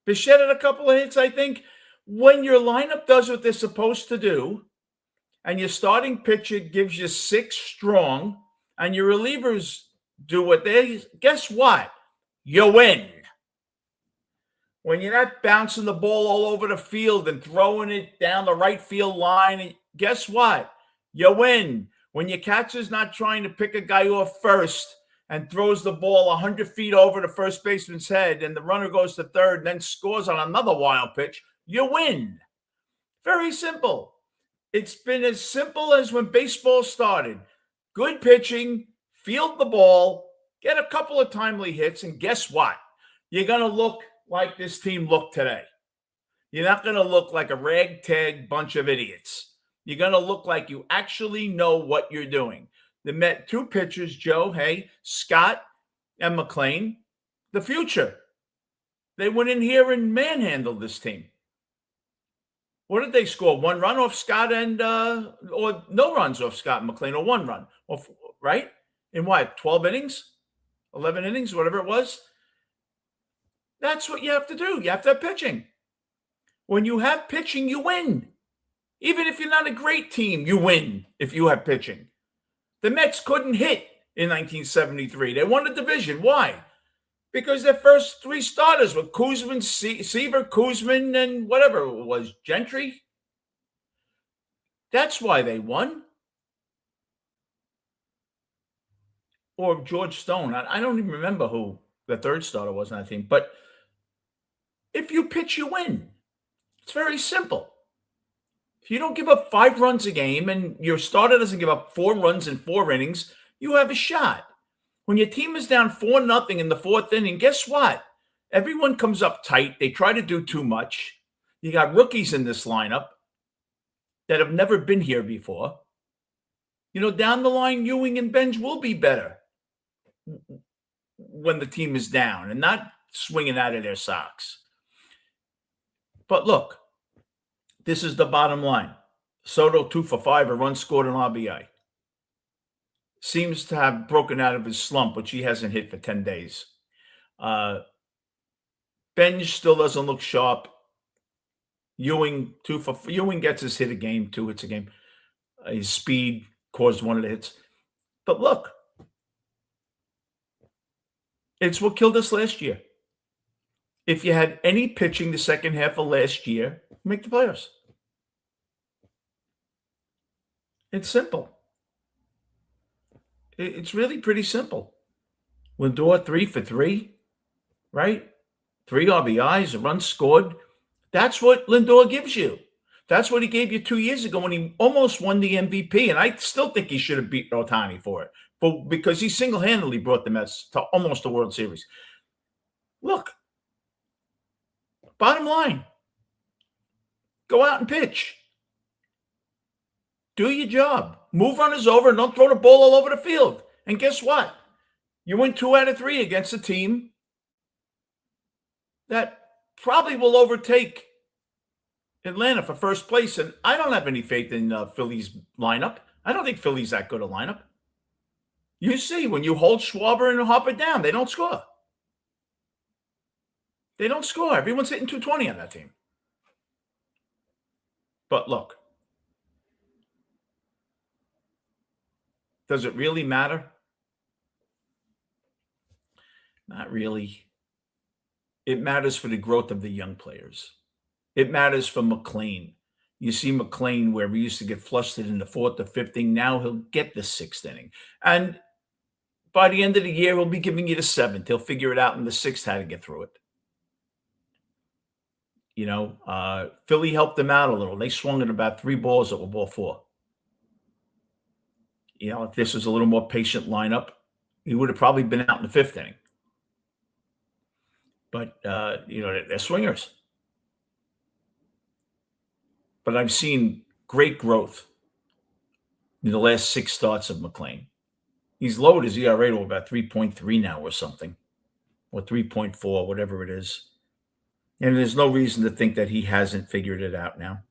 Bichette had a couple of hits. I think when your lineup does what they're supposed to do, and your starting pitcher gives you 6 strong, and your relievers do what they, guess what? You win. When you're not bouncing the ball all over the field and throwing it down the right field line, guess what? You win. When your catcher's not trying to pick a guy off first and throws the ball 100 feet over the first baseman's head and the runner goes to third and then scores on another wild pitch, you win. Very simple. It's been as simple as when baseball started. Good pitching, field the ball, get a couple of timely hits, and guess what? You're going to look like this team looked today. You're not going to look like a ragtag bunch of idiots. You're going to look like you actually know what you're doing. The Met 2 pitchers, Joe, Scott, and McLean, the future. They went in here and manhandled this team. What did they score? 1 run off Scott and or no runs off Scott and McLean, or 1 run off, right? In what, 12 innings, 11 innings, whatever it was. That's what you have to do. You have to have pitching. When you have pitching, you win. Even if you're not a great team, you win if you have pitching. The Mets couldn't hit in 1973. They won the division. Why? Because their first 3 starters were Koosman, Seaver, Koosman, and whatever it was, Gentry. That's why they won. Or George Stone. I don't even remember who the 3rd starter was on that team. But if you pitch, you win. It's very simple. If you don't give up 5 runs a game and your starter doesn't give up 4 runs in 4 innings, you have a shot. When your team is down 4-0 in the 4th inning, guess what? Everyone comes up tight. They try to do too much. You got rookies in this lineup that have never been here before. Down the line, Ewing and Benj will be better when the team is down and not swinging out of their socks. But look, this is the bottom line. Soto 2 for 5, a run scored, an RBI. Seems to have broken out of his slump, which he hasn't hit for 10 days. Benj still doesn't look sharp. Ewing gets his hit a game, 2 hits a game. His speed caused 1 of the hits. But look, it's what killed us last year. If you had any pitching the second half of last year, make the playoffs. It's simple. It's really pretty simple. Lindor 3 for 3, right? 3 RBIs, a run scored. That's what Lindor gives you. That's what he gave you 2 years ago when he almost won the MVP. And I still think he should have beat Ohtani for it. But because he single-handedly brought the Mets to almost a World Series. Look, bottom line, go out and pitch. Do your job. Move runners over and don't throw the ball all over the field. And guess what? You win 2 out of 3 against a team that probably will overtake Atlanta for first place. And I don't have any faith in Phillies lineup. I don't think Philly's that good a lineup. You see, when you hold Schwarber and Harper down, they don't score. They don't score. Everyone's hitting 220 on that team. But look, does it really matter? Not really. It matters for the growth of the young players. It matters for McLean. You see McLean, where we used to get flustered in the 4th or 5th inning, now he'll get the 6th inning. And by the end of the year, he'll be giving you the 7th. He'll figure it out in the 6th how to get through it. Philly helped them out a little. They swung at about 3 balls that were ball 4. If this was a little more patient lineup, he would have probably been out in the 5th inning. But, they're swingers. But I've seen great growth in the last 6 starts of McLean. He's lowered his ERA to about 3.3 now or something, or 3.4, whatever it is. And there's no reason to think that he hasn't figured it out now.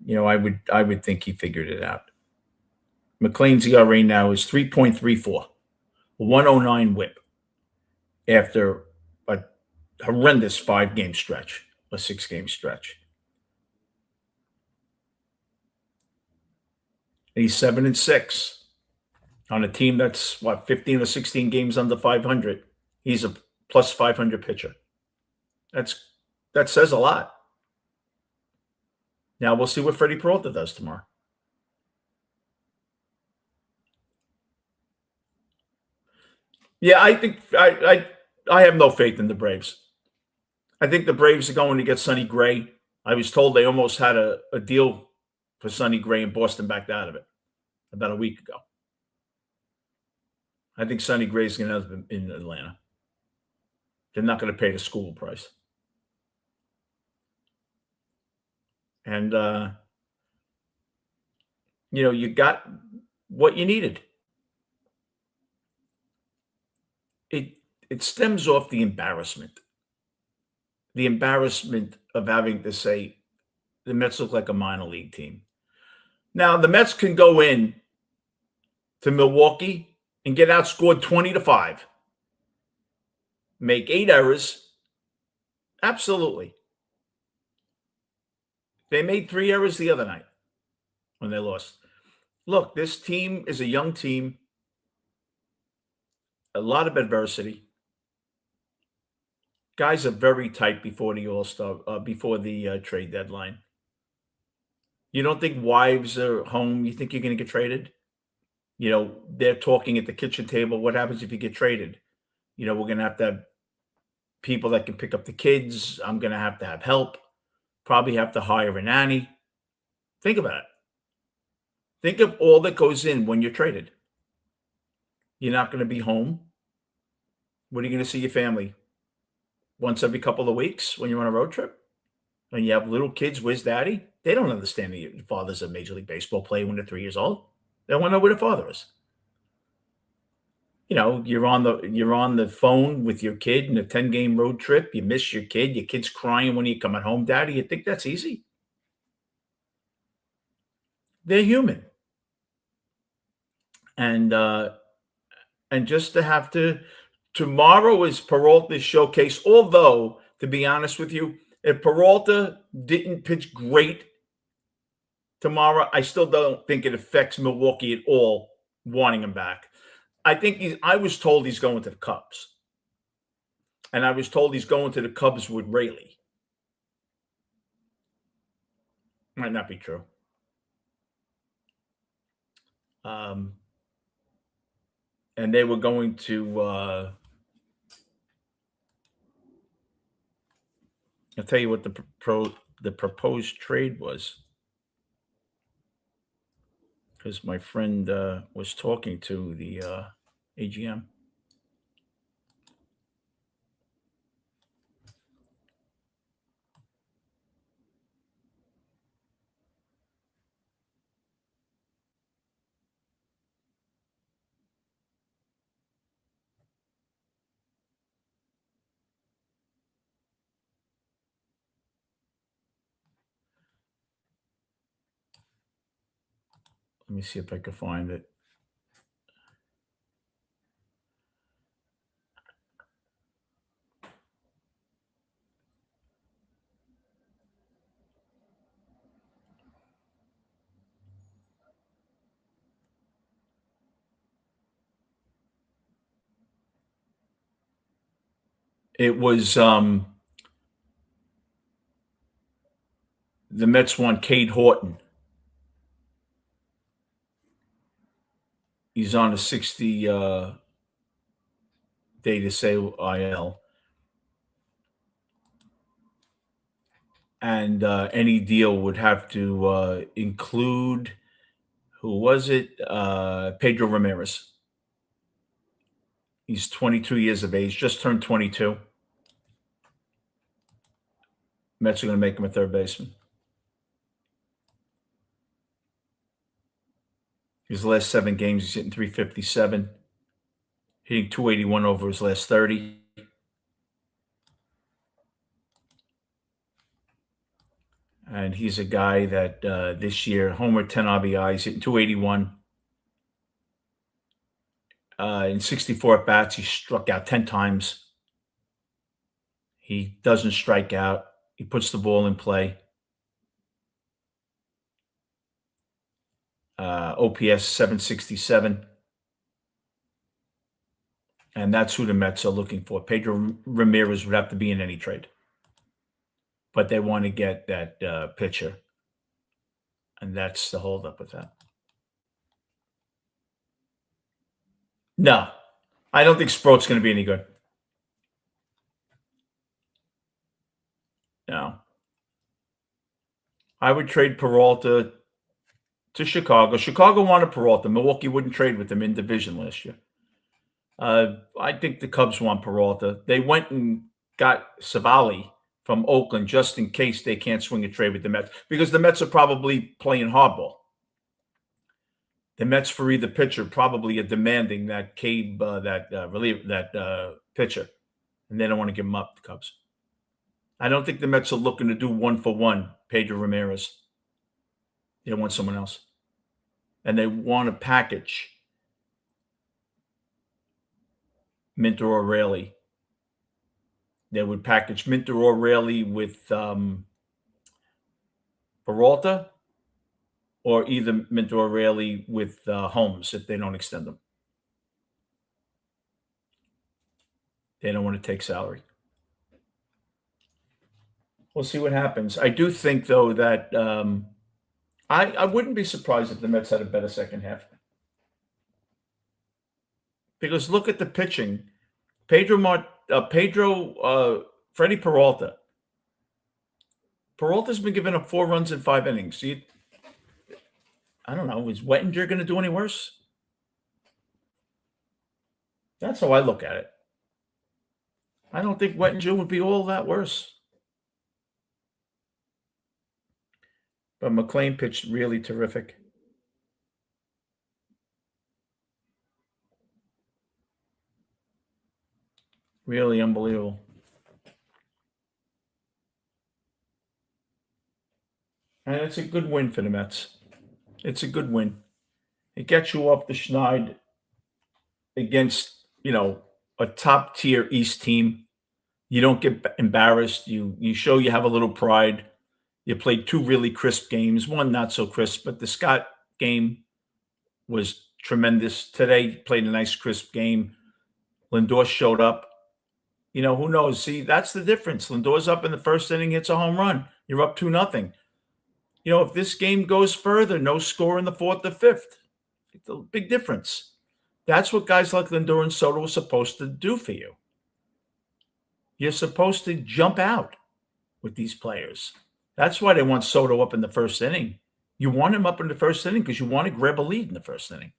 I would think he figured it out. McLean's ERA now is 3.34, 109 whip after a horrendous 5-game stretch, a 6-game stretch. He's 7-6 on a team that's 15 or 16 games under 500. He's a plus 500 pitcher. That says a lot. Now we'll see what Freddie Peralta does tomorrow. Yeah, I think I have no faith in the Braves. I think the Braves are going to get Sonny Gray. I was told they almost had a deal for Sonny Gray, and Boston backed out of it about a week ago. I think Sonny Gray's going to end up in Atlanta. They're not going to pay the school price. And, you got what you needed. It stems off the embarrassment. The embarrassment of having to say the Mets look like a minor league team. Now, the Mets can go in to Milwaukee and get outscored 20-5. Make 8 errors. Absolutely. They made 3 errors the other night when they lost. Look, this team is a young team. A lot of adversity. Guys are very tight before the All-Star, before the trade deadline. You don't think wives are home? You think you're going to get traded? You know, they're talking at the kitchen table. What happens if you get traded? You know, we're going to have people that can pick up the kids. I'm going to have help. Probably have to hire a nanny. Think about it. Think of all that goes in when you're traded. You're not going to be home. When are you going to see your family? Once every couple of weeks when you're on a road trip? When you have little kids, where's daddy? They don't understand that your father's a Major League Baseball player when they're 3 years old. They don't want to know where their father is. You know, you're on the phone with your kid in a 10-game road trip. You miss your kid's crying when you're coming home. Daddy, you think that's easy? They're human. And just to have to, tomorrow is Peralta's showcase. Although, to be honest with you, if Peralta didn't pitch great tomorrow, I still don't think it affects Milwaukee at all, wanting him back. I was told he's going to the Cubs. And I was told he's going to the Cubs with Rayleigh. Might not be true. And they were going to, I'll tell you what the proposed trade was. Because my friend was talking to the AGM. Let me see if I can find it. It was the Mets want Cade Horton. He's on a 60 day to say IL. And any deal would have to include, who was it? Pedro Ramirez. He's 22 years of age, just turned 22. Mets are going to make him a third baseman. His last 7 games, he's hitting .357, hitting .281 over his last 30. And he's a guy that this year, homer, 10 RBIs, hitting .281. In 64 at-bats, he struck out 10 times. He doesn't strike out. He puts the ball in play. OPS 767. And that's who the Mets are looking for. Pedro Ramirez would have to be in any trade. But they want to get that pitcher. And that's the holdup with that. No, I don't think Sproat's going to be any good. No. I would trade Peralta to Chicago. Chicago wanted Peralta. Milwaukee wouldn't trade with them in division last year. I think the Cubs want Peralta. They went and got Savali from Oakland just in case they can't swing a trade with the Mets, because the Mets are probably playing hardball. The Mets, for either pitcher, probably are demanding that pitcher, and they don't want to give him up, the Cubs. I don't think the Mets are looking to do 1-for-1 Pedro Ramirez. They want someone else. And they want to package Minter O'Reilly. They would package Minter O'Reilly with Peralta, or either Minter O'Reilly with Holmes if they don't extend them. They don't want to take salary. We'll see what happens. I do think, though, that I wouldn't be surprised if the Mets had a better second half. Because look at the pitching. Freddie Peralta. Peralta's been giving up 4 runs in 5 innings. I don't know. Is Wettinger going to do any worse? That's how I look at it. I don't think Wettinger would be all that worse. But McClain pitched really terrific. Really unbelievable. And it's a good win for the Mets. It's a good win. It gets you off the schneid against, a top-tier East team. You don't get embarrassed. You show you have a little pride. You played 2 really crisp games. One not so crisp, but the Scott game was tremendous. Today, played a nice crisp game. Lindor showed up. Who knows? See, that's the difference. Lindor's up in the first inning, hits a home run. You're up 2-0. If this game goes further, no score in the 4th or 5th. It's a big difference. That's what guys like Lindor and Soto are supposed to do for you. You're supposed to jump out with these players. That's why they want Soto up in the first inning. You want him up in the first inning because you want to grab a lead in the first inning.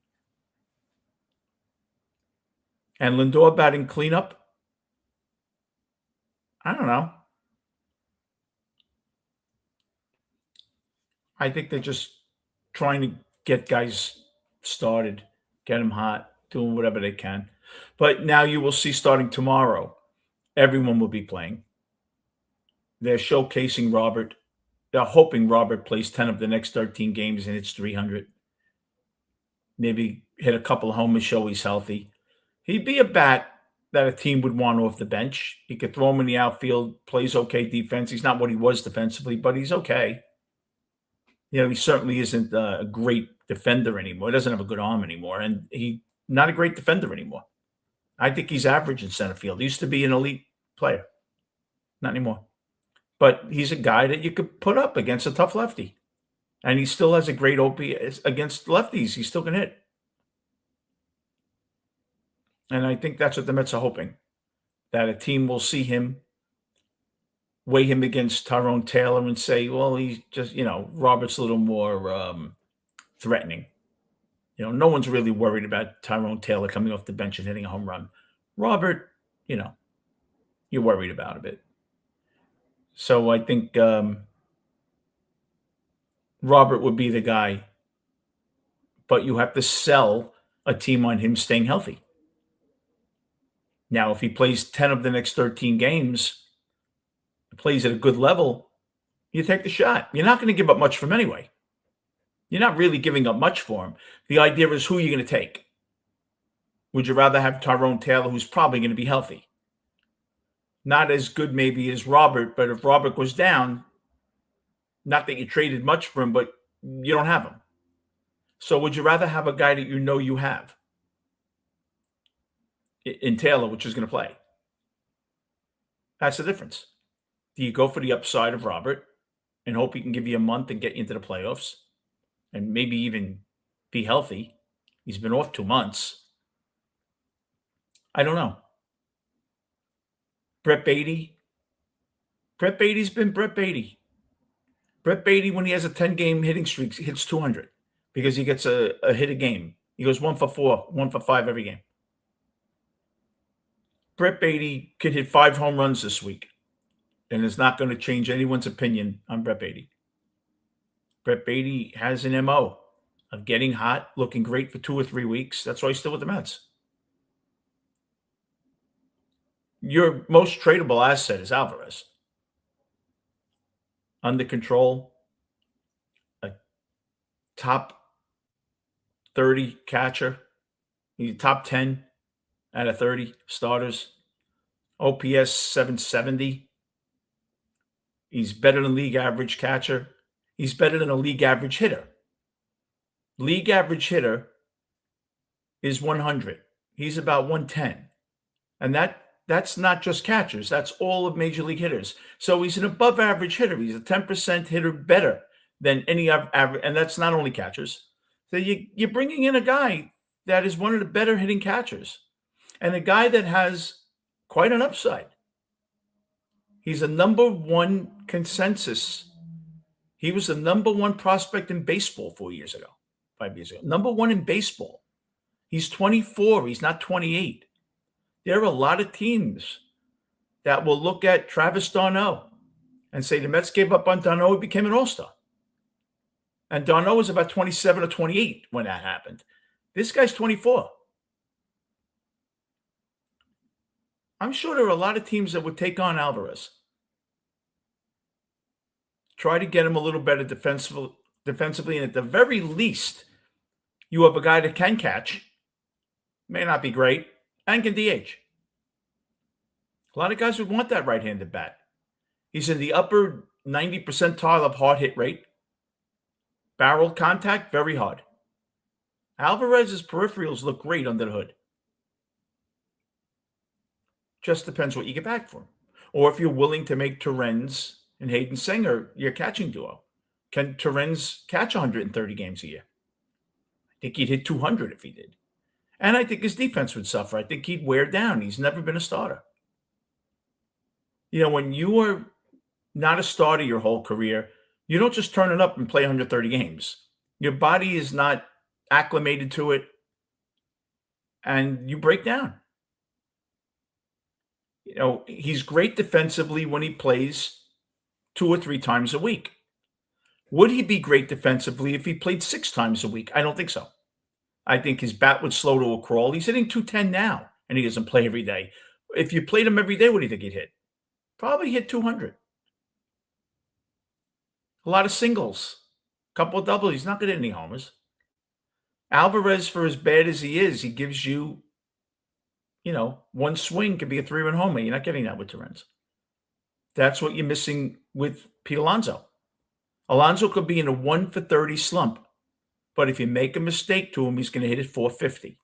And Lindor batting cleanup, I don't know. I think they're just trying to get guys started, get them hot, doing whatever they can. But now you will see starting tomorrow, everyone will be playing. They're showcasing Robert. They're hoping Robert plays 10 of the next 13 games and hits 300. Maybe hit a couple of homers, show he's healthy. He'd be a bat that a team would want off the bench. He could throw him in the outfield, plays okay defense. He's not what he was defensively, but he's okay. He certainly isn't a great defender anymore. He doesn't have a good arm anymore, and he's not a great defender anymore. I think he's average in center field. He used to be an elite player. Not anymore. But he's a guy that you could put up against a tough lefty. And he still has a great OPS against lefties. He still can hit. And I think that's what the Mets are hoping, that a team will see him, weigh him against Tyrone Taylor and say, well, he's just, Robert's a little more threatening. No one's really worried about Tyrone Taylor coming off the bench and hitting a home run. Robert, you're worried about a bit. So I think Robert would be the guy, but you have to sell a team on him staying healthy. Now, if he plays 10 of the next 13 games, plays at a good level, you take the shot. You're not going to give up much for him anyway. You're not really giving up much for him. The idea is who you're going to take. Would you rather have Tyrone Taylor, who's probably going to be healthy? Not as good maybe as Robert, but if Robert goes down, not that you traded much for him, but you don't have him. So would you rather have a guy that you have in Taylor, which is going to play? That's the difference. Do you go for the upside of Robert and hope he can give you a month and get you into the playoffs and maybe even be healthy? He's been off 2 months. I don't know. Brett Beatty. Brett Beatty's been Brett Beatty. Brett Beatty, when he has a 10-game hitting streak, hits 200 because he gets a hit a game. He goes 1 for 4, 1 for 5 every game. Brett Beatty could hit 5 home runs this week, and it's not going to change anyone's opinion on Brett Beatty. Brett Beatty has an MO of getting hot, looking great for 2 or 3 weeks. That's why he's still with the Mets. Your most tradable asset is Alvarez. Under control, a top 30 catcher. He's top 10 out of 30 starters. OPS 770. He's better than league average catcher. He's better than a league average hitter. League average hitter is 100. He's about 110. And that's not just catchers. That's all of major league hitters. So he's an above average hitter. He's a 10% hitter better than any average. And that's not only catchers. So you're bringing in a guy that is one of the better hitting catchers and a guy that has quite an upside. He's a number one consensus. He was the number one prospect in baseball 5 years ago. Number one in baseball. He's 24. He's not 28. There are a lot of teams that will look at Travis d'Arnaud and say the Mets gave up on d'Arnaud. He became an all-star. And d'Arnaud was about 27 or 28 when that happened. This guy's 24. I'm sure there are a lot of teams that would take on Alvarez. Try to get him a little better defensively, and at the very least, you have a guy that can catch, may not be great, and can DH. A lot of guys would want that right-handed bat. He's in the upper 90 percentile of hard hit rate. Barrel contact, very hard. Alvarez's peripherals look great under the hood. Just depends what you get back for him. Or if you're willing to make Torrens and Hayden Singer your catching duo. Can Torrens catch 130 games a year? I think he'd hit 200 if he did. And I think his defense would suffer. I think he'd wear down. He's never been a starter. When you are not a starter your whole career, you don't just turn it up and play 130 games. Your body is not acclimated to it, and you break down. He's great defensively when he plays 2 or 3 times a week. Would he be great defensively if he played 6 times a week? I don't think so. I think his bat would slow to a crawl. He's hitting 210 now, and he doesn't play every day. If you played him every day, what do you think he'd hit? Probably hit 200. A lot of singles, a couple of doubles. He's not going to hit any homers. Alvarez, for as bad as he is, he gives you, one swing could be a 3-run homer. You're not getting that with Torrens. That's what you're missing with Pete Alonso. Alonso could be in a 1 for 30 slump, but if you make a mistake to him, he's going to hit it 450.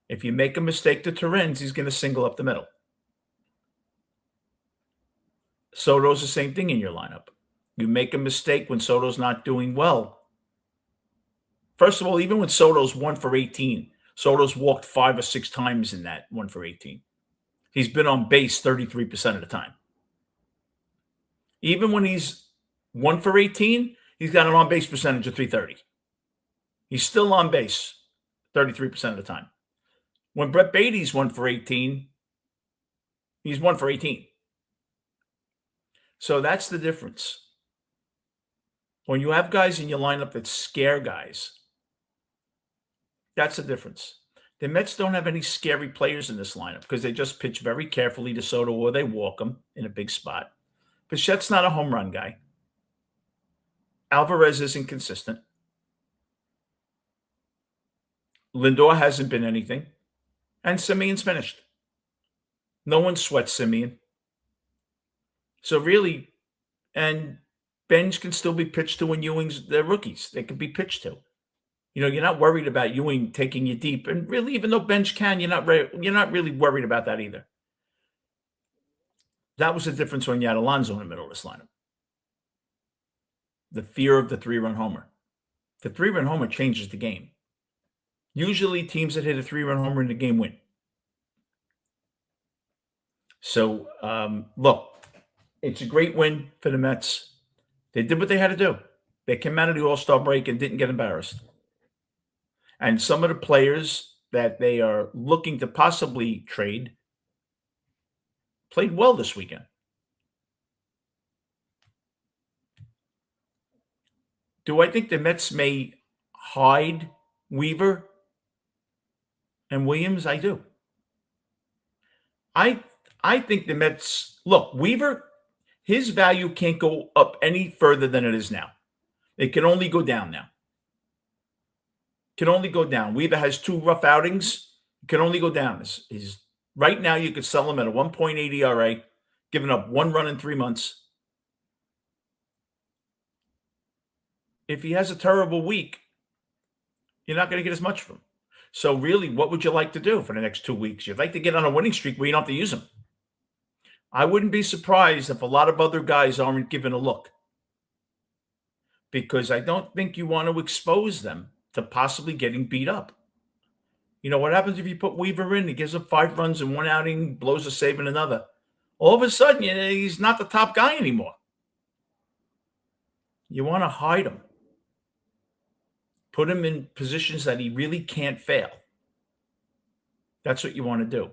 If you make a mistake to Torrens, he's going to single up the middle. Soto's the same thing in your lineup. You make a mistake when Soto's not doing well. First of all, even when Soto's 1 for 18, Soto's walked 5 or 6 times in that 1 for 18. He's been on base 33% of the time. Even when he's 1 for 18, he's got an on-base percentage of 330. He's still on base 33% of the time. When Brett Beatty's 1 for 18, he's 1 for 18. So that's the difference. When you have guys in your lineup that scare guys, that's the difference. The Mets don't have any scary players in this lineup because they just pitch very carefully to Soto or they walk him in a big spot. Bichette's not a home run guy. Alvarez isn't consistent. Lindor hasn't been anything. And Simeon's finished. No one sweats Simeon. So really, and Benj can still be pitched to when they're rookies. They can be pitched to. You're not worried about Ewing taking you deep. And really, even though Benj can, you're not really worried about that either. That was the difference when you had Alonso in the middle of this lineup. The fear of the 3-run homer. The 3-run homer changes the game. Usually teams that hit a 3-run homer in the game win. So, look, it's a great win for the Mets. They did what they had to do. They came out of the All-Star break and didn't get embarrassed. And some of the players that they are looking to possibly trade played well this weekend. Do I think the Mets may hide Weaver and Williams? I do. I think the Mets, look, Weaver, his value can't go up any further than it is now. It can only go down now. Can only go down. Weaver has 2 rough outings. It can only go down. He's right now you could sell him at a 1.8 ERA, giving up 1 run in 3 months. If he has a terrible week, you're not going to get as much from him. So really, what would you like to do for the next 2 weeks? You'd like to get on a winning streak where you don't have to use him. I wouldn't be surprised if a lot of other guys aren't given a look, because I don't think you want to expose them to possibly getting beat up. You know, what happens if you put Weaver in? He gives up 5 runs in 1 outing, blows a save in another. All of a sudden, he's not the top guy anymore. You want to hide him. Put him in positions that he really can't fail. That's what you want to do.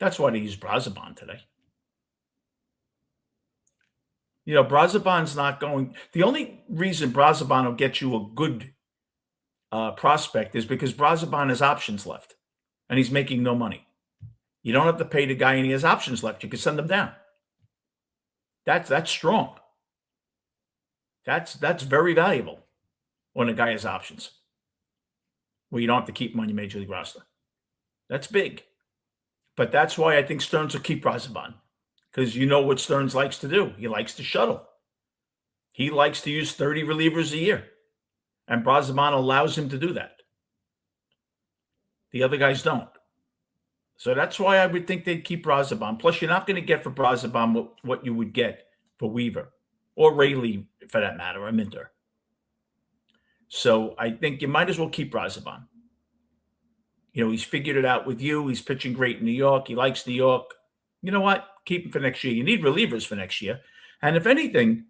That's why they use Brazoban today. You know, Brazoban's not going. The only reason Brazoban will get you a good prospect is because Brazoban has options left and he's making no money. You don't have to pay the guy and he has options left. You can send him down. That's strong. That's very valuable when a guy has options, where you don't have to keep him on your major league roster. That's big. But that's why I think Stearns will keep Brazoban, because you know what Stearns likes to do. He likes to shuttle. He likes to use 30 relievers a year, and Brazoban allows him to do that. The other guys don't. So that's why I would think they'd keep Brazoban. Plus, you're not going to get for Brazoban what you would get for Weaver or Rayleigh, for that matter, or Minter. So I think you might as well keep Brazoban. You know, he's figured it out with you. He's pitching great in New York. He likes New York. You know what? Keep him for next year. You need relievers for next year. And if anything,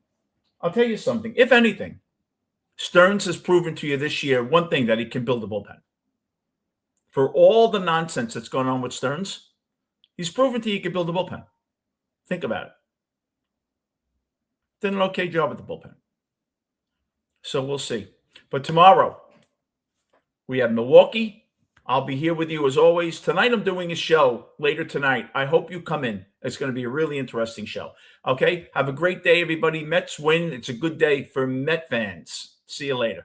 I'll tell you something. If anything, Stearns has proven to you this year one thing, that he can build a bullpen. For all the nonsense that's going on with Stearns, he's proven to you he can build a bullpen. Think about it. Did an okay job at the bullpen. So we'll see. But tomorrow, we have Milwaukee. I'll be here with you as always. Tonight, I'm doing a show later tonight. I hope you come in. It's going to be a really interesting show. Okay? Have a great day, everybody. Mets win. It's a good day for Met fans. See you later.